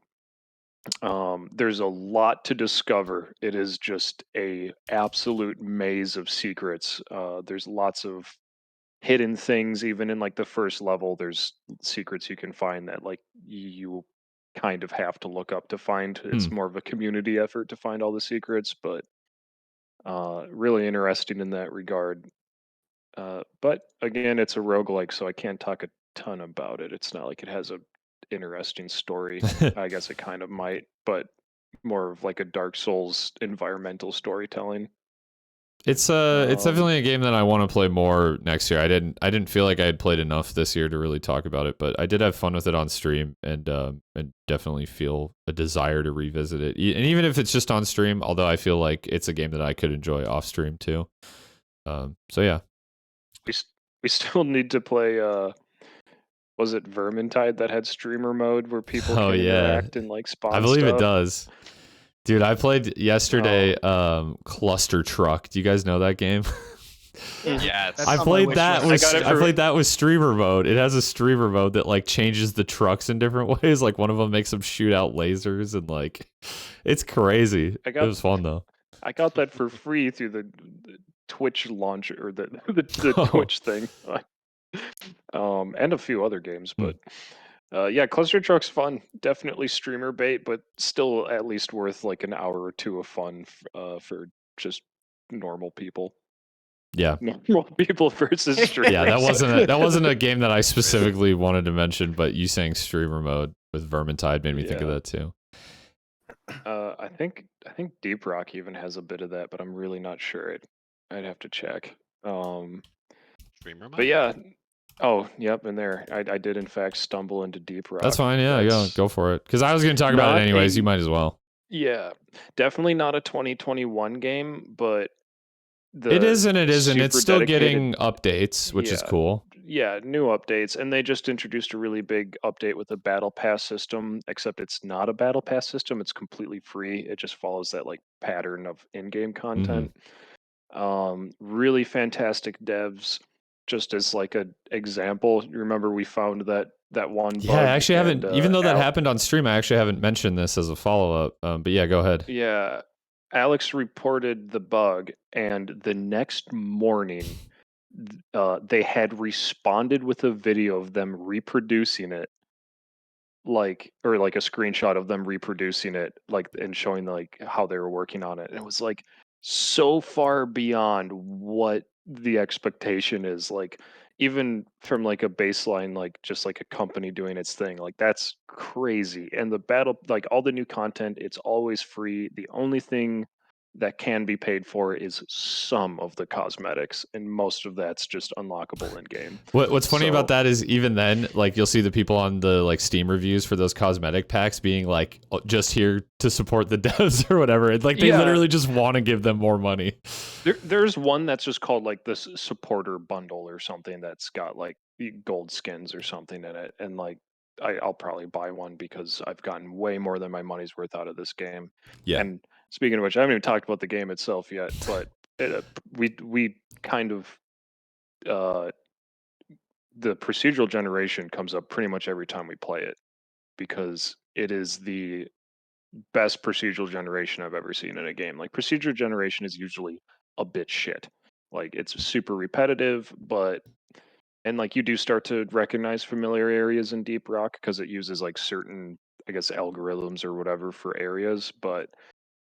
There's a lot to discover. It is just a absolute maze of secrets. There's lots of hidden things even in like the first level. There's secrets you can find that like you kind of have to look up to find. It's more of a community effort to find all the secrets, but really interesting in that regard. But again, it's a roguelike, so I can't talk a ton about it. It's not like it has a interesting story. I guess it kind of might, but more of like a Dark Souls environmental storytelling. It's definitely a game that I want to play more next year. I didn't feel like I had played enough this year to really talk about it, but I did have fun with it on stream and definitely feel a desire to revisit it. And even if it's just on stream, although I feel like it's a game that I could enjoy off stream too. So yeah. We still need to play was it Vermintide that had streamer mode where people can interact and like spawn I believe stuff? it does. Dude, I played yesterday Cluster Truck. Do you guys know that game? Yeah, I played that with streamer mode. It has a streamer mode that like changes the trucks in different ways. Like one of them makes them shoot out lasers and like it's crazy. It was fun though. I got that for free through the Twitch launcher or the Twitch thing. And a few other games, but yeah, Cluster Truck's fun. Definitely streamer bait, but still at least worth like an hour or two of fun for just normal people. Yeah, normal people versus streamers. Yeah, that wasn't a game that I specifically wanted to mention, but you saying streamer mode with Vermintide made me think of that too. I think Deep Rock even has a bit of that, but I'm really not sure. I'd have to check. Streamer But mod? yeah. Oh, yep, and there. I did in fact stumble into Deep Rock. That's fine. Yeah, go for it. Because I was going to talk about it not anyways. a- You might as well. Yeah, definitely not a 2021 game, but It is and it isn't. It's super still dedicated- getting updates, which is Yeah. cool. Yeah, new updates, and they just introduced a really big update with a battle pass system, except it's not a battle pass system, it's completely free. It just follows that like pattern of in-game content. Really fantastic devs. Just as like an example, you remember we found that one bug. Yeah, I actually and, haven't, even though that happened on stream, I actually haven't mentioned this as a follow-up. But yeah, go ahead. Yeah, Alex reported the bug, and the next morning, they had responded with a video of them reproducing it, or like a screenshot of them reproducing it, like, and showing like how they were working on it. And it was like so far beyond what the expectation is. Like, even from like a baseline, like just like a company doing its thing, like that's crazy. And the battle, like all the new content, it's always free. The only thing that can be paid for is some of the cosmetics, and most of that's just unlockable in game. What's funny about that is even then, like you'll see the people on the like Steam reviews for those cosmetic packs being like just here to support the devs or whatever. It's like they literally just want to give them more money. There's one that's just called like this supporter bundle or something that's got like gold skins or something in it, and like I'll probably buy one because I've gotten way more than my money's worth out of this game. Yeah. And speaking of which, I haven't even talked about the game itself yet, but we kind of the procedural generation comes up pretty much every time we play it, because it is the best procedural generation I've ever seen in a game. Like, procedural generation is usually a bit shit. Like, it's super repetitive, and like you do start to recognize familiar areas in Deep Rock because it uses like certain, I guess, algorithms or whatever for areas, but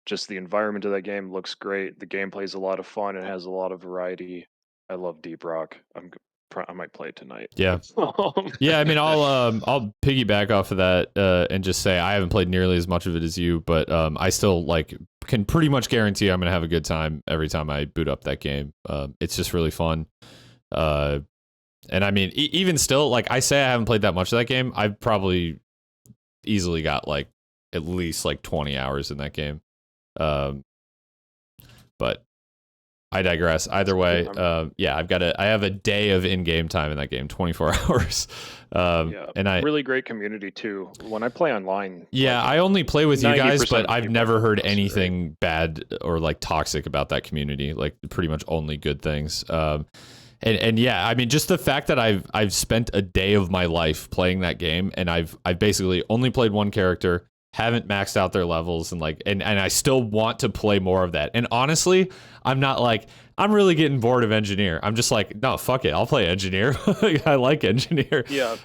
just the environment of that game looks great. The gameplay is a lot of fun. It has a lot of variety. I love Deep Rock. I might play it tonight. Yeah. Yeah, I mean, I'll piggyback off of that and just say I haven't played nearly as much of it as you, but I still like can pretty much guarantee I'm gonna have a good time every time I boot up that game. It's just really fun. And I mean, even still, like I say, I haven't played that much of that game. I've probably easily got like at least like 20 hours in that game. But I digress. Either way, yeah, I have a day of in-game time in that game, 24 hours. And really great community too. When I play online, yeah, I only play with you guys, 90% but of I've people never are heard great. anything bad or like toxic about that community. Like pretty much only good things. And yeah, I mean, just the fact that I've spent a day of my life playing that game, and I've basically only played one character, haven't maxed out their levels, and like and I still want to play more of that. And honestly, I'm not like I'm really getting bored of engineer. I'm just like, no, fuck it, I'll play engineer. I like engineer. Yeah.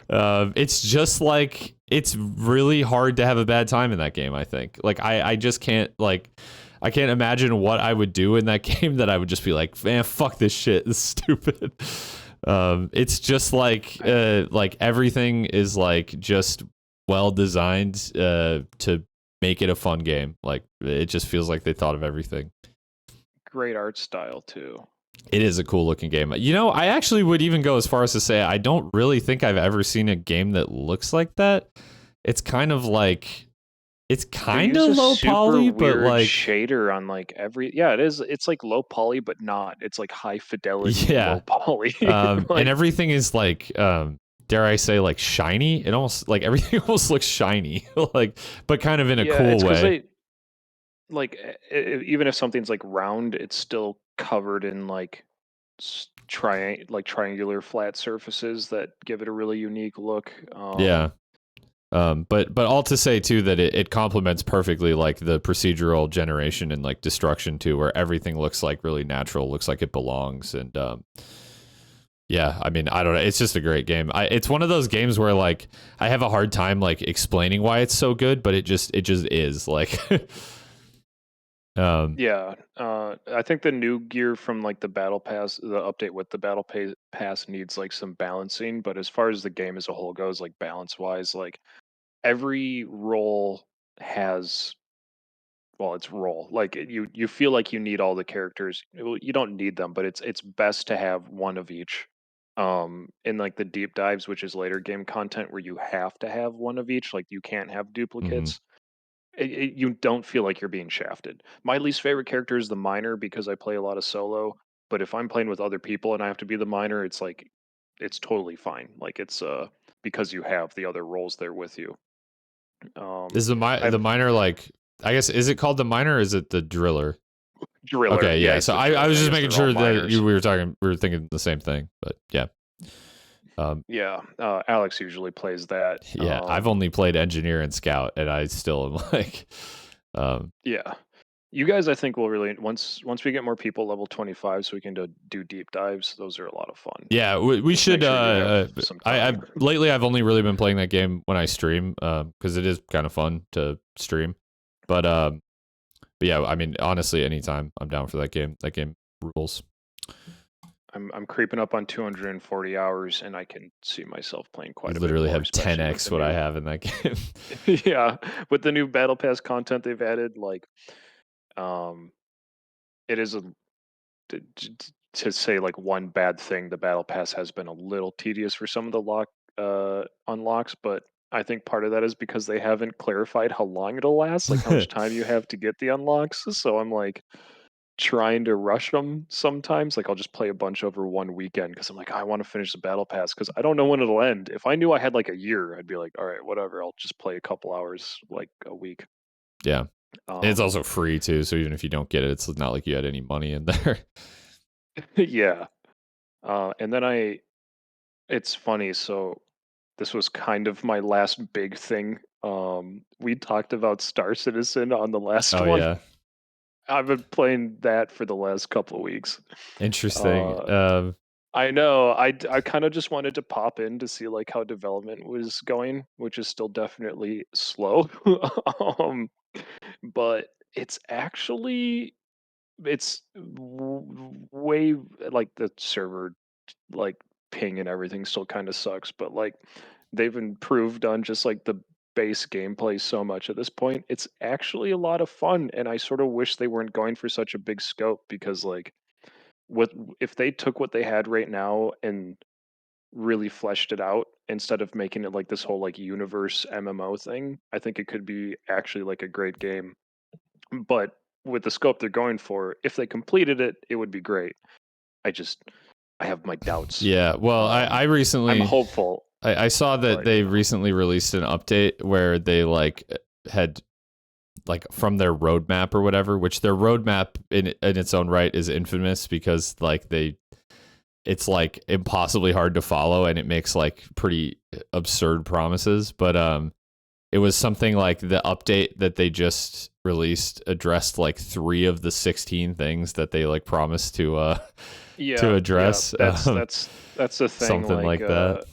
It's just like it's really hard to have a bad time in that game. I think like I just can't like. I can't imagine what I would do in that game that I would just be like, man, fuck this shit. This is stupid. It's just like everything is like just well designed to make it a fun game. Like it just feels like they thought of everything. Great art style too. It is a cool looking game. You know, I actually would even go as far as to say I don't really think I've ever seen a game that looks like that. It's kind of like it's kind of low poly, but like shader on like it is. It's like low poly, but not. It's like high fidelity low poly. Like, and everything is like dare I say like shiny. It almost like everything almost looks shiny, like but kind of in a cool way. Even if something's like round, it's still covered in like triangular flat surfaces that give it a really unique look. Yeah. But all to say too that it complements perfectly like the procedural generation and like destruction too, where everything looks like really natural, looks like it belongs, and yeah, I mean, I don't know, it's just a great game. It's one of those games where like I have a hard time like explaining why it's so good, but it just is like. I think the new gear from like the battle pass, the update with the battle pass needs like some balancing, but as far as the game as a whole goes, like balance wise, like every role has well, it's role. Like you feel like you need all the characters. Well, you don't need them, but it's best to have one of each. In like the deep dives, which is later game content where you have to have one of each, like you can't have Hmm. duplicates. You don't feel like you're being shafted. My least favorite character is the miner because I play a lot of solo. But if I'm playing with other people and I have to be the miner, it's like it's totally fine. Like it's because you have the other roles there with you. Is the I've miner like? I guess is it called the miner? Or is it the driller? driller. Okay, Yeah, yeah. he's So the I driller. was I just guess making they're all sure that miners. we were thinking the same thing. But yeah, Yeah, Alex usually plays that. yeah. I've only played engineer and scout, and I still am like, Yeah. You guys, I think will really once we get more people level 25, so we can do deep dives. Those are a lot of fun. yeah. We Just make should. sure you have some I time. lately I've only really been playing that game when I stream, because it is kind of fun to stream. But yeah, I mean, honestly, anytime I'm down for that game. That game rules. I'm creeping up on 240 hours, and I can see myself playing You quite a bit literally more, have especially with 10x the what I new have in that game. yeah, with the new battle pass content they've added. Like, um, it is a to say like one bad thing. The battle pass has been a little tedious for some of the unlocks, but I think part of that is because they haven't clarified how long it'll last, like how much time you have to get the unlocks. So I'm like trying to rush them sometimes. Like I'll just play a bunch over one weekend because I'm like, I want to finish the battle pass because I don't know when it'll end. If I knew I had like a year, I'd be like, all right, whatever. I'll just play a couple hours like a week. Yeah. And it's Um, also free too, so even if you don't get it, it's not like you had any money in there. yeah. And then it's funny. So this was kind of my last big thing. We talked about Star Citizen on the last Oh one. yeah, I've been playing that for the last couple of weeks. interesting. Uh, I know. I kind of just wanted to pop in to see like how development was going, which is still definitely slow. um, but it's actually way like the server like ping and everything still kind of sucks, but like they've improved on just like the base gameplay so much at this point. It's actually a lot of fun, and I sort of wish they weren't going for such a big scope because like what if they took what they had right now and really fleshed it out instead of making it like this whole like universe MMO thing, I think it could be actually like a great game. But with the scope they're going for, if they completed it, it would be great. I just I have my doubts. Yeah. Well, I I'm recently hopeful, I saw that but they recently released an update where they like had like from their roadmap or whatever, which their roadmap in its own right is infamous because like it's like impossibly hard to follow and it makes like pretty absurd promises. But it was something like the update that they just released addressed like 3 of the 16 things that they like promised to yeah, address. that's the thing. Something like that.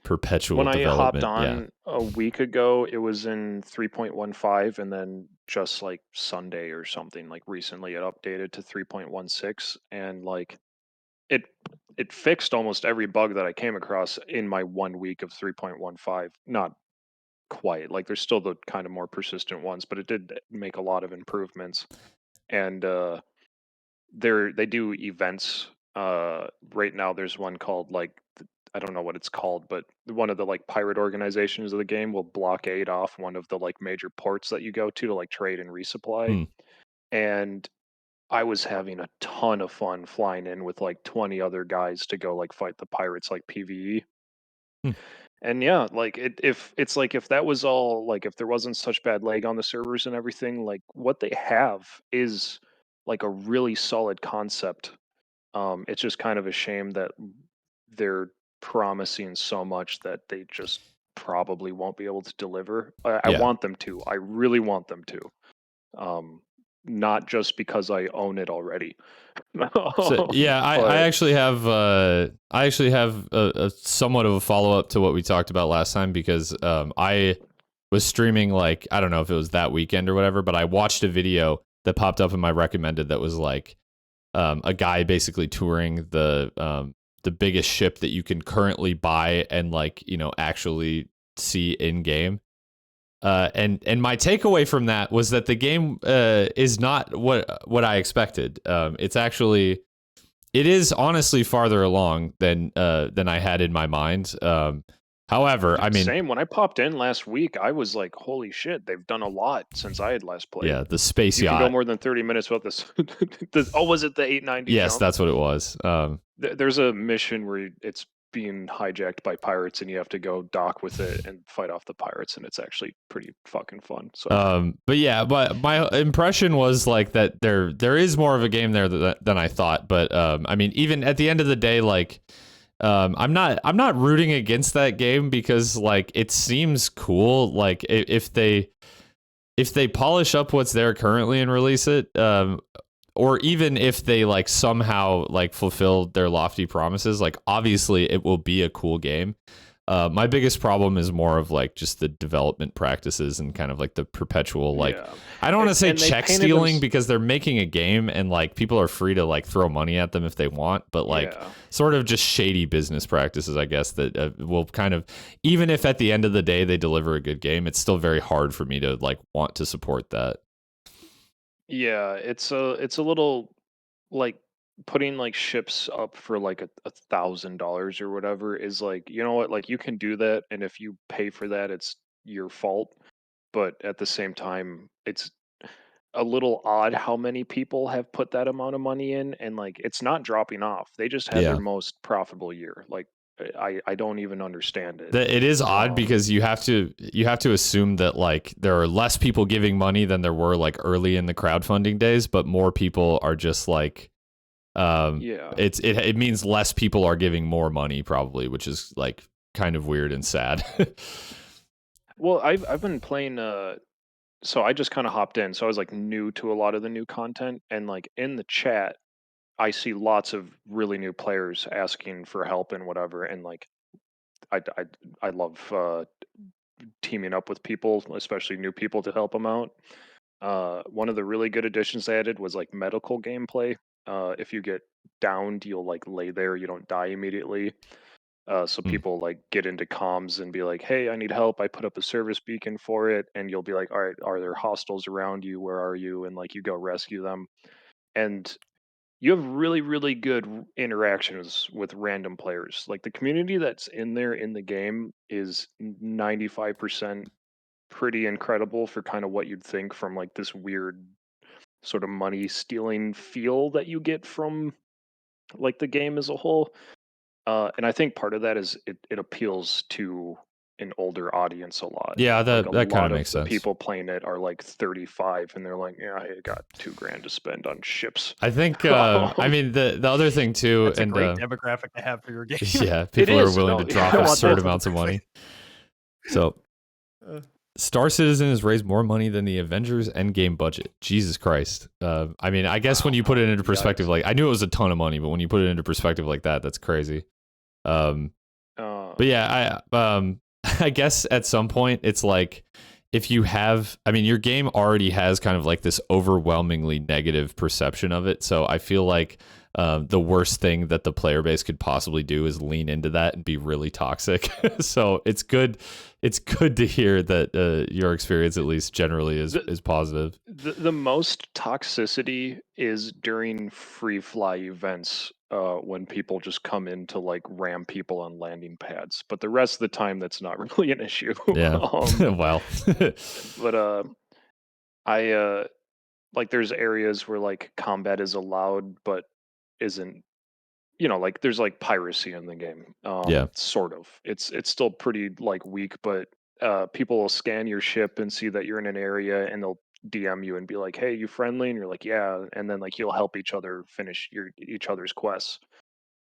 Perpetual When I hopped development. Yeah. on a week ago, it was in 3.15, and then just like Sunday or something, like recently it updated to 3.16, and like it it fixed almost every bug that I came across in my 1 week of 3.15. Not quite, like there's still the kind of more persistent ones, but it did make a lot of improvements. And they do events. Right now there's one called like I don't know what it's called, but one of the like pirate organizations of the game will blockade off one of the like major ports that you go to like trade and resupply. Hmm. And I was having a ton of fun flying in with like 20 other guys to go like fight the pirates like PvE. Hmm. And yeah, like if it's like if that was all like if there wasn't such bad lag on the servers and everything, like what they have is like a really solid concept. It's just kind of a shame that they're promising so much that they just probably won't be able to deliver. I Yeah. want them to. I really want them to. Um, Not just because I own it already. So yeah, I But actually have a somewhat of a follow up to what we talked about last time because I was streaming like I don't know if it was that weekend or whatever, but I watched a video that popped up in my recommended that was like a guy basically touring the biggest ship that you can currently buy and like actually see in game. And my takeaway from that was that the game is not what I expected. It is honestly farther along than I had in my mind. However, I mean, same. When I popped in last week, I was like, "Holy shit! They've done a lot since I had last played." yeah, the space You can go yacht. more than 30 minutes without this. Was it the 890 Yes, jump? that's what it was. There's a mission where it's being hijacked by pirates, and you have to go dock with it and fight off the pirates, and it's actually pretty fucking fun. So, but my impression was like that there is more of a game there than I thought. But I mean, even at the end of the day, like, I'm not rooting against that game because like it seems cool. Like if they polish up what's there currently and release it, or even if they like somehow like fulfill their lofty promises, like obviously it will be a cool game. My biggest problem is more of like just the development practices and kind of like the perpetual like yeah. I don't want to say And they check painted stealing them- because they're making a game and like people are free to like throw money at them if they want, but like Yeah. sort of just shady business practices, I guess, that will kind of, even if at the end of the day they deliver a good game, it's still very hard for me to like want to support that. Yeah, it's a little like putting like ships up for like $1,000 or whatever is like, you know what, like you can do that, and if you pay for that, it's your fault. But at the same time, it's a little odd how many people have put that amount of money in, and like it's not dropping off. They just had Yeah. their most profitable year. Like I don't even understand it. It is odd Um, because you have to assume that like there are less people giving money than there were like early in the crowdfunding days, but more people are just like Yeah. it means less people are giving more money probably, which is like kind of weird and sad. Well, I've been playing so I just kind of hopped in. So I was like new to a lot of the new content, and like in the chat I see lots of really new players asking for help and whatever, and like I I I love teaming up with people, especially new people, to help them out. One of the really good additions they added was like medical gameplay. If you get downed, you'll like lay there, you don't die immediately. So Hmm. people like get into comms and be like, "Hey, I need help." I put up a service beacon for it, and you'll be like, "All right, are there hostiles around you? Where are you?" And like you go rescue them, and you have really, really good interactions with random players. Like the community that's in there in the game is 95% pretty incredible for kind of what you'd think from like this weird sort of money stealing feel that you get from like the game as a whole. And I think part of that is it appeals to an older audience a lot. Yeah, Like a that kind of lot of makes the sense. people playing it are like 35, and they're like, "Yeah, I got $2,000 to spend on ships." I think I mean the other thing too, That's a and great demographic to have for your game. yeah, It people are is. willing No, to drop I want absurd both of amounts of them. money. So Uh, Star Citizen has raised more money than the Avengers Endgame budget. Jesus Christ. I mean, I guess when you put it into perspective, Yikes. like I knew it was a ton of money, but when you put it into perspective like that, that's crazy. But yeah, I guess at some point it's like if you have, I mean, your game already has kind of like this overwhelmingly negative perception of it. So I feel like the worst thing that the player base could possibly do is lean into that and be really toxic. So it's good. It's good to hear that your experience, at least generally, is positive. The most toxicity is during free fly events, when people just come in to like ram people on landing pads. But the rest of the time, that's not really an issue. Yeah. Well. But I like there's areas where like combat is allowed, but isn't. Like there's like piracy in the game. Yeah. Sort of. It's still pretty like weak, but people will scan your ship and see that you're in an area, and they'll DM you and be like, "Hey, you friendly?" And you're like, "Yeah." And then like you'll help each other finish each other's quests.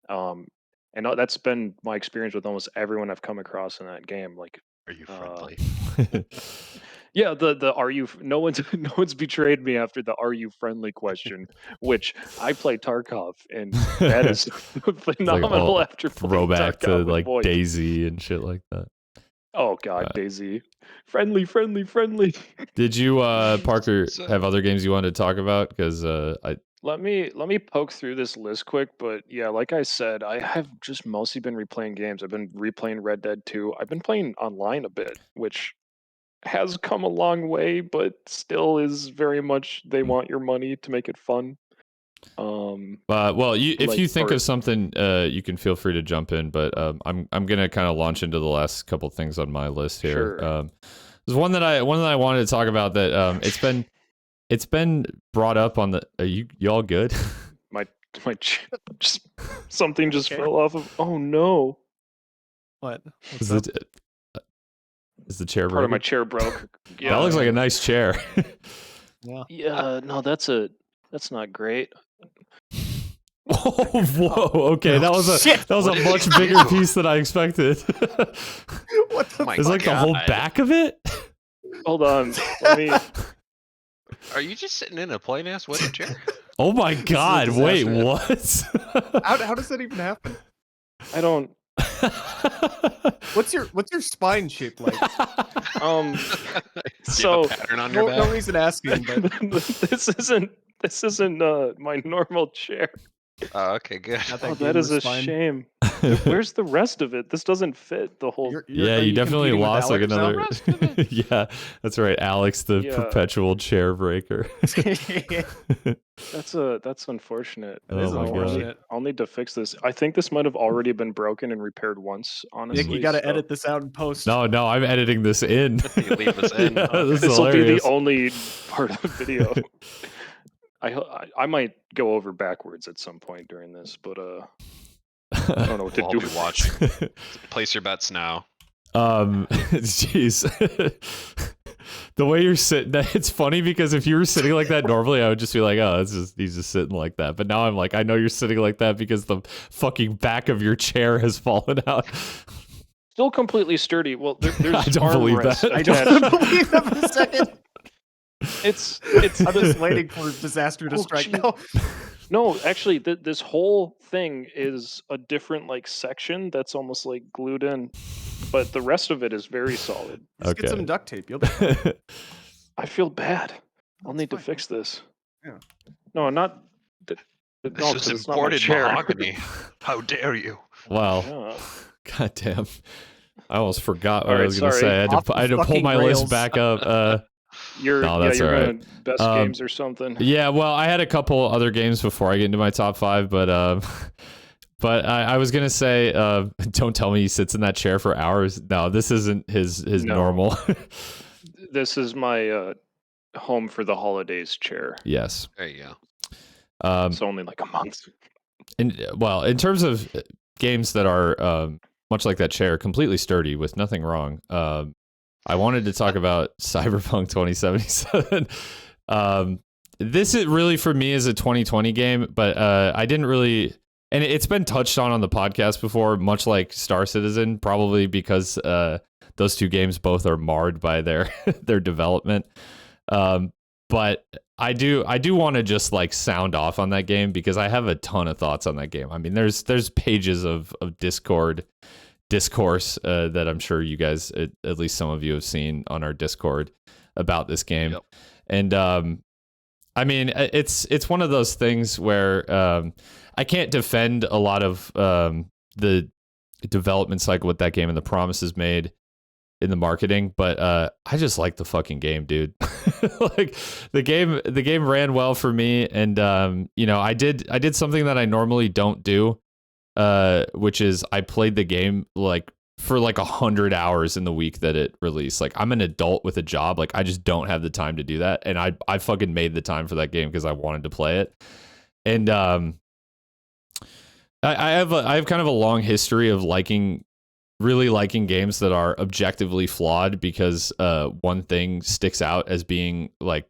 Um, and that's been my experience with almost everyone I've come across in that game. Like, Are you uh, friendly? yeah, the are you no one's no one's betrayed me after the are you friendly question, which I play Tarkov, and that is It's like phenomenal all after playing throwback to Tarkov with like Boyz. Daisy and shit like that. Oh god, Daisy. Friendly, friendly, friendly. Did you, Parker, So- have other games you wanted to talk about? Because I Let me poke through this list quick, but yeah, like I said, I have just mostly been replaying games. I've been replaying Red Dead 2. I've been playing online a bit, which has come a long way, but still is very much they want your money to make it fun. Well, if you think of something, you can feel free to jump in. But I'm gonna kind of launch into the last couple things on my list here. Sure. There's one that I wanted to talk about that it's been brought up on the. Are you all good? My just something just fell off of. Oh no! What? Is the chair Part of my broken? chair broke. Yeah. That looks like a nice chair. Yeah. No, that's not great. Oh, whoa! Okay, that was a much bigger piece than I expected. What the? Is like the whole back of it? Hold on. Let me. Are you just sitting in a plain ass wooden chair? Oh my god! Wait, what? How does that even happen? I don't. What's your spine shape like? So pattern on your back? No reason asking, but this isn't my normal chair. Oh, okay, good. That is a shame. Where's the rest of it? This doesn't fit the whole. Yeah, you definitely lost like another. Yeah, that's right, Alex, the perpetual chair breaker. That's unfortunate. That is unfortunate. I'll need to fix this. I think this might have already been broken and repaired once. Honestly, Nick, you got to edit this out in post. No, I'm editing this in. You leave this in. Yeah, this will be the only part of the video. I might go over backwards at some point during this, but I don't know what to do. I'll be watching. Place your bets now. Jeez. The way you're sitting, it's funny because if you were sitting like that normally, I would just be like, oh, he's just sitting like that. But now I'm like, I know you're sitting like that because the fucking back of your chair has fallen out. Still completely sturdy. Well, there's I don't believe that. I don't believe that for a second. It's I'm just waiting for disaster to strike now. No, actually, this whole thing is a different like section that's almost like glued in, but the rest of it is very solid. Just get some duct tape. You'll be fine. I feel bad. I'll need to fix this. Yeah. No, not. This is imported mahogany. How dare you? Wow. Yeah. God damn. I almost forgot what I was going to sorry. say. I had to pull my list back up. You're all right. Best games or something. Yeah, well, I had a couple other games before I get into my top 5, but I was gonna say, don't tell me he sits in that chair for hours. No, this isn't his normal. This is my home for the holidays chair. Yes. There you go. It's only like a month. In terms of games that are much like that chair, completely sturdy with nothing wrong. I wanted to talk about Cyberpunk 2077. This is really for me is a 2020 game, but I didn't really, and it's been touched on the podcast before, much like Star Citizen, probably because those two games both are marred by their their development. But I do want to just like sound off on that game because I have a ton of thoughts on that game. I mean, there's pages of discourse that I'm sure you guys, at least some of you, have seen on our Discord about this game. Yep. And I mean, it's one of those things where I can't defend a lot of the development cycle with that game and the promises made in the marketing, but I just like the fucking game, dude. Like the game ran well for me, and I did something that I normally don't do, which is I played the game like for like 100 hours in the week that it released. Like I'm an adult with a job, like I just don't have the time to do that, and I fucking made the time for that game because I wanted to play it. And I have kind of a long history of really liking games that are objectively flawed because one thing sticks out as being like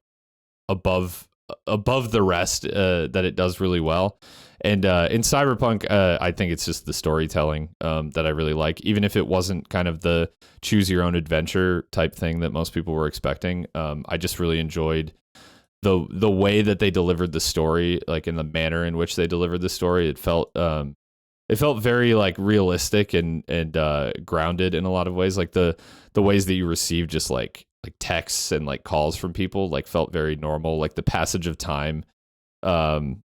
above the rest that it does really well. And in Cyberpunk, I think it's just the storytelling that I really like, even if it wasn't kind of the choose your own adventure type thing that most people were expecting. I just really enjoyed the way that they delivered the story, like in the manner in which they delivered the story. It felt very like realistic and grounded in a lot of ways. Like the ways that you receive just like texts and like calls from people like felt very normal, like the passage of time, and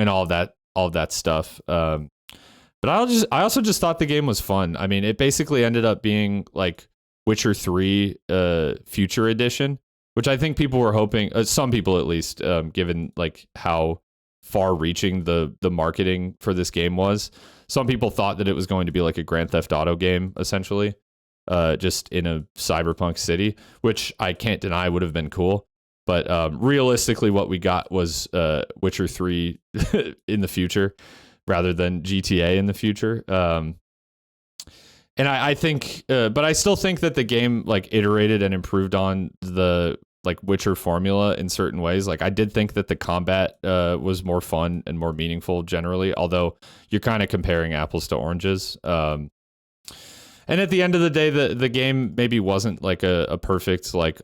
all of that stuff. But I also just thought the game was fun. I mean, it basically ended up being like Witcher 3 Future Edition, which I think people were hoping, some people at least, given like how far-reaching the marketing for this game was. Some people thought that it was going to be like a Grand Theft Auto game, essentially, just in a cyberpunk city, which I can't deny would have been cool. But realistically, what we got was Witcher 3 in the future rather than GTA in the future. And I think, but I still think that the game like iterated and improved on the like Witcher formula in certain ways. Like I did think that the combat was more fun and more meaningful generally, although you're kind of comparing apples to oranges. And at the end of the day, the game maybe wasn't like a perfect like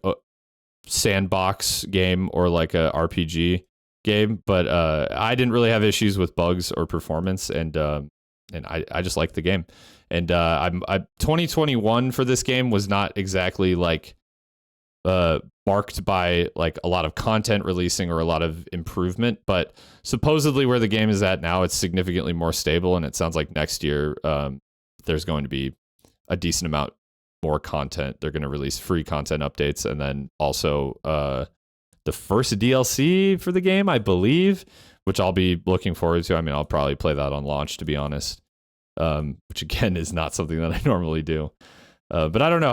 sandbox game or like a RPG game, but I didn't really have issues with bugs or performance, and I just liked the game. And 2021 for this game was not exactly like marked by like a lot of content releasing or a lot of improvement, but supposedly where the game is at now, it's significantly more stable, and it sounds like next year there's going to be a decent amount more content. They're going to release free content updates, and then also the first DLC for the game, I believe, which I'll be looking forward to. I mean, I'll probably play that on launch, to be honest, which again is not something that I normally do. But I don't know.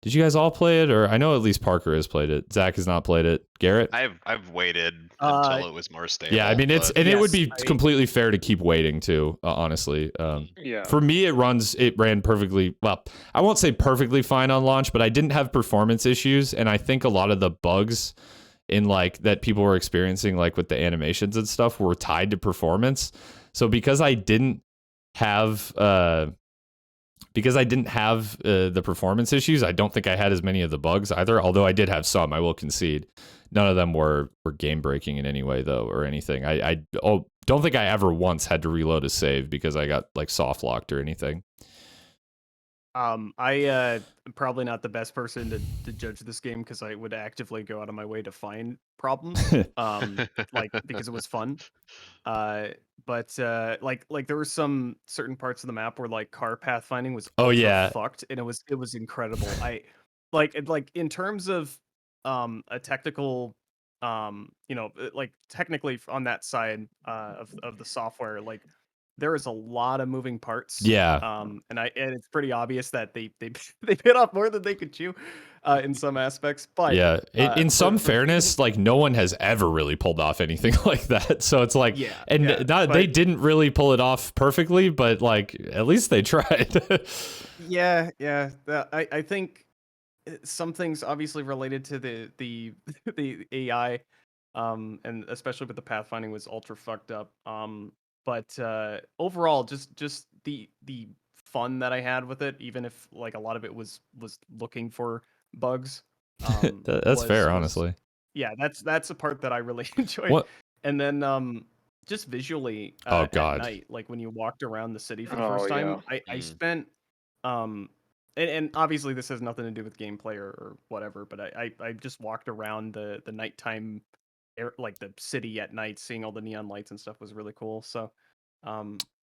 Did you guys all play it? Or I know at least Parker has played it. Zach has not played it. Garrett? I've waited until it was more stable. Yeah, I mean, but... it would be completely fair to keep waiting too, honestly. For me, it ran perfectly. Well, I won't say perfectly fine on launch, but I didn't have performance issues. And I think a lot of the bugs in like that people were experiencing, like with the animations and stuff, were tied to performance. So because I didn't have the performance issues, I don't think I had as many of the bugs either, although I did have some, I will concede. None of them were game breaking in any way though, or anything. I don't think I ever once had to reload a save because I got like soft locked or anything. I'm probably not the best person to judge this game because I would actively go out of my way to find problems, like because it was fun. But like there were some certain parts of the map where like car pathfinding was fucked, and it was incredible. I like in terms of a technical like technically on that side of the software, like there is a lot of moving parts. Yeah. And it's pretty obvious that they bit off more than they could chew in some aspects. But yeah, in some fairness, like no one has ever really pulled off anything like that. So it's like, they didn't really pull it off perfectly, but like at least they tried. yeah. I think some things obviously related to the AI, and especially with the pathfinding was ultra fucked up. But overall, just the fun that I had with it, even if like a lot of it was looking for bugs. That's fair, honestly. Yeah, that's a part that I really enjoyed. What? And then just visually, at night, like when you walked around the city for the first time, I spent and obviously this has nothing to do with gameplay or whatever, but I just walked around the nighttime like the city at night, seeing all the neon lights and stuff was really cool. So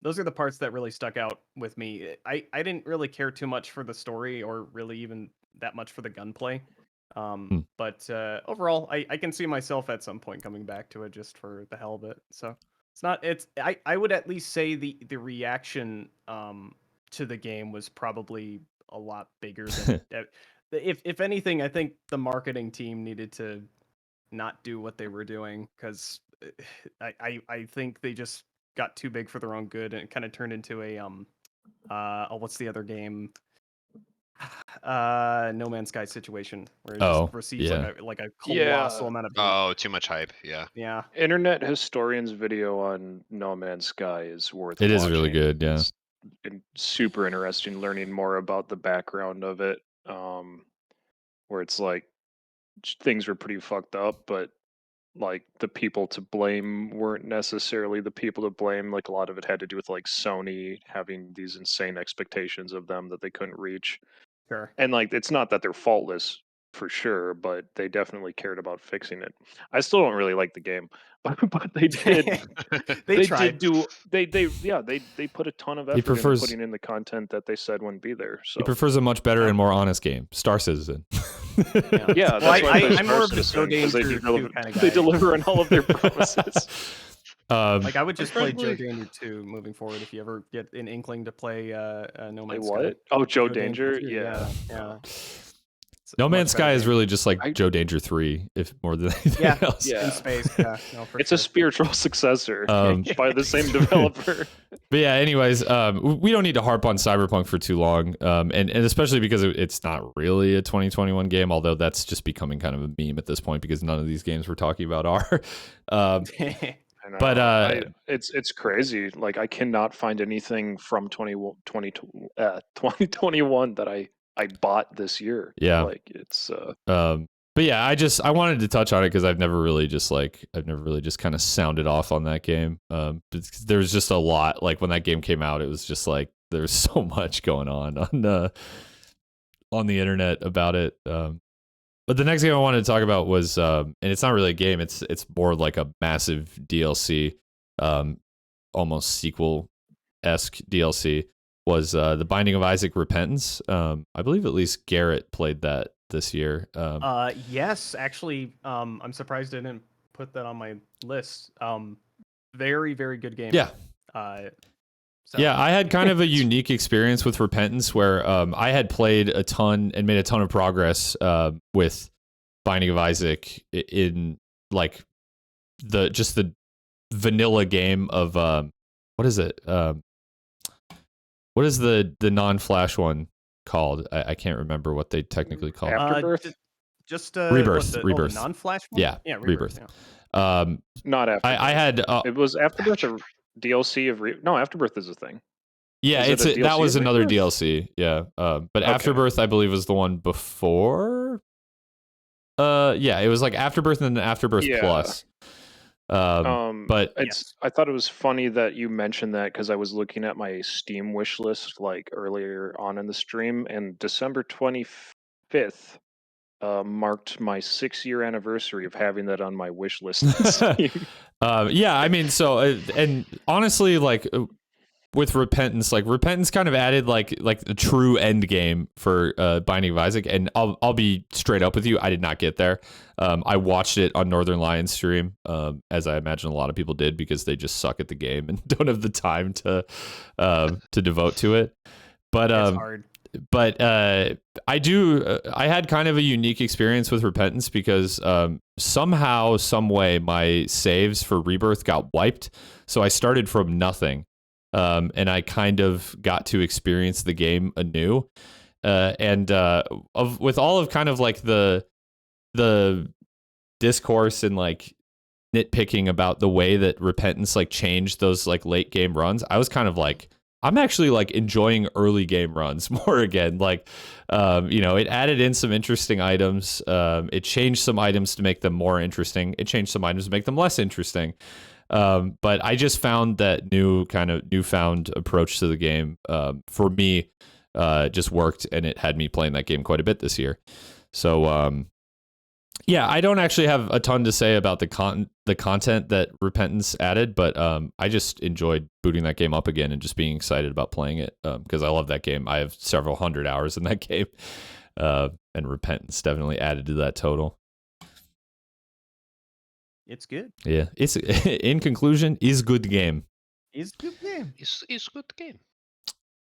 those are the parts that really stuck out with me. I didn't really care too much for the story or really even that much for the gunplay. But overall, I can see myself at some point coming back to it just for the hell of it. So I would at least say the reaction to the game was probably a lot bigger than if anything, I think the marketing team needed to not do what they were doing, because I think they just got too big for their own good, and it kind of turned into a what's the other game? No Man's Sky situation where it just receives like a colossal amount of hate. Too much hype. Yeah. Internet Historian's video on No Man's Sky is worth it watching. Is really good. Yeah, it's super interesting learning more about the background of it, where it's like things were pretty fucked up, but like the people to blame weren't necessarily the people to blame. Like a lot of it had to do with like Sony having these insane expectations of them that they couldn't reach. Sure. And like it's not that they're faultless for sure, but they definitely cared about fixing it. I still don't really like the game, but they did. They tried. They put a ton of effort into putting in the content that they said wouldn't be there. So He prefers a much better and more honest game, Star Citizen. yeah, Well, that's why I play I'm Star more of a Citizen, Joe 'cause Danger 2 kind of guy. they deliver on all of their promises. Like I would just play Joe Frankly- Danger 2 moving forward if you ever get an inkling to play No Like Man's Sky. what? Oh, Joe Joe Danger? 2, Yeah. yeah. It's No a Man's much better Sky is game. really just like I- Joe Danger 3, if more than anything Yeah, else. Yeah. in space. Yeah, no, for It's sure. a spiritual successor Um, by the same developer. But yeah, anyways, we don't need to harp on Cyberpunk for too long, and especially because it's not really a 2021 game, although that's just becoming kind of a meme at this point because none of these games we're talking about are. I know. But, it's crazy. Like I cannot find anything from 2021 that I bought this year. Yeah. Like it's But yeah, I wanted to touch on it because I've never really just kind of sounded off on that game. There's just a lot. Like when that game came out, it was just like there's so much going on the internet about it. But the next game I wanted to talk about was, and it's not really a game. It's more like a massive DLC, almost sequel-esque DLC. Was The Binding of Isaac: Repentance. I believe at least Garrett played that this year. Yes, actually, I'm surprised I didn't put that on my list. Very, very good game. Yeah. So. Yeah, I had kind of a unique experience with Repentance where I had played a ton and made a ton of progress with Binding of Isaac in like the vanilla game of what is it? What is the non-Flash one called? I can't remember what they technically call it. Afterbirth? Just Rebirth. the non-Flash one? Yeah, Rebirth. Yeah. not Afterbirth. I had It was Afterbirth or DLC of no, Afterbirth is a thing. yeah, Was it a that DLC was of another Rebirth? DLC. Yeah, but Okay. Afterbirth I believe was the one before. Yeah, it was like Afterbirth and then Afterbirth Yeah. Plus. But I thought it was funny that you mentioned that because I was looking at my Steam wish list like earlier on in the stream, and December 25th marked my 6-year anniversary of having that on my wish list on Steam. yeah, I mean, so and honestly, like with Repentance, like Repentance kind of added like the true end game for Binding of Isaac, and I'll be straight up with you, I did not get there. I watched it on Northern Lions stream, as I imagine a lot of people did because they just suck at the game and don't have the time to devote to it. But It's hard. But I had kind of a unique experience with Repentance because somehow, some way, my saves for Rebirth got wiped. So I started from nothing, and I kind of got to experience the game anew. With all of kind of like the discourse and like nitpicking about the way that Repentance like changed those like late game runs, I was kind of like, I'm actually like enjoying early game runs more again. Like, it added in some interesting items. It changed some items to make them more interesting. It changed some items to make them less interesting. But I just found that newfound approach to the game for me just worked, and it had me playing that game quite a bit this year. So yeah, I don't actually have a ton to say about the content that Repentance added, but I just enjoyed booting that game up again and just being excited about playing it because I love that game. I have several hundred hours in that game, and Repentance definitely added to that total. It's good. Yeah, it's in conclusion, is good game. It's good game. It's good game.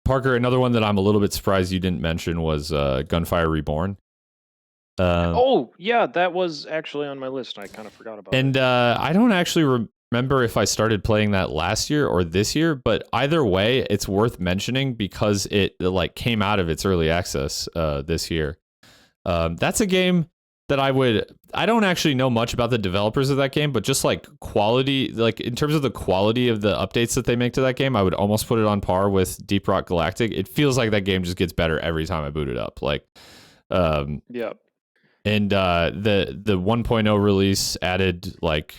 Parker, another one that I'm a little bit surprised you didn't mention was Gunfire Reborn. Oh, yeah, that was actually on my list. I kind of forgot about And it. I don't actually remember if I started playing that last year or this year, but either way, it's worth mentioning because it like came out of its early access this year. That's a game that I don't actually know much about the developers of that game, but just like quality, like in terms of the quality of the updates that they make to that game, I would almost put it on par with Deep Rock Galactic. It feels like that game just gets better every time I boot it up. Like, Yeah. and the 1.0 release added like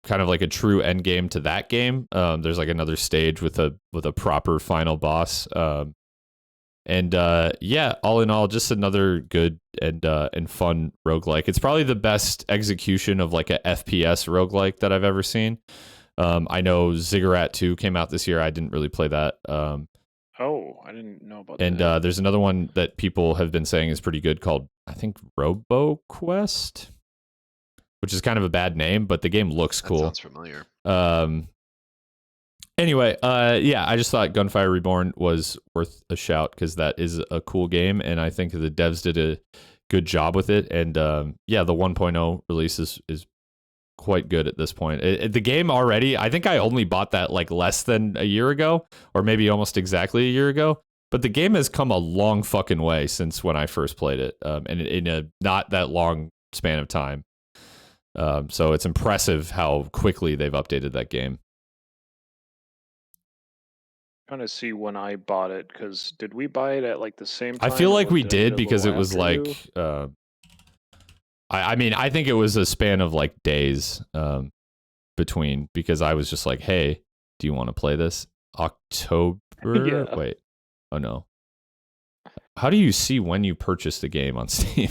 kind of like a true end game to that game. There's like another stage with a proper final boss. And yeah, all in all, just another good and fun roguelike. It's probably the best execution of like a FPS roguelike that I've ever seen. I know Ziggurat 2 came out this year. I didn't really play that. Oh, I didn't know about and that. there's another one that people have been saying is pretty good called, I think, RoboQuest, which is kind of a bad name, but the game looks cool. That sounds familiar. Anyway, yeah, I just thought Gunfire Reborn was worth a shout because that is a cool game, and I think the devs did a good job with it. And yeah, the 1.0 release is quite good at this point. The game already, I think I only bought that like less than a year ago, or maybe almost exactly a year ago. But the game has come a long fucking way since when I first played it, and in a not that long span of time. So it's impressive how quickly they've updated that game. Trying to see when I bought it, because did we buy it at like the same time? I feel or like we did I get did a because it little was after you? like, I mean, I think it was a span of like days between, because I was just like, hey, do you want to play this? October? Yeah. Wait. Oh, no. How do you see when you purchased the game on Steam?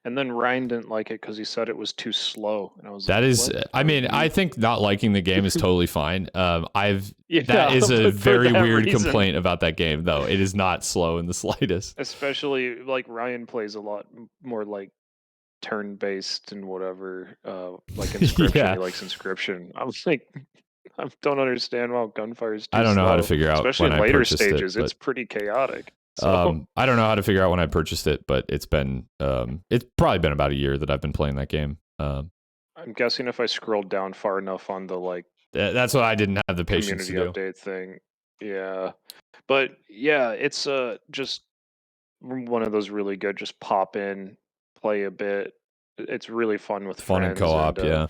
And then Ryan didn't like it because he said it was too slow. And I was That like, is, what I are mean, you- I think not liking the game is totally fine. That Yeah, is a but for very that weird reason. complaint about that game, though. It is not slow in the slightest. Especially like Ryan plays a lot more like turn-based and whatever, like Inscription. Yeah. He likes Inscription. I was like, I don't understand why Gunfire is too I don't know how to slow. figure out Especially when in I later purchased stages, it, it's but pretty chaotic. So I don't know how to figure out when I purchased it, but it's probably been about a year that I've been playing that game. I'm guessing if I scrolled down far enough on the like That's what I didn't have the patience community to do. update thing. Yeah. But yeah, it's just one of those really good, just pop in, play a bit. It's really fun with Fun and friends, co-op, yeah.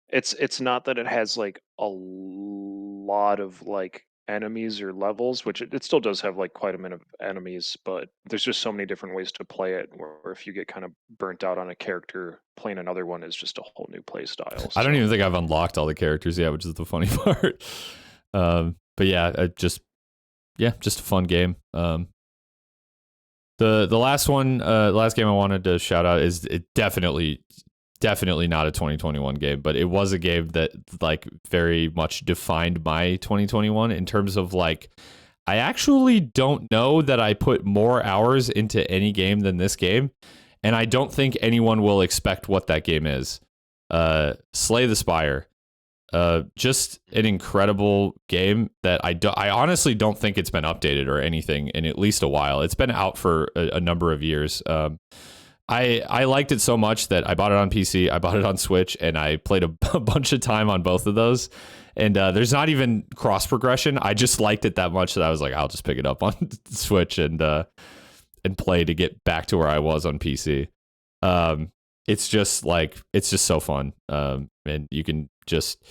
it's not that it has like a lot of like enemies or levels, which it still does have like quite a bit of enemies, but there's just so many different ways to play it where if you get kind of burnt out on a character, playing another one is just a whole new play style. I don't even think I've unlocked all the characters yet, which is the funny part. But yeah, just a fun game. The last one, last game I wanted to shout out is it definitely not a 2021 game, but it was a game that like very much defined my 2021 in terms of like, I actually don't know that I put more hours into any game than this game, and I don't think anyone will expect what that game is. Slay the Spire. Just an incredible game that I honestly don't think it's been updated or anything in at least a while. It's been out for a number of years. I liked it so much that I bought it on PC, I bought it on Switch, and I played a bunch of time on both of those. And there's not even cross progression. I just liked it that much that I was like, I'll just pick it up on Switch and play to get back to where I was on PC. It's just so fun. And you can just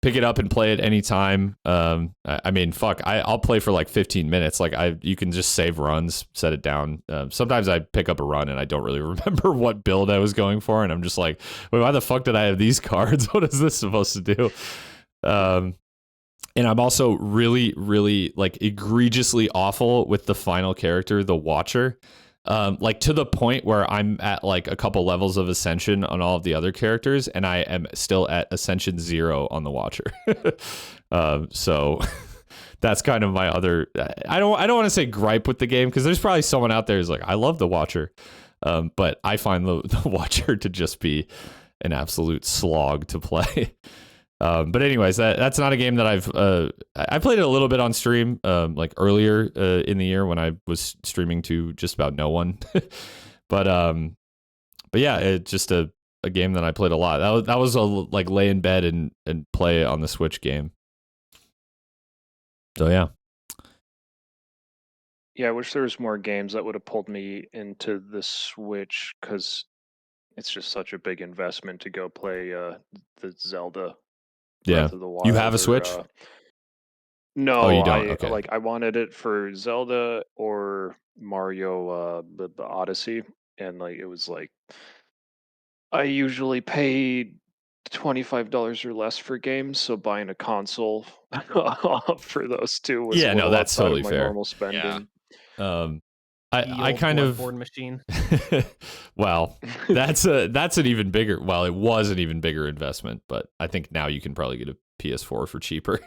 pick it up and play it anytime. I mean, fuck, I'll play for like 15 minutes. Like you can just save runs, set it down. Sometimes I pick up a run and I don't really remember what build I was going for, and I'm just like, wait, why the fuck did I have these cards? What is this supposed to do? And I'm also really, really like egregiously awful with the final character, the Watcher. Like to the point where I'm at like a couple levels of ascension on all of the other characters, and I am still at ascension 0 on the Watcher. So that's kind of my other. I don't want to say gripe with the game, because there's probably someone out there who's like, I love the Watcher, but I find the Watcher to just be an absolute slog to play. But anyways, that's not a game that I played it a little bit on stream, like earlier in the year when I was streaming to just about no one. but yeah, it's just a game that I played a lot. That was a like lay in bed and play on the Switch game. So yeah. Yeah, I wish there was more games that would have pulled me into the Switch, because it's just such a big investment to go play the Zelda. Yeah. Breath of the Wild, You have a Switch? No, Oh, you don't? Okay. I wanted it for Zelda or Mario, the Odyssey, and like it was like I usually paid $25 or less for games, so buying a console for those two was Yeah, a no, little that's outside totally of my fair. normal spending. I old kind of Bloodborne machine. well, that's an even bigger. Well, it was an even bigger investment, but I think now you can probably get a PS4 for cheaper.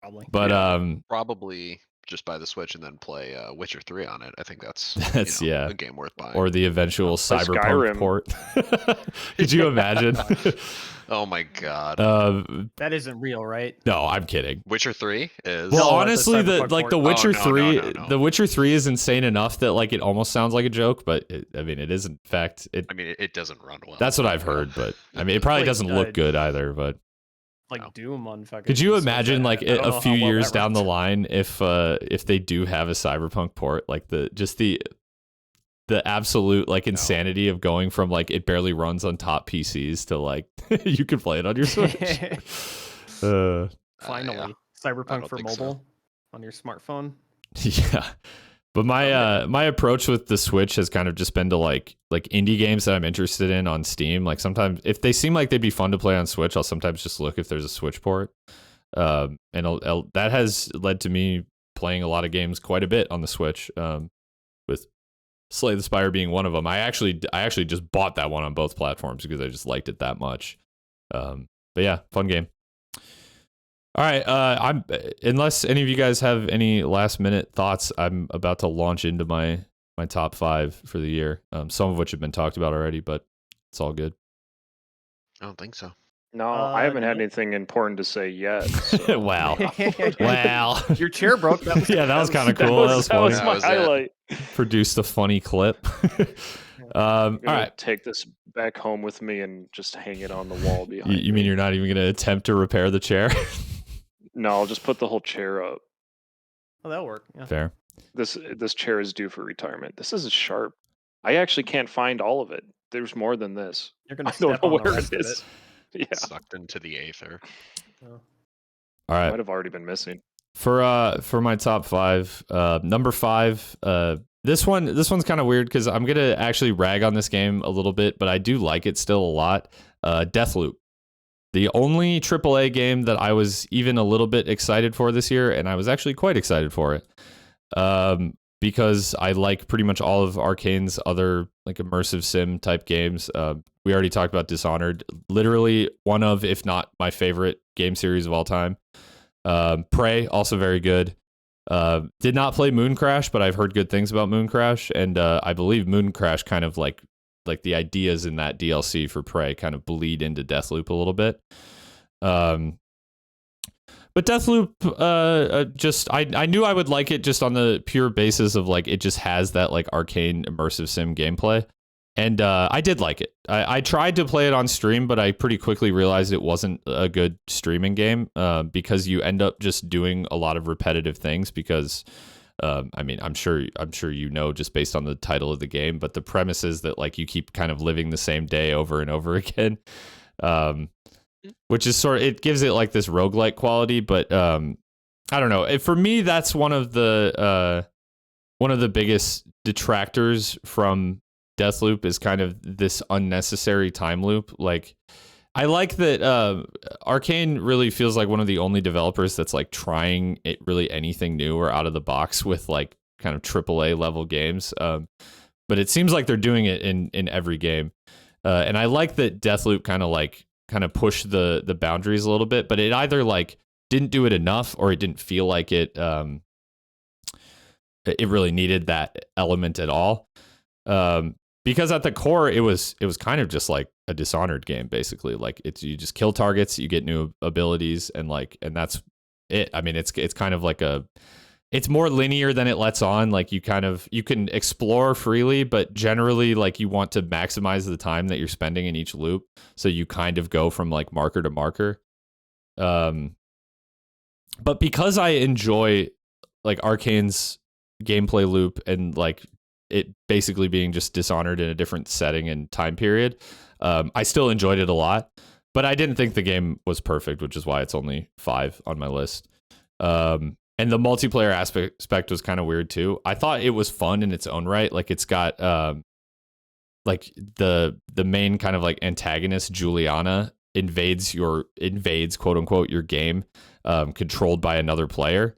Probably. But Probably just buy the Switch and then play Witcher 3 on it. I think that's that's a game worth buying. or the eventual Play Cyberpunk Skyrim. port. Could you imagine? Oh my god. That isn't real, right? No, I'm kidding. Witcher 3 is Well, No, honestly, the the Cyberpunk like the port. Witcher no, 3, no. the Witcher 3 is insane enough that like it almost sounds like a joke, but it is in fact I mean, it doesn't run well. That's what I've heard, but I mean, it probably Like, doesn't look good either. But Like No. Doom on fucking. could you Switch, imagine like I don't know a how few well years that down the runs. line if they do have a Cyberpunk port, like the absolute like insanity of going from like it barely runs on top PCs to like you can play it on your Switch. Finally, I Cyberpunk don't for think so. mobile on your smartphone. Yeah. But my approach with the Switch has kind of just been to like indie games that I'm interested in on Steam. Like sometimes if they seem like they'd be fun to play on Switch, I'll sometimes just look if there's a Switch port. And that has led to me playing a lot of games quite a bit on the Switch. With Slay the Spire being one of them. I actually just bought that one on both platforms because I just liked it that much. But yeah, fun game. All right, unless any of you guys have any last minute thoughts, I'm about to launch into my top 5 for the year. Some of which have been talked about already, but it's all good. I don't think so. No, I haven't had nope. anything important to say yet. So. Wow. Wow. Your chair broke. That was Yeah, that was kind of cool. That was that funny. was That my was it. highlight. Produced a funny clip. All I'm gonna right. take this back home with me and just hang it on the wall behind You mean me. you're not even going to attempt to repair the chair? No, I'll just put the whole chair up. Oh, that'll work. Yeah. Fair. This chair is due for retirement. This is sharp. I actually can't find all of it. There's more than this. You're gonna I don't step know on the where rest it of is. it. Yeah, Sucked into the aether. Oh. All might right. have already been missing. For my top 5, number 5, this one's kind of weird because I'm gonna actually rag on this game a little bit, but I do like it still a lot. Deathloop, the only AAA game that I was even a little bit excited for this year, and I was actually quite excited for it, because I like pretty much all of Arcane's other like immersive sim type games. We already talked about Dishonored, literally one of, if not my favorite game series of all time. Prey, also very good. Did not play Moon Crash, but I've heard good things about Moon Crash, and I believe Moon Crash kind of like the ideas in that DLC for Prey kind of bleed into Deathloop a little bit. But Deathloop, just I knew I would like it just on the pure basis of like it just has that like Arcane immersive sim gameplay. And I did like it. I tried to play it on stream, but I pretty quickly realized it wasn't a good streaming game because you end up just doing a lot of repetitive things because, I mean, I'm sure you know just based on the title of the game, but the premise is that like you keep kind of living the same day over and over again, which is it gives it like this roguelike quality, but I don't know. For me, that's one of the biggest detractors from Deathloop is kind of this unnecessary time loop. Like, I like that Arcane really feels like one of the only developers that's like trying it really anything new or out of the box with like kind of AAA level games. But it seems like they're doing it in every game. And I like that Deathloop kind of pushed the boundaries a little bit, but it either like didn't do it enough or it didn't feel like it really needed that element at all. Because at the core, it was kind of just like a Dishonored game, basically. Like you just kill targets, you get new abilities, and that's it. I mean, it's kind of like it's more linear than it lets on. Like you can explore freely, but generally, like you want to maximize the time that you're spending in each loop. So you kind of go from like marker to marker. But because I enjoy like Arcane's gameplay loop and like it basically being just Dishonored in a different setting and time period, I still enjoyed it a lot, but I didn't think the game was perfect, which is why it's only 5 on my list. And the multiplayer aspect was kind of weird too. I thought it was fun in its own right. Like it's got like the main kind of like antagonist, Juliana, invades quote unquote your game, controlled by another player,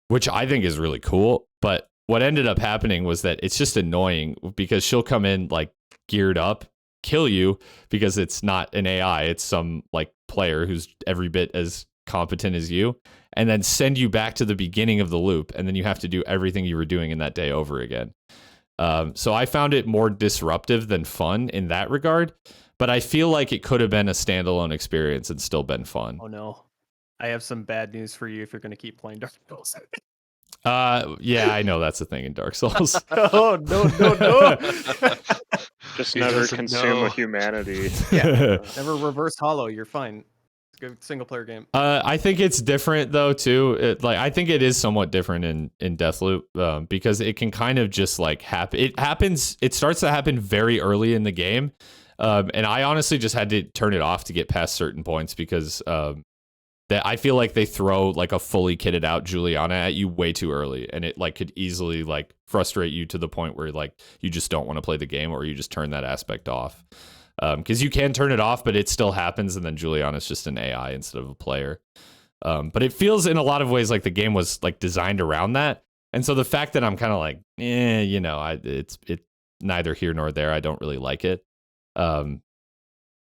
which I think is really cool. But what ended up happening was that it's just annoying because she'll come in like geared up, kill you because it's not an AI, it's some like player who's every bit as competent as you, and then send you back to the beginning of the loop, and then you have to do everything you were doing in that day over again. So I found it more disruptive than fun in that regard, but I feel like it could have been a standalone experience and still been fun. Oh no, I have some bad news for you if you're going to keep playing Dark Souls. Yeah, I know that's a thing in Dark Souls. Oh no. Just He never doesn't consume know. a humanity. Yeah, never reverse hollow. You're fine. It's a good single player game. I think it's different though too. I think it is somewhat different in Deathloop, because it can kind of just like happen. It starts to happen very early in the game, and I honestly just had to turn it off to get past certain points because that I feel like they throw like a fully kitted out Juliana at you way too early, and it like could easily like frustrate you to the point where like you just don't want to play the game, or you just turn that aspect off. Because you can turn it off, but it still happens, and then Juliana's just an AI instead of a player. But it feels in a lot of ways like the game was like designed around that, and so the fact that I'm kind of like, it's neither here nor there. I don't really like it.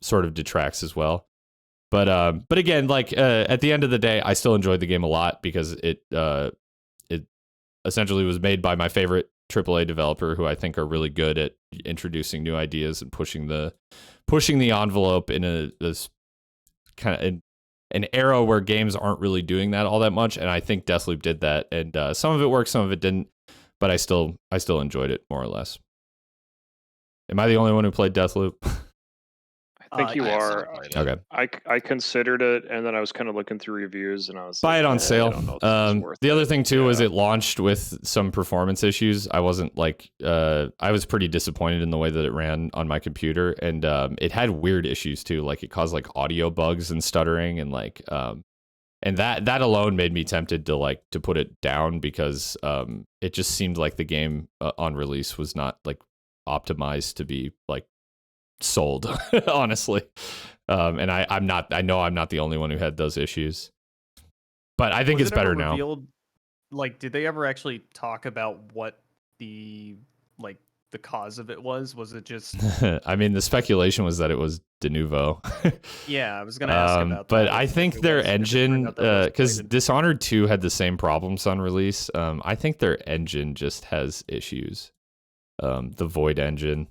Sort of detracts as well. But again, like at the end of the day, I still enjoyed the game a lot because it essentially was made by my favorite AAA developer, who I think are really good at introducing new ideas and pushing the envelope in this kind of an era where games aren't really doing that all that much. And I think Deathloop did that, and some of it worked, some of it didn't, but I still enjoyed it more or less. Am I the only one who played Deathloop? I think you I have are. not played it. Okay. I considered it, and then I was kind of looking through reviews, and I was Buy like, it on I sale. don't know if this is worth The other it. thing too was Yeah. it launched with some performance issues. I wasn't like I was pretty disappointed in the way that it ran on my computer, and it had weird issues too. Like it caused like audio bugs and stuttering, and like and that alone made me tempted to put it down because it just seemed like the game on release was not like optimized to be like sold, honestly. And I know I'm not the only one who had those issues, but I think Was it's it ever better now. revealed, like, did they ever actually talk about what the cause of it was? Was it just? I mean, the speculation was that it was de novo. Yeah, I was gonna ask about that. But I if think it their was- if it turned engine, out that it was because related. Dishonored 2 had the same problems on release. I think their engine just has issues. The Void engine,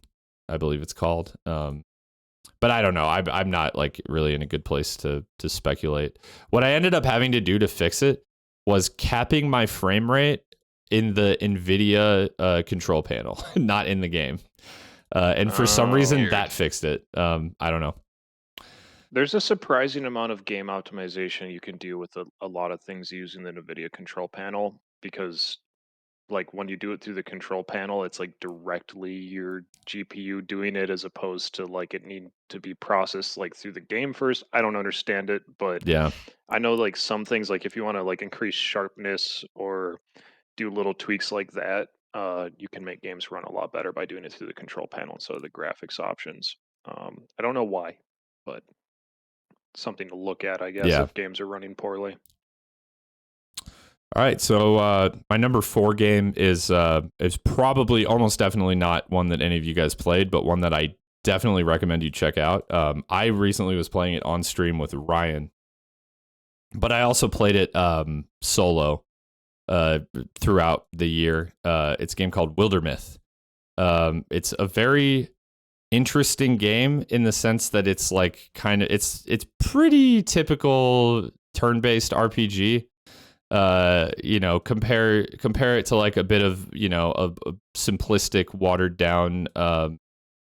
I believe it's called. But I don't know. I'm not like really in a good place to speculate. What I ended up having to do to fix it was capping my frame rate in the NVIDIA control panel, not in the game. And for some reason, Weird. that fixed it. I don't know. There's a surprising amount of game optimization you can do with a lot of things using the NVIDIA control panel, because like when you do it through the control panel, it's like directly your GPU doing it, as opposed to like it need to be processed like through the game first. I don't understand it, but Yeah. I know like some things, like if you want to like increase sharpness or do little tweaks like that, you can make games run a lot better by doing it through the control panel instead of the graphics options. I don't know why, but something to look at, I guess, Yeah. if games are running poorly. All right, so my number 4 game is probably almost definitely not one that any of you guys played, but one that I definitely recommend you check out. I recently was playing it on stream with Ryan, but I also played it solo throughout the year. It's a game called Wildermyth. It's a very interesting game in the sense that it's like kind of it's pretty typical turn-based RPG. Compare it to like a bit of a simplistic, watered down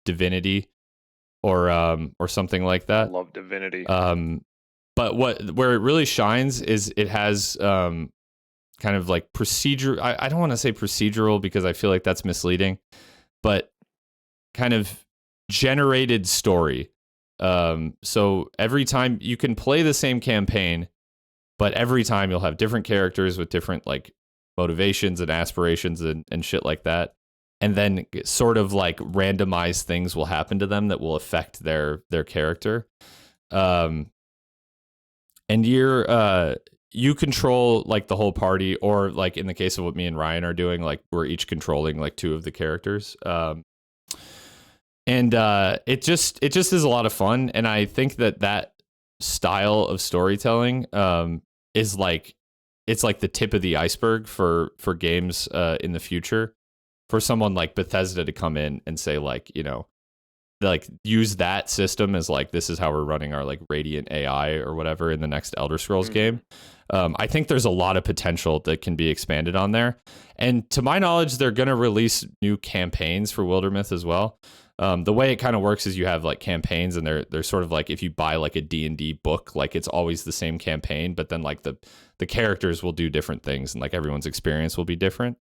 Divinity or something like I that. love Divinity. But where it really shines is it has kind of like procedure. I don't want to say procedural because I feel like that's misleading, but kind of generated story. So every time you can play the same campaign, but every time you'll have different characters with different like motivations and aspirations and shit like that. and then sort of like randomized things will happen to them that will affect their character. And you control like the whole party, or like in the case of what me and Ryan are doing, like we're each controlling like 2 of the characters. And it just is a lot of fun, and I think that style of storytelling is like, it's like the tip of the iceberg for games in the future, for someone like Bethesda to come in and say, like, you know, like use that system as like, this is how we're running our like Radiant AI or whatever in the next Elder Scrolls game. I think there's a lot of potential that can be expanded on there, and to my knowledge, they're going to release new campaigns for Wildermyth as well. The way it kind of works is you have like campaigns, and they're sort of like, if you buy like a D&D book, like it's always the same campaign, but then like the characters will do different things, and like everyone's experience will be different.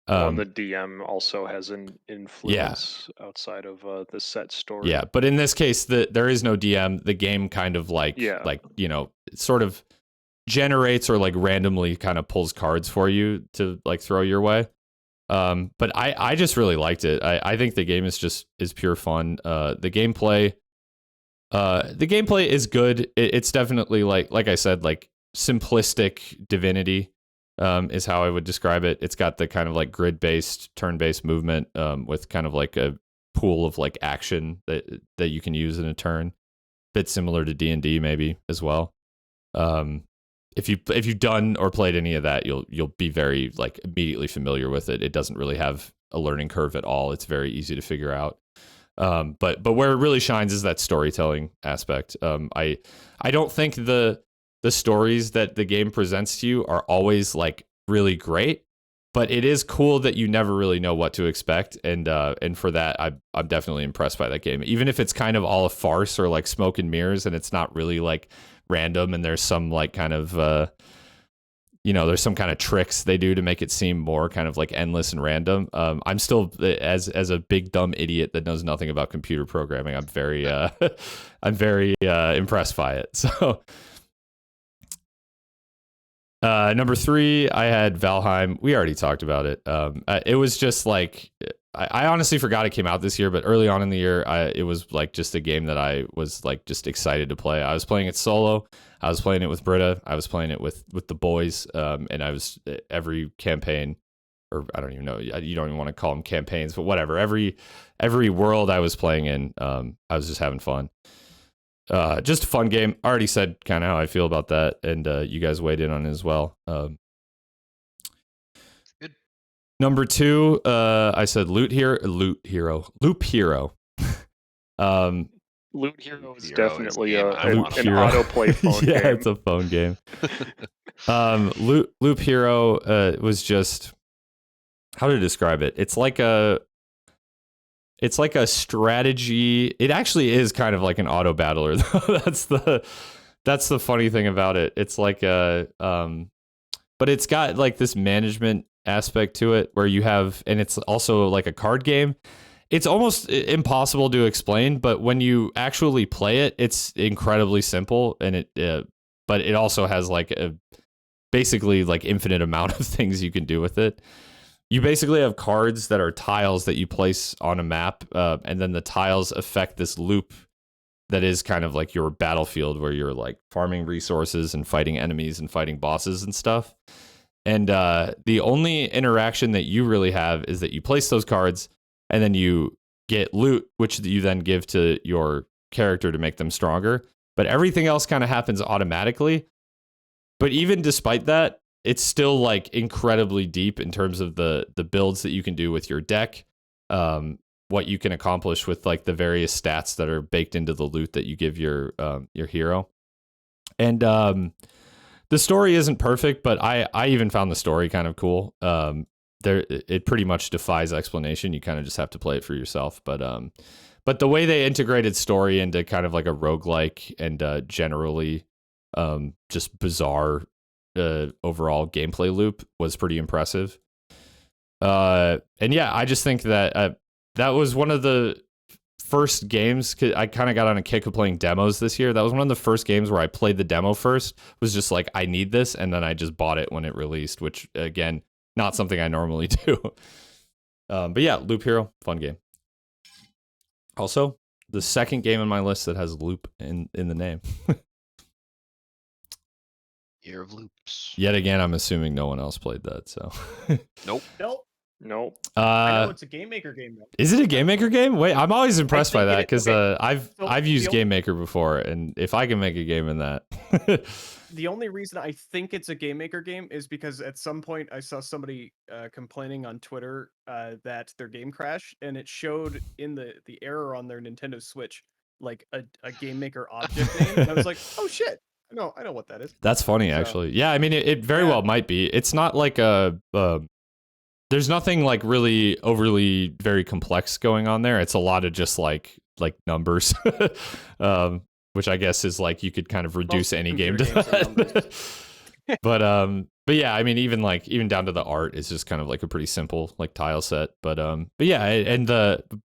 And the DM also has an influence outside of the set story. Yeah, but in this case, there is no DM. The game kind of like, you know, sort of generates or like randomly kind of pulls cards for you to like throw your way. But I just really liked it. I think the game is pure fun. The gameplay is good. It's definitely like I said, like simplistic Divinity is how I would describe it. It's got the kind of like grid-based, turn-based movement with kind of like a pool of like action that you can use in a turn. Bit similar to D&D maybe as well. If you've done or played any of that, you'll be very like immediately familiar with it. It doesn't really have a learning curve at all. It's very easy to figure out. But where it really shines is that storytelling aspect. I don't think the stories that the game presents to you are always like really great, but it is cool that you never really know what to expect. And for that, I'm definitely impressed by that game. Even if it's kind of all a farce or like smoke and mirrors, and it's not really like random, and there's some like kind of there's some kind of tricks they do to make it seem more kind of like endless and random. I'm still, as a big dumb idiot that knows nothing about computer programming, I'm very impressed by it. So number 3, I had Valheim. We already talked about it. It was just like, I honestly forgot it came out this year, but early on in the year, it was like just a game that I was like just excited to play. I was playing it solo. I was playing it with Britta. I was playing it with the boys. And I was every campaign, or I don't even know, you don't even want to call them campaigns, but whatever. Every world I was playing in, I was just having fun. Just a fun game. I already said kind of how I feel about that, and you guys weighed in on it as well. Good. Number 2, I said Loop Hero. Loot Hero is definitely an autoplay phone game. Yeah, it's a phone game. Loop Hero was just, how to describe it? It's like a strategy. It actually is kind of like an auto battler, though. That's the funny thing about it. It's like but it's got like this management aspect to it where you have, and it's also like a card game. It's almost impossible to explain, but when you actually play it, it's incredibly simple, and but it also has like a basically like infinite amount of things you can do with it. You basically have cards that are tiles that you place on a map, and then the tiles affect this loop that is kind of like your battlefield, where you're like farming resources and fighting enemies and fighting bosses and stuff. And the only interaction that you really have is that you place those cards, and then you get loot, which you then give to your character to make them stronger. But everything else kind of happens automatically. But even despite that, it's still like incredibly deep in terms of the builds that you can do with your deck, what you can accomplish with like the various stats that are baked into the loot that you give your hero. And the story isn't perfect, but I even found the story kind of cool. It pretty much defies explanation. You kind of just have to play it for yourself. But the way they integrated story into kind of like a roguelike and generally just bizarre overall gameplay loop was pretty impressive. And yeah, I just think that that was one of the first games. I kind of got on a kick of playing demos this year. That was one of the first games where I played the demo first, was just like, I need this, and then I just bought it when it released, which again, not something I normally do. But yeah, Loop Hero, fun game. Also, the second game on my list that has loop in the name. Year of Loops. Yet again, I'm assuming no one else played that. So. Nope. Nope. I know it's a Game Maker game though. Is it a Game Maker game? Wait, I'm always impressed by think that because I've used the Game Maker before, and if I can make a game in that. The only reason I think it's a Game Maker game is because at some point I saw somebody complaining on Twitter that their game crashed, and it showed in the error on their Nintendo Switch like a Game Maker object name, and I was like, oh shit, I know what that is. That's funny, actually. Yeah, I mean, it very well might be. It's not like there's nothing like really overly very complex going on there. It's a lot of just like numbers, which I guess is like you could kind of reduce any game to that. but yeah, I mean, even down to the art is just kind of like a pretty simple like tile set. But yeah, and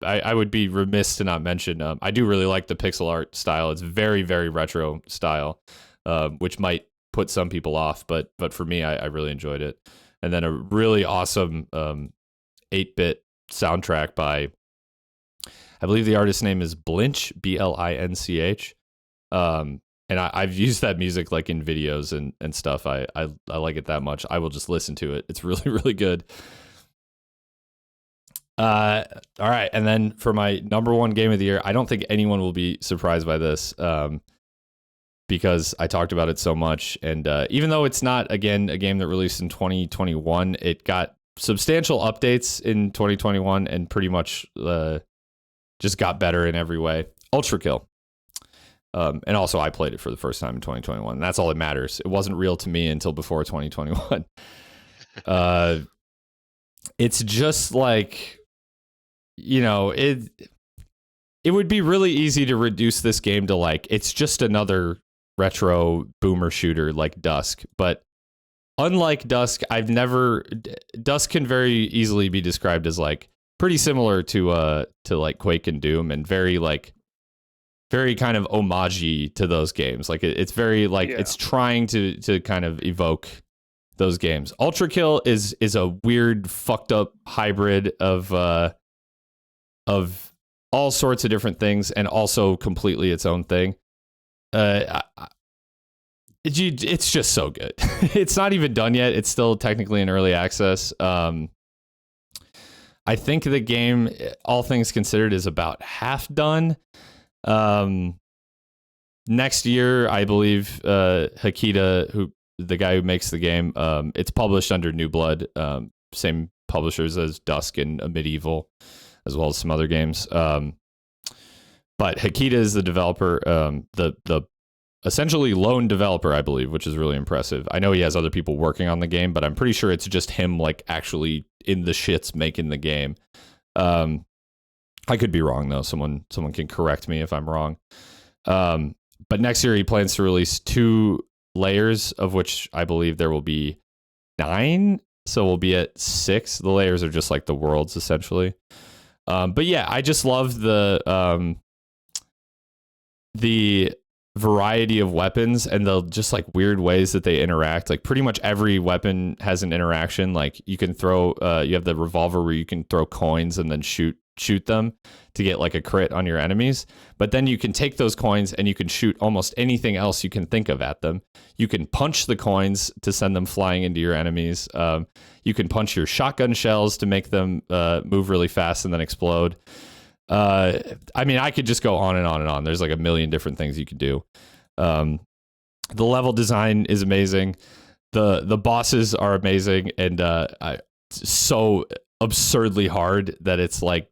I would be remiss to not mention I do really like the pixel art style. It's very, very retro style, which might put some people off, but for me, I really enjoyed it. And then a really awesome 8-bit soundtrack by, I believe the artist's name is Blinch, Blinch. And I've used that music like in videos and stuff. I like it that much. I will just listen to it. It's really, really good. All right. And then for my number one game of the year, I don't think anyone will be surprised by this. Because I talked about it so much. And even though it's not, again, a game that released in 2021, it got substantial updates in 2021 and pretty much just got better in every way. Ultra Kill. And also, I played it for the first time in 2021. And that's all that matters. It wasn't real to me until before 2021. It's just like, it would be really easy to reduce this game to like, it's just another retro boomer shooter like Dusk, but unlike Dusk, Dusk can very easily be described as like pretty similar to like Quake and Doom, and very kind of homage to those games. Like it's very like it's trying to kind of evoke those games. Ultra Kill is a weird fucked up hybrid of all sorts of different things, and also completely its own thing. It's just so good. It's not even done yet. It's still technically in early access. I think the game, all things considered, is about half done. Next year, I believe Hakita, the guy who makes the game, it's published under New Blood, same publishers as Dusk and Medieval, as well as some other games. But Hakita is the developer, the essentially lone developer, I believe, which is really impressive. I know he has other people working on the game, but I'm pretty sure it's just him like actually in the shits making the game. I could be wrong though. Someone can correct me if I'm wrong. But next year he plans to release 2 layers, of which I believe there will be 9. So we'll be at 6. The layers are just like the worlds essentially. But yeah, I just love the variety of weapons and the just like weird ways that they interact. Like pretty much every weapon has an interaction. Like you can throw, you have the revolver where you can throw coins and then shoot them to get like a crit on your enemies. But then you can take those coins and you can shoot almost anything else you can think of at them. You can punch the coins to send them flying into your enemies. You can punch your shotgun shells to make them move really fast and then explode. I mean, I could just go on and on and on. There's like a million different things you could do. The level design is amazing. The bosses are amazing, and so absurdly hard that it's like,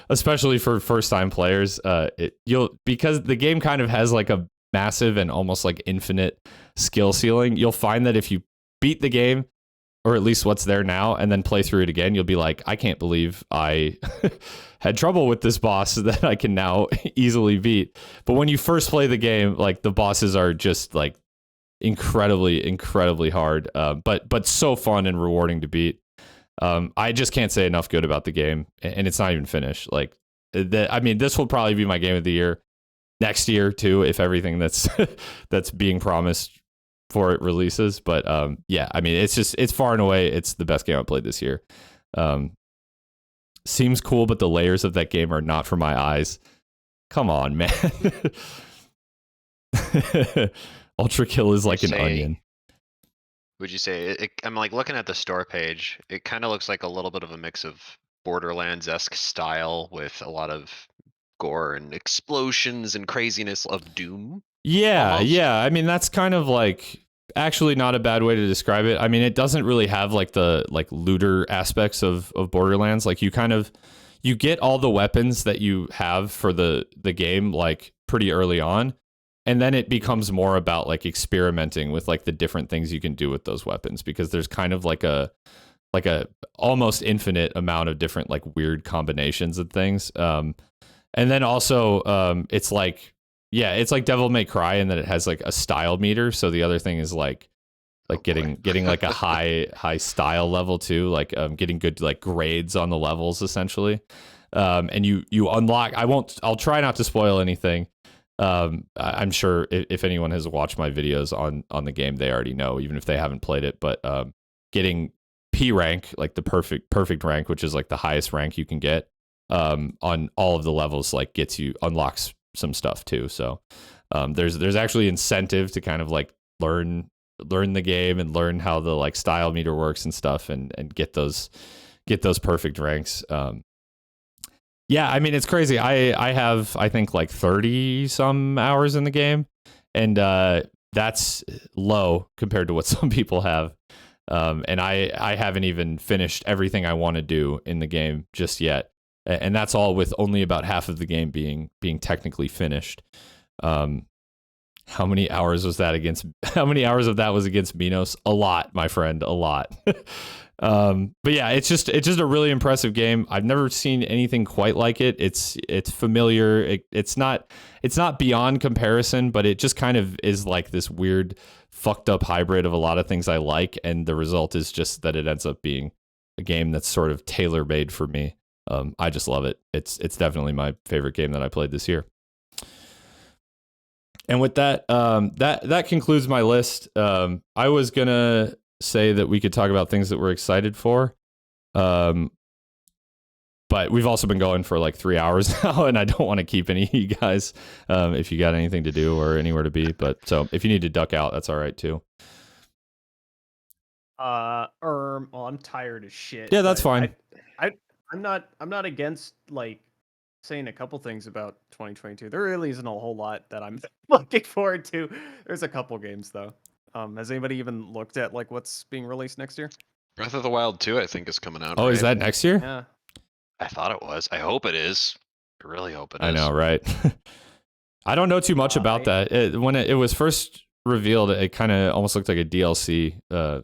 especially for first time players, because the game kind of has like a massive and almost like infinite skill ceiling. You'll find that if you beat the game, or at least what's there now, and then play through it again, you'll be like, I can't believe I had trouble with this boss that I can now easily beat. But when you first play the game, like the bosses are just like incredibly, incredibly hard, but so fun and rewarding to beat. I just can't say enough good about the game, and it's not even finished. Like, I mean, this will probably be my game of the year next year too, if everything that's being promised for it releases. But yeah, I mean, it's far and away, it's the best game I played this year. seems cool, but the layers of that game are not for my eyes. Come on, man. Ultra Kill is like an onion. Would you say I'm like looking at the store page, it kind of looks like a little bit of a mix of Borderlands-esque style with a lot of gore and explosions and craziness of Doom? Yeah, almost? yeah. I mean, that's kind of like actually not a bad way to describe it. I mean, it doesn't really have like the like looter aspects of Borderlands. Like you get all the weapons that you have for the game like pretty early on. And then it becomes more about like experimenting with like the different things you can do with those weapons, because there's kind of like a almost infinite amount of different like weird combinations of things. And then also it's like, yeah, it's like Devil May Cry in that it has like a style meter. So the other thing is like getting like a high style level too, like getting good like grades on the levels essentially. And you unlock, I'll try not to spoil anything. I'm sure if anyone has watched my videos on the game, they already know, even if they haven't played it. But getting P rank, like the perfect rank, which is like the highest rank you can get on all of the levels, like unlocks some stuff too. So there's actually incentive to kind of like learn the game and learn how the like style meter works and stuff, and get those perfect ranks. Yeah, I mean, it's crazy. I have, I think, like 30 some hours in the game, and that's low compared to what some people have. And I haven't even finished everything I want to do in the game just yet. And that's all with only about half of the game being technically finished. How many hours of that was against Minos? A lot, my friend, a lot. But yeah, it's just a really impressive game. I've never seen anything quite like it. It's familiar. It's not beyond comparison, but it just kind of is like this weird fucked up hybrid of a lot of things I like, and the result is just that it ends up being a game that's sort of tailor made for me. I just love it. It's definitely my favorite game that I played this year. And with that, that concludes my list. I was gonna say that we could talk about things that we're excited for, but we've also been going for like 3 hours now, and I don't want to keep any of you guys if you got anything to do or anywhere to be. But so if you need to duck out, that's all right too. Well, I'm tired as shit. Yeah, that's fine. I'm not against like saying a couple things about 2022. There really isn't a whole lot that I'm looking forward to. There's a couple games though. Has anybody even looked at like what's being released next year? Breath of the Wild 2, I think, is coming out. Oh, right? Is that next year? Yeah. I thought it was. I hope it is. I really hope it is. I know, right? I don't know too much about that. When it was first revealed, it kind of almost looked like a DLC,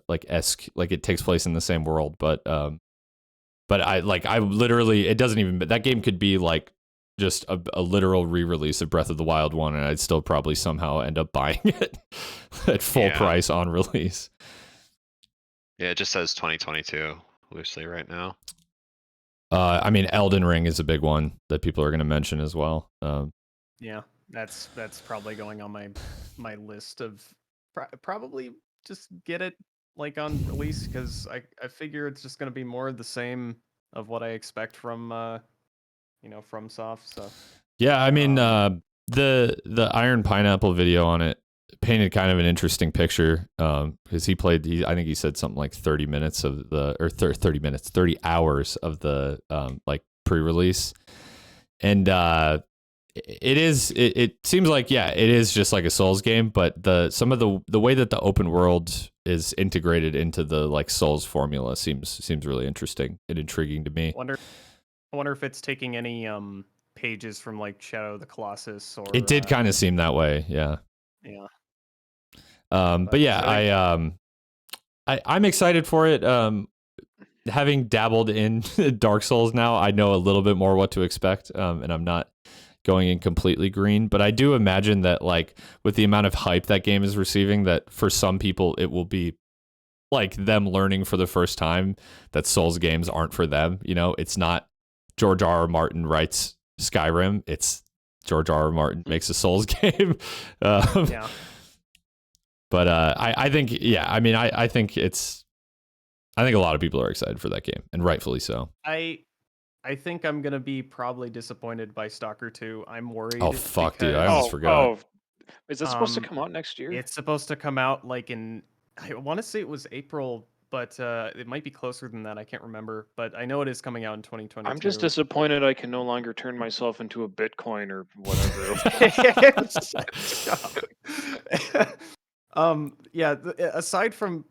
like esque, like it takes place in the same world. But I literally, it doesn't even. That game could be like just a literal re-release of Breath of the Wild 1, and I'd still probably somehow end up buying it at full price on release. Yeah, it just says 2022 loosely right now. I mean, Elden Ring is a big one that people are going to mention as well. Yeah, that's probably going on my list of probably just get it like on release, because I figure it's just going to be more of the same of what I expect from from Soft. So yeah, I mean, the Iron Pineapple video on it painted kind of an interesting picture, because I think he said something like 30 minutes of 30 hours of the like pre-release, and it seems like, yeah, it is just like a Souls game, but some of the way that the open world is integrated into the like Souls formula seems really interesting and intriguing to me. I wonder if it's taking any pages from like Shadow of the Colossus, or it did kind of seem that way, yeah. Yeah. But yeah, I'm excited for it. Having dabbled in Dark Souls now, I know a little bit more what to expect, and I'm not going in completely green. But I do imagine that, like, with the amount of hype that game is receiving, that for some people it will be like them learning for the first time that Souls games aren't for them. You know, it's not George R.R. Martin writes Skyrim. It's George R.R. Martin makes a Souls game. Yeah. But I think, yeah, I mean, I think a lot of people are excited for that game, and rightfully so. I I think I'm gonna be probably disappointed by Stalker 2. I'm worried. Oh fuck, dude! I because, almost forgot. Is that supposed to um, come out next year? It's supposed to come out like in, I want to say it was April, but it might be closer than that. I can't remember, but I know it is coming out in 2022. I'm just disappointed I can no longer turn myself into a Bitcoin or whatever. Yeah. Aside from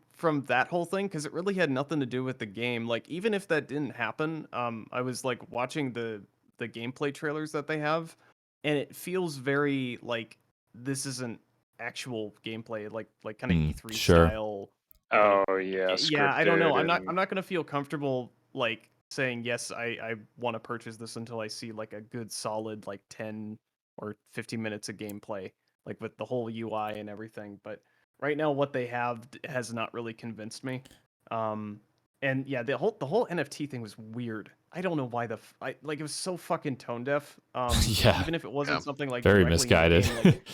that whole thing, because it really had nothing to do with the game. Like even if that didn't happen, I was like watching the gameplay trailers that they have, and it feels very like this isn't actual gameplay, like kind of E3 sure. style. Oh Like, yeah, yeah, I don't know. scripted I'm not gonna feel comfortable like saying yes. I want to purchase this until I see like a good solid like 10 or 15 minutes of gameplay, like with the whole UI and everything. But right now, what they have has not really convinced me. And yeah, the whole NFT thing was weird. I don't know why like it was so fucking tone deaf. Yeah. Even if it wasn't something like Very directly in the misguided. game, like,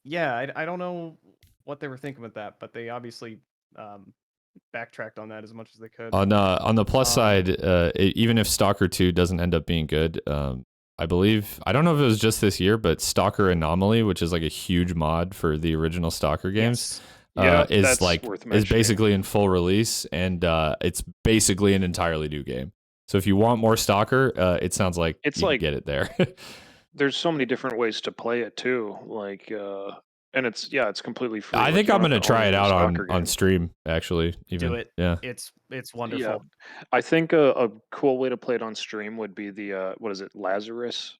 yeah, I don't know what they were thinking with that, but they obviously backtracked on that as much as they could. On the plus side, even if Stalker 2 doesn't end up being good, I believe, I don't know if it was just this year, but Stalker Anomaly, which is like a huge mod for the original Stalker games, that's is worth mentioning. basically in full release, and it's basically an entirely new game. So if you want more Stalker, it sounds like It's you can like- get it there. There's so many different ways to play it too. Like and it's completely free. I like, think you I'm don't gonna have to own try it the out Stalker on game. stream. Actually, even Do it. yeah. It's wonderful. Yeah, I think a cool way to play it on stream would be the what is it, Lazarus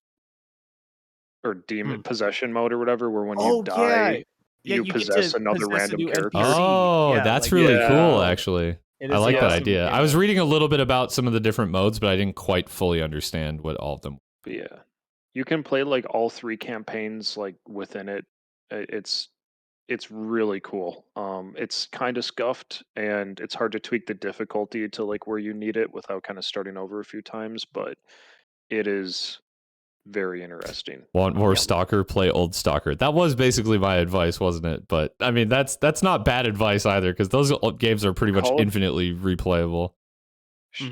or demon possession mode or whatever, where when you die, Yeah, you you get possess to another possess a random new character. NPC. Oh, Yeah, that's like, really Yeah. cool. Actually, it I is like that awesome. idea. Yeah. I was reading a little bit about some of the different modes, but I didn't quite fully understand what all of them. But yeah, you can play like all 3 campaigns like within it. It's really cool. It's kind of scuffed and it's hard to tweak the difficulty to like where you need it without kind of starting over a few times, but it is very interesting. Want more Stalker? Play old Stalker. That was basically my advice, wasn't it? But I mean, that's not bad advice either, because those games are pretty much Call of- infinitely replayable.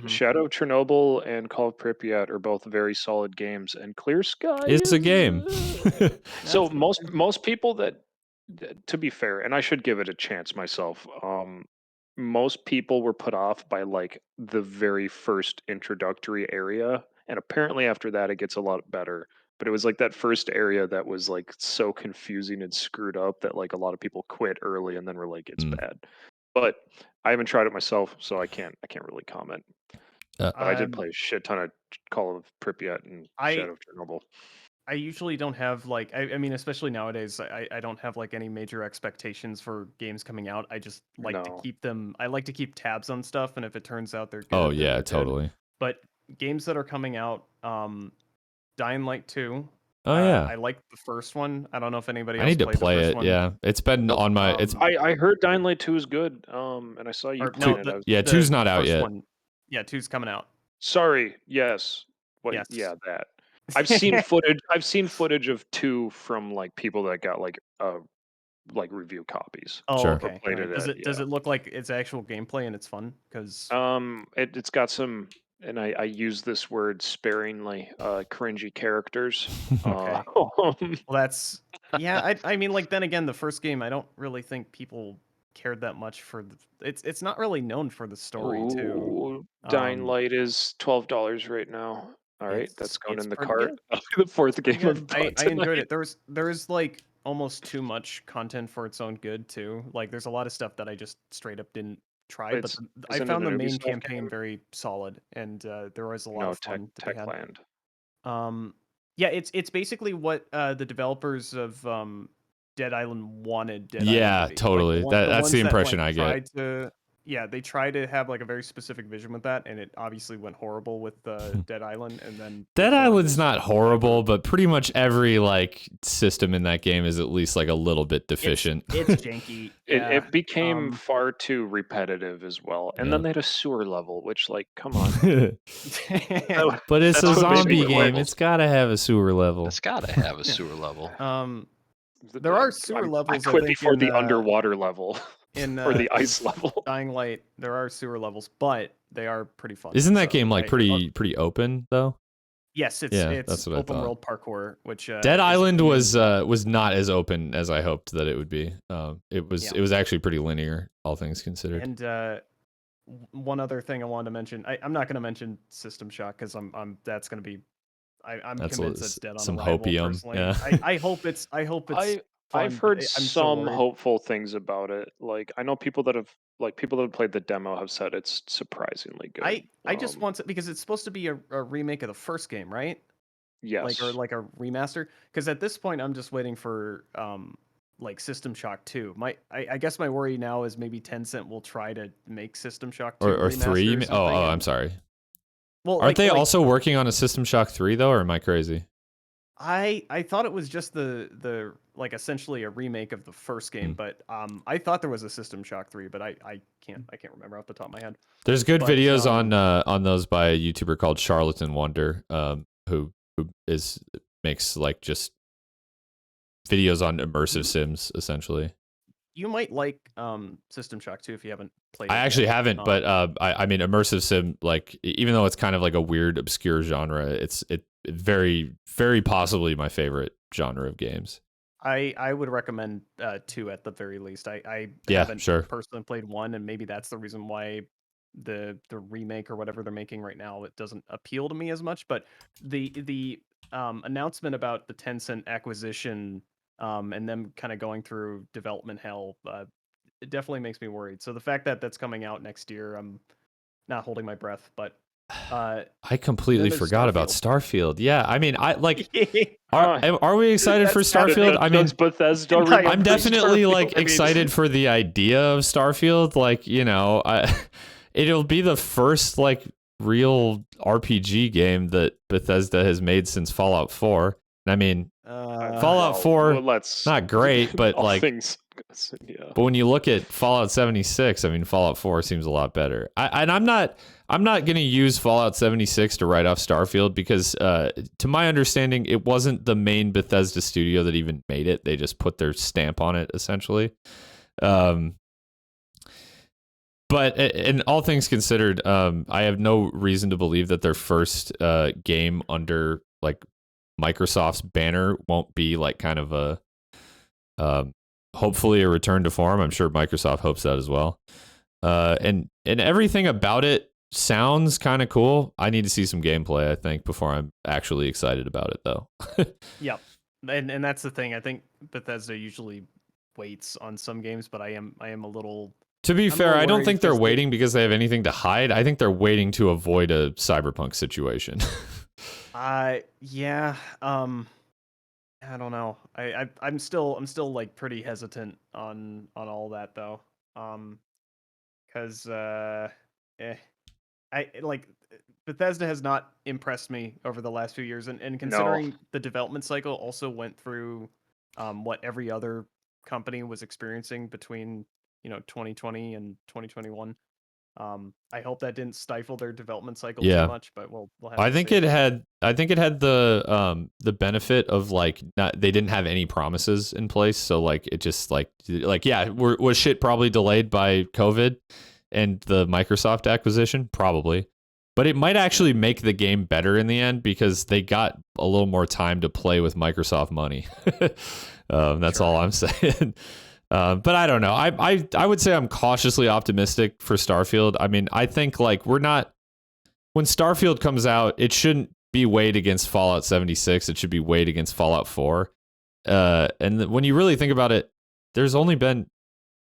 Shadow of Chernobyl and Call of Pripyat are both very solid games, and Clear Sky It's a game. So most people that, to be fair, and I should give it a chance myself, most people were put off by like the very first introductory area, and apparently after that it gets a lot better. But it was like that first area that was like so confusing and screwed up that like a lot of people quit early and then were like, it's bad. But I haven't tried it myself, so I can't really comment. But I did play a shit ton of Call of Pripyat and Shadow of Chernobyl. I usually don't have like I mean, especially nowadays, I don't have like any major expectations for games coming out. I just like to keep them. I like to keep tabs on stuff, and if it turns out they're good, Oh then yeah, they're good. totally. But games that are coming out, Dying Light 2. Oh yeah, I like the first one. I don't know if anybody I else need to played play the first it. one. Yeah, it's been on my. It's I heard Dying Light 2 is good, and I saw you Or, playing no, it. yeah, the 2's not out first yet. one. Yeah, 2's coming out. Sorry, yes. What? Yes. Yeah, that. I've seen footage. I've seen footage of 2 from like people that got like review copies. Oh, Sure. okay. Played Alright. it Does it look like it's actual gameplay and it's fun? Because It's got some, and I use this word sparingly, cringy characters. Okay. Well, that's yeah. I mean, like then again, the first game, I don't really think people cared that much for it's not really known for the story too. Ooh, Dying Light is $12 right now. All right, that's going it's in the pretty cart. good. The fourth Pretty game I've good. bought I enjoyed tonight. it. There is like almost too much content for its own good too. Like there's a lot of stuff that I just straight up didn't try, but I Isn't it found the an main Ubisoft campaign game? very solid, and there was a lot No, of fun to be had. Techland. Yeah, it's basically what the developers of Dead Island wanted Dead Island Yeah, to be. totally. Like, That's ones the that, impression like, I get. they tried to have like a very specific vision with that, and it obviously went horrible with Dead Island, and then Dead Island's not horrible, but pretty much every like system in that game is at least like a little bit deficient. It's janky. Yeah. It became far too repetitive as well, and then they had a sewer level, which like, come on. But it's a That's what made me zombie game. quit. It's gotta have a sewer level. It's gotta have a sewer level. There are sewer levels. I quit I think, before in, the underwater level in or the ice level. Dying Light, there are sewer levels, but they are pretty fun. Isn't that So game like pretty open though? Yes, Yeah, it's that's what I open thought. world parkour, which Dead is Island even- was not as open as I hoped that it would be. It was actually pretty linear, all things considered. And one other thing I wanted to mention, I'm not going to mention System Shock because that's going to be, I'm convinced that's dead on some arrival. hopium. Personally, Yeah. I hope it's I've fun, heard but I'm still some worried. hopeful things about it. Like I know people that have played the demo have said it's surprisingly good. I just want to, because it's supposed to be a remake of the first game, right? Yes. Like a remaster. Because at this point, I'm just waiting for like System Shock 2. I guess my worry now is maybe Tencent will try to make System Shock 2 or 3. Oh, I'm and, sorry. well, Aren't they also working on a System Shock 3 though, or am I crazy? I thought it was just the like essentially a remake of the first game, but I thought there was a System Shock 3, but I can't remember off the top of my head. There's good videos on those by a YouTuber called Charlatan Wonder, who makes like just videos on immersive sims essentially. You might like System Shock 2 if you haven't played it. I actually yet. haven't, but I mean immersive sim, like even though it's kind of like a weird obscure genre, it's very very possibly my favorite genre of games. I would recommend 2 at the very least. I haven't personally played 1, and maybe that's the reason why the remake or whatever they're making right now, it doesn't appeal to me as much. But the announcement about the Tencent acquisition and them kind of going through development hell, it definitely makes me worried. So the fact that that's coming out next year, I'm not holding my breath, but I completely forgot about Starfield. Yeah, I mean, I like. Are we excited for That's Starfield? I mean, Bethesda. I'm definitely Starfield. like excited for the idea of Starfield. Like, you know, it'll be the first like real RPG game that Bethesda has made since Fallout 4. I mean, Fallout 4, not great, but like. Yeah. But when you look at Fallout 76, I mean, Fallout 4 seems a lot better. I'm not going to use Fallout 76 to write off Starfield because, to my understanding, it wasn't the main Bethesda studio that even made it. They just put their stamp on it, essentially. But in all things considered, I have no reason to believe that their first game under like Microsoft's banner won't be like kind of a hopefully a return to form. I'm sure Microsoft hopes that as well. And everything about it sounds kind of cool. I need to see some gameplay, I think, before I'm actually excited about it, though. Yep, and that's the thing. I think Bethesda usually waits on some games, but I am a little. To be fair, I don't think they're waiting because they have anything to hide. I think they're waiting to avoid a Cyberpunk situation. Yeah. I don't know. I'm still like pretty hesitant on all that though. Because I like Bethesda has not impressed me over the last few years, and considering the development cycle also went through what every other company was experiencing between 2020 and 2021. I hope that didn't stifle their development cycle too much, but we'll have to see. I think it had the benefit of like they didn't have any promises in place, so like it just like was shit probably delayed by COVID and the Microsoft acquisition? Probably. But it might actually make the game better in the end because they got a little more time to play with Microsoft money. That's all I'm saying. But I don't know. I would say I'm cautiously optimistic for Starfield. I mean, I think like when Starfield comes out, it shouldn't be weighed against Fallout 76. It should be weighed against Fallout 4. And when you really think about it, there's only been,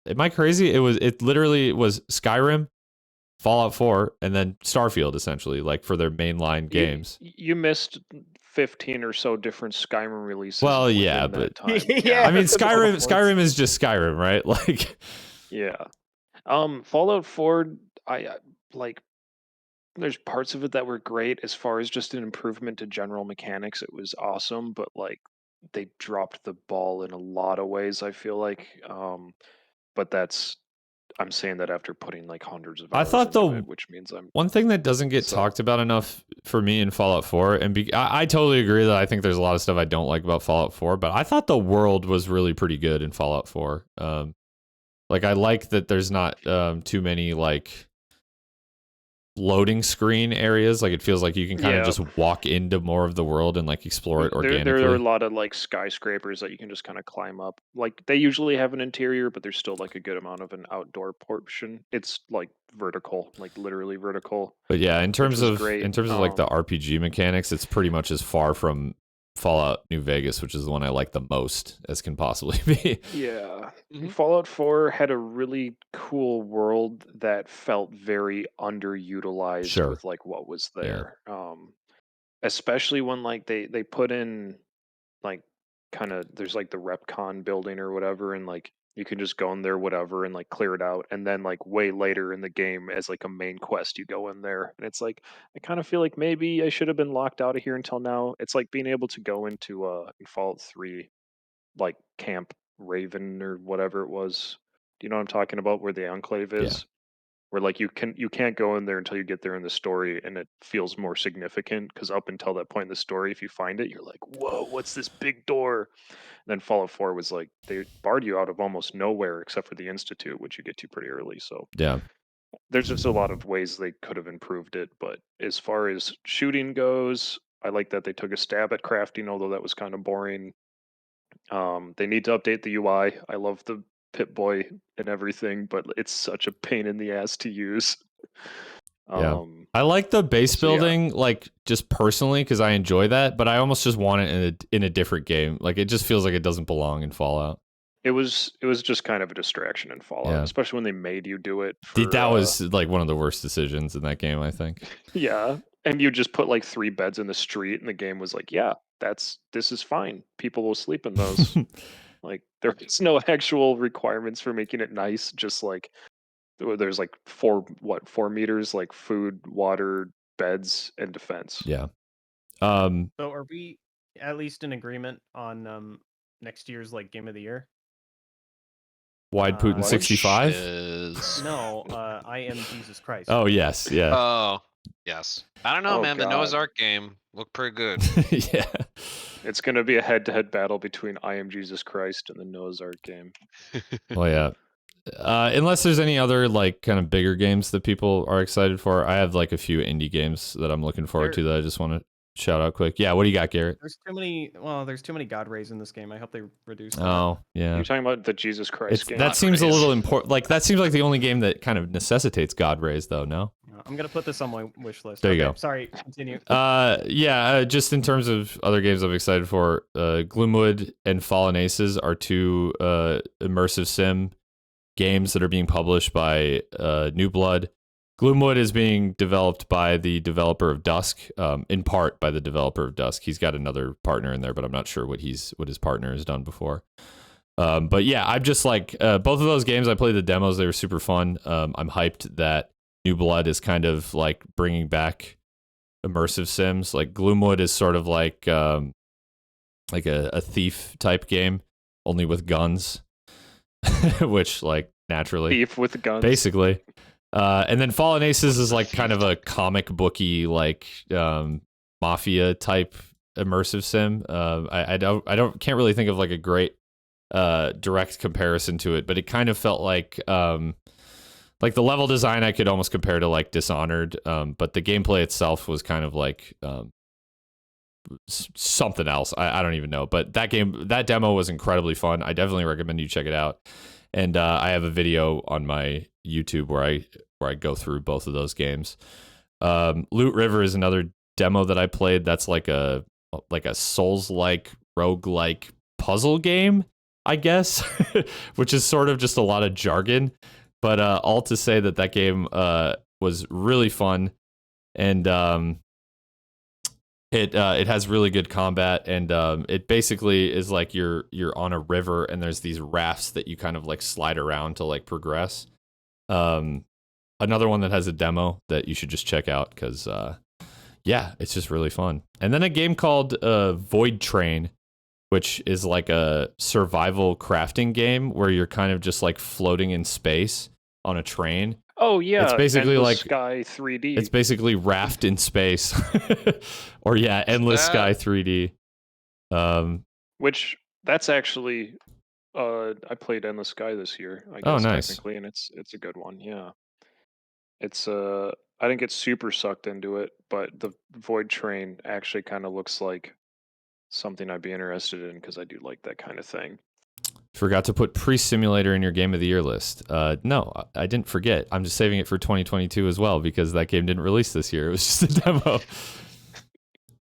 am I crazy? It literally was Skyrim, Fallout 4, and then Starfield essentially, like for their mainline games. You missed 15 or so different Skyrim releases. Well, yeah, but time. Yeah, I mean, Skyrim is just Skyrim, right? Like, yeah. Fallout 4, I like. There's parts of it that were great as far as just an improvement to general mechanics. It was awesome, but like they dropped the ball in a lot of ways. I feel like, but I'm saying that after putting like hundreds of hours into it, which means one thing that doesn't get talked about enough for me in Fallout 4, and I totally agree that I think there's a lot of stuff I don't like about Fallout 4, but I thought the world was really pretty good in Fallout 4. Like I like that there's not too many like loading screen areas. Like it feels like you can kind of just walk into more of the world and like explore it organically. There are a lot of like skyscrapers that you can just kind of climb up. Like they usually have an interior, but there's still like a good amount of an outdoor portion. It's like vertical, like literally vertical. But yeah, in terms of great. like the RPG mechanics, it's pretty much as far from Fallout New Vegas, which is the one I like the most as can possibly be. Yeah. Fallout 4 had a really cool world that felt very underutilized with like what was there. Especially when like they put in like kind of there's like the Repcon building or whatever, and like you can just go in there whatever and like clear it out, and then like way later in the game as like a main quest you go in there, and it's like I kind of feel like maybe I should have been locked out of here until now. It's like being able to go into in Fallout 3 like Camp Raven or whatever it was. Do you know what I'm talking about, where the Enclave is? Where like you can't go in there until you get there in the story, and it feels more significant because up until that point in the story, if you find it, you're like, whoa, what's this big door? And then Fallout 4 was like they barred you out of almost nowhere except for the Institute, which you get to pretty early. So there's just a lot of ways they could have improved it. But as far as shooting goes, I like that they took a stab at crafting, although that was kind of boring. They need to update the UI. I love the Pip-Boy and everything, but it's such a pain in the ass to use. I like the base building, like just personally, because I enjoy that, but I almost just want it in a different game. Like it just feels like it doesn't belong in Fallout. It was just kind of a distraction in Fallout, especially when they made you do it. That was like one of the worst decisions in that game, I think. Yeah, and you just put like 3 beds in the street, and the game was like, yeah, this is fine. People will sleep in those. Like there's no actual requirements for making it nice. Just like there's like 4 meters, like food, water, beds, and defense. Yeah. So are we at least in agreement on next year's like game of the year? Wide Putin 65? No, I Am Jesus Christ. Oh yes, yeah. Oh yes. I don't know, man. God. The Noah's Ark game looked pretty good. Yeah. It's gonna be a head-to-head battle between I Am Jesus Christ and the Noah's Ark game. Well, yeah. Unless there's any other like kind of bigger games that people are excited for, I have like a few indie games that I'm looking forward to that I just want to shout out quick. Yeah, what do you got, Garrett? There's too many God rays in this game. I hope they reduce that. Oh, yeah. You're talking about the Jesus Christ game? That seems a little important. Like that seems like the only game that kind of necessitates God rays, though. No. I'm gonna put this on my wish list. There you go. Sorry, continue. Just in terms of other games I'm excited for, Gloomwood and Fallen Aces are 2 immersive sim games that are being published by New Blood. Gloomwood is being developed by the developer of Dusk, in part by the developer of Dusk. He's got another partner in there, but I'm not sure what his partner has done before. But yeah, I'm just like both of those games. I played the demos; they were super fun. I'm hyped that New Blood is kind of like bringing back immersive sims. Like Gloomwood is sort of like a thief type game, only with guns, which like naturally thief with guns, basically. And then Fallen Aces is like kind of a comic booky like mafia type immersive sim. Can't really think of like a great direct comparison to it, but it kind of felt like the level design I could almost compare to like Dishonored, but the gameplay itself was kind of like something else. I don't even know, but that demo was incredibly fun. I definitely recommend you check it out. And I have a video on my YouTube where I go through both of those games. Loot River is another demo that I played. That's like a Souls-like roguelike puzzle game, I guess, which is sort of just a lot of jargon. But all to say that game was really fun, and it has really good combat, and it basically is like you're on a river, and there's these rafts that you kind of like slide around to like progress. Another one that has a demo that you should just check out because it's just really fun. And then a game called Void Train, which is like a survival crafting game where you're kind of just like floating in space on a train. Oh yeah, it's basically Endless like Sky 3D. It's basically Raft in space, or Endless Sky 3D. Which that's actually, I played Endless Sky this year. I guess, nice. Technically, and it's a good one. Yeah, it's I didn't get super sucked into it, but the Void Train actually kind of looks like something I'd be interested in because I do like that kind of thing. Forgot to put Priest Simulator in your Game of the Year list. No, I didn't forget. I'm just saving it for 2022 as well because that game didn't release this year. It was just a demo.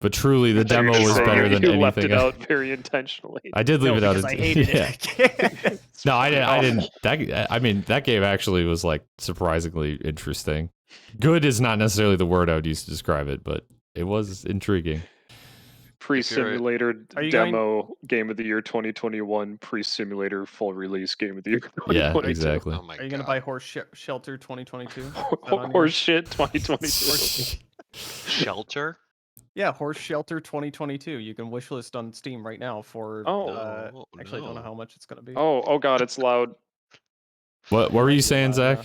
But truly, the demo was better than anything. You left it out very intentionally. I did leave it out. Because I hated it. No, I didn't. I mean, that game actually was like surprisingly interesting. Good is not necessarily the word I would use to describe it, but it was intriguing. Pre-simulator demo Game of the Year 2021, pre-simulator full release Game of the Year 2022. Yeah, exactly. Oh my Are you gonna God. buy Horse Shelter 2022? Horse shit 2022. Shelter? Yeah, Horse Shelter 2022. You can wishlist on Steam right now for. Actually, I don't know how much it's gonna be. Oh God, it's loud. What were you saying, Zach?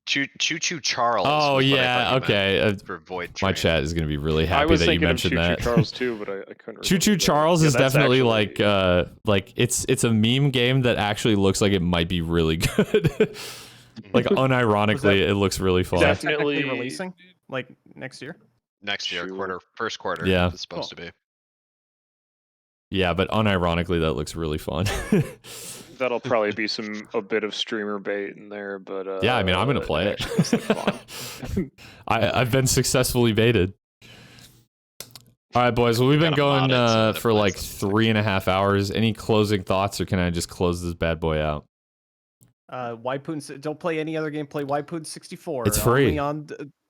Choo Choo Charles. Oh was what I yeah, thought you okay. meant for Void My Train. chat is gonna be really I happy was that you thinking of mentioned Choo that. Choo Charles too, but I couldn't. Choo Choo Charles is definitely actually... like it's a meme game that actually looks like it might be really good. Like unironically, it looks really fun. Is that technically releasing like next year? Next year, first quarter. Yeah, it's supposed to be. Yeah, but unironically, that looks really fun. That'll probably be a bit of streamer bait in there, but yeah, I mean, I'm gonna play it. Looks like fun. I've been successfully baited. All right, boys. Well, we've been going for like 3.5 hours. Any closing thoughts, or can I just close this bad boy out? Waipoon, don't play any other game. Play Waipoon 64. It's free.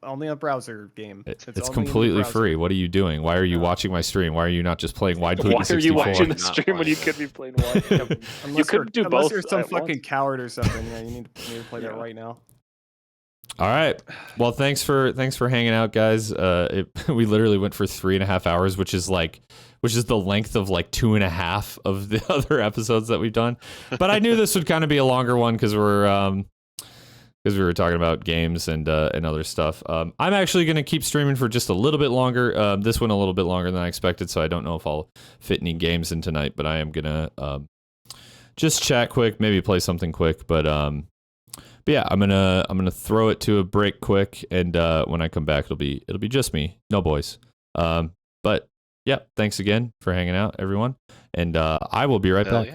Only on browser game. It's completely free. What are you doing? Why are you watching my stream? Why are you not just playing Waipoon 64? Why are you watching the stream when you could be playing Waipoon? You could do both. Unless you're some fucking coward or something. Yeah, you need to play that right now. All right. Well, thanks for hanging out, guys. We literally went for 3.5 hours, which is the length of like 2.5 of the other episodes that we've done. But I knew this would kind of be a longer one because we were talking about games and other stuff. I'm actually going to keep streaming for just a little bit longer. This one a little bit longer than I expected, so I don't know if I'll fit any games in tonight. But I am gonna just chat quick, maybe play something quick. But yeah, I'm gonna throw it to a break quick, and when I come back, it'll be just me, no boys. But yeah, thanks again for hanging out, everyone, and I will be right back.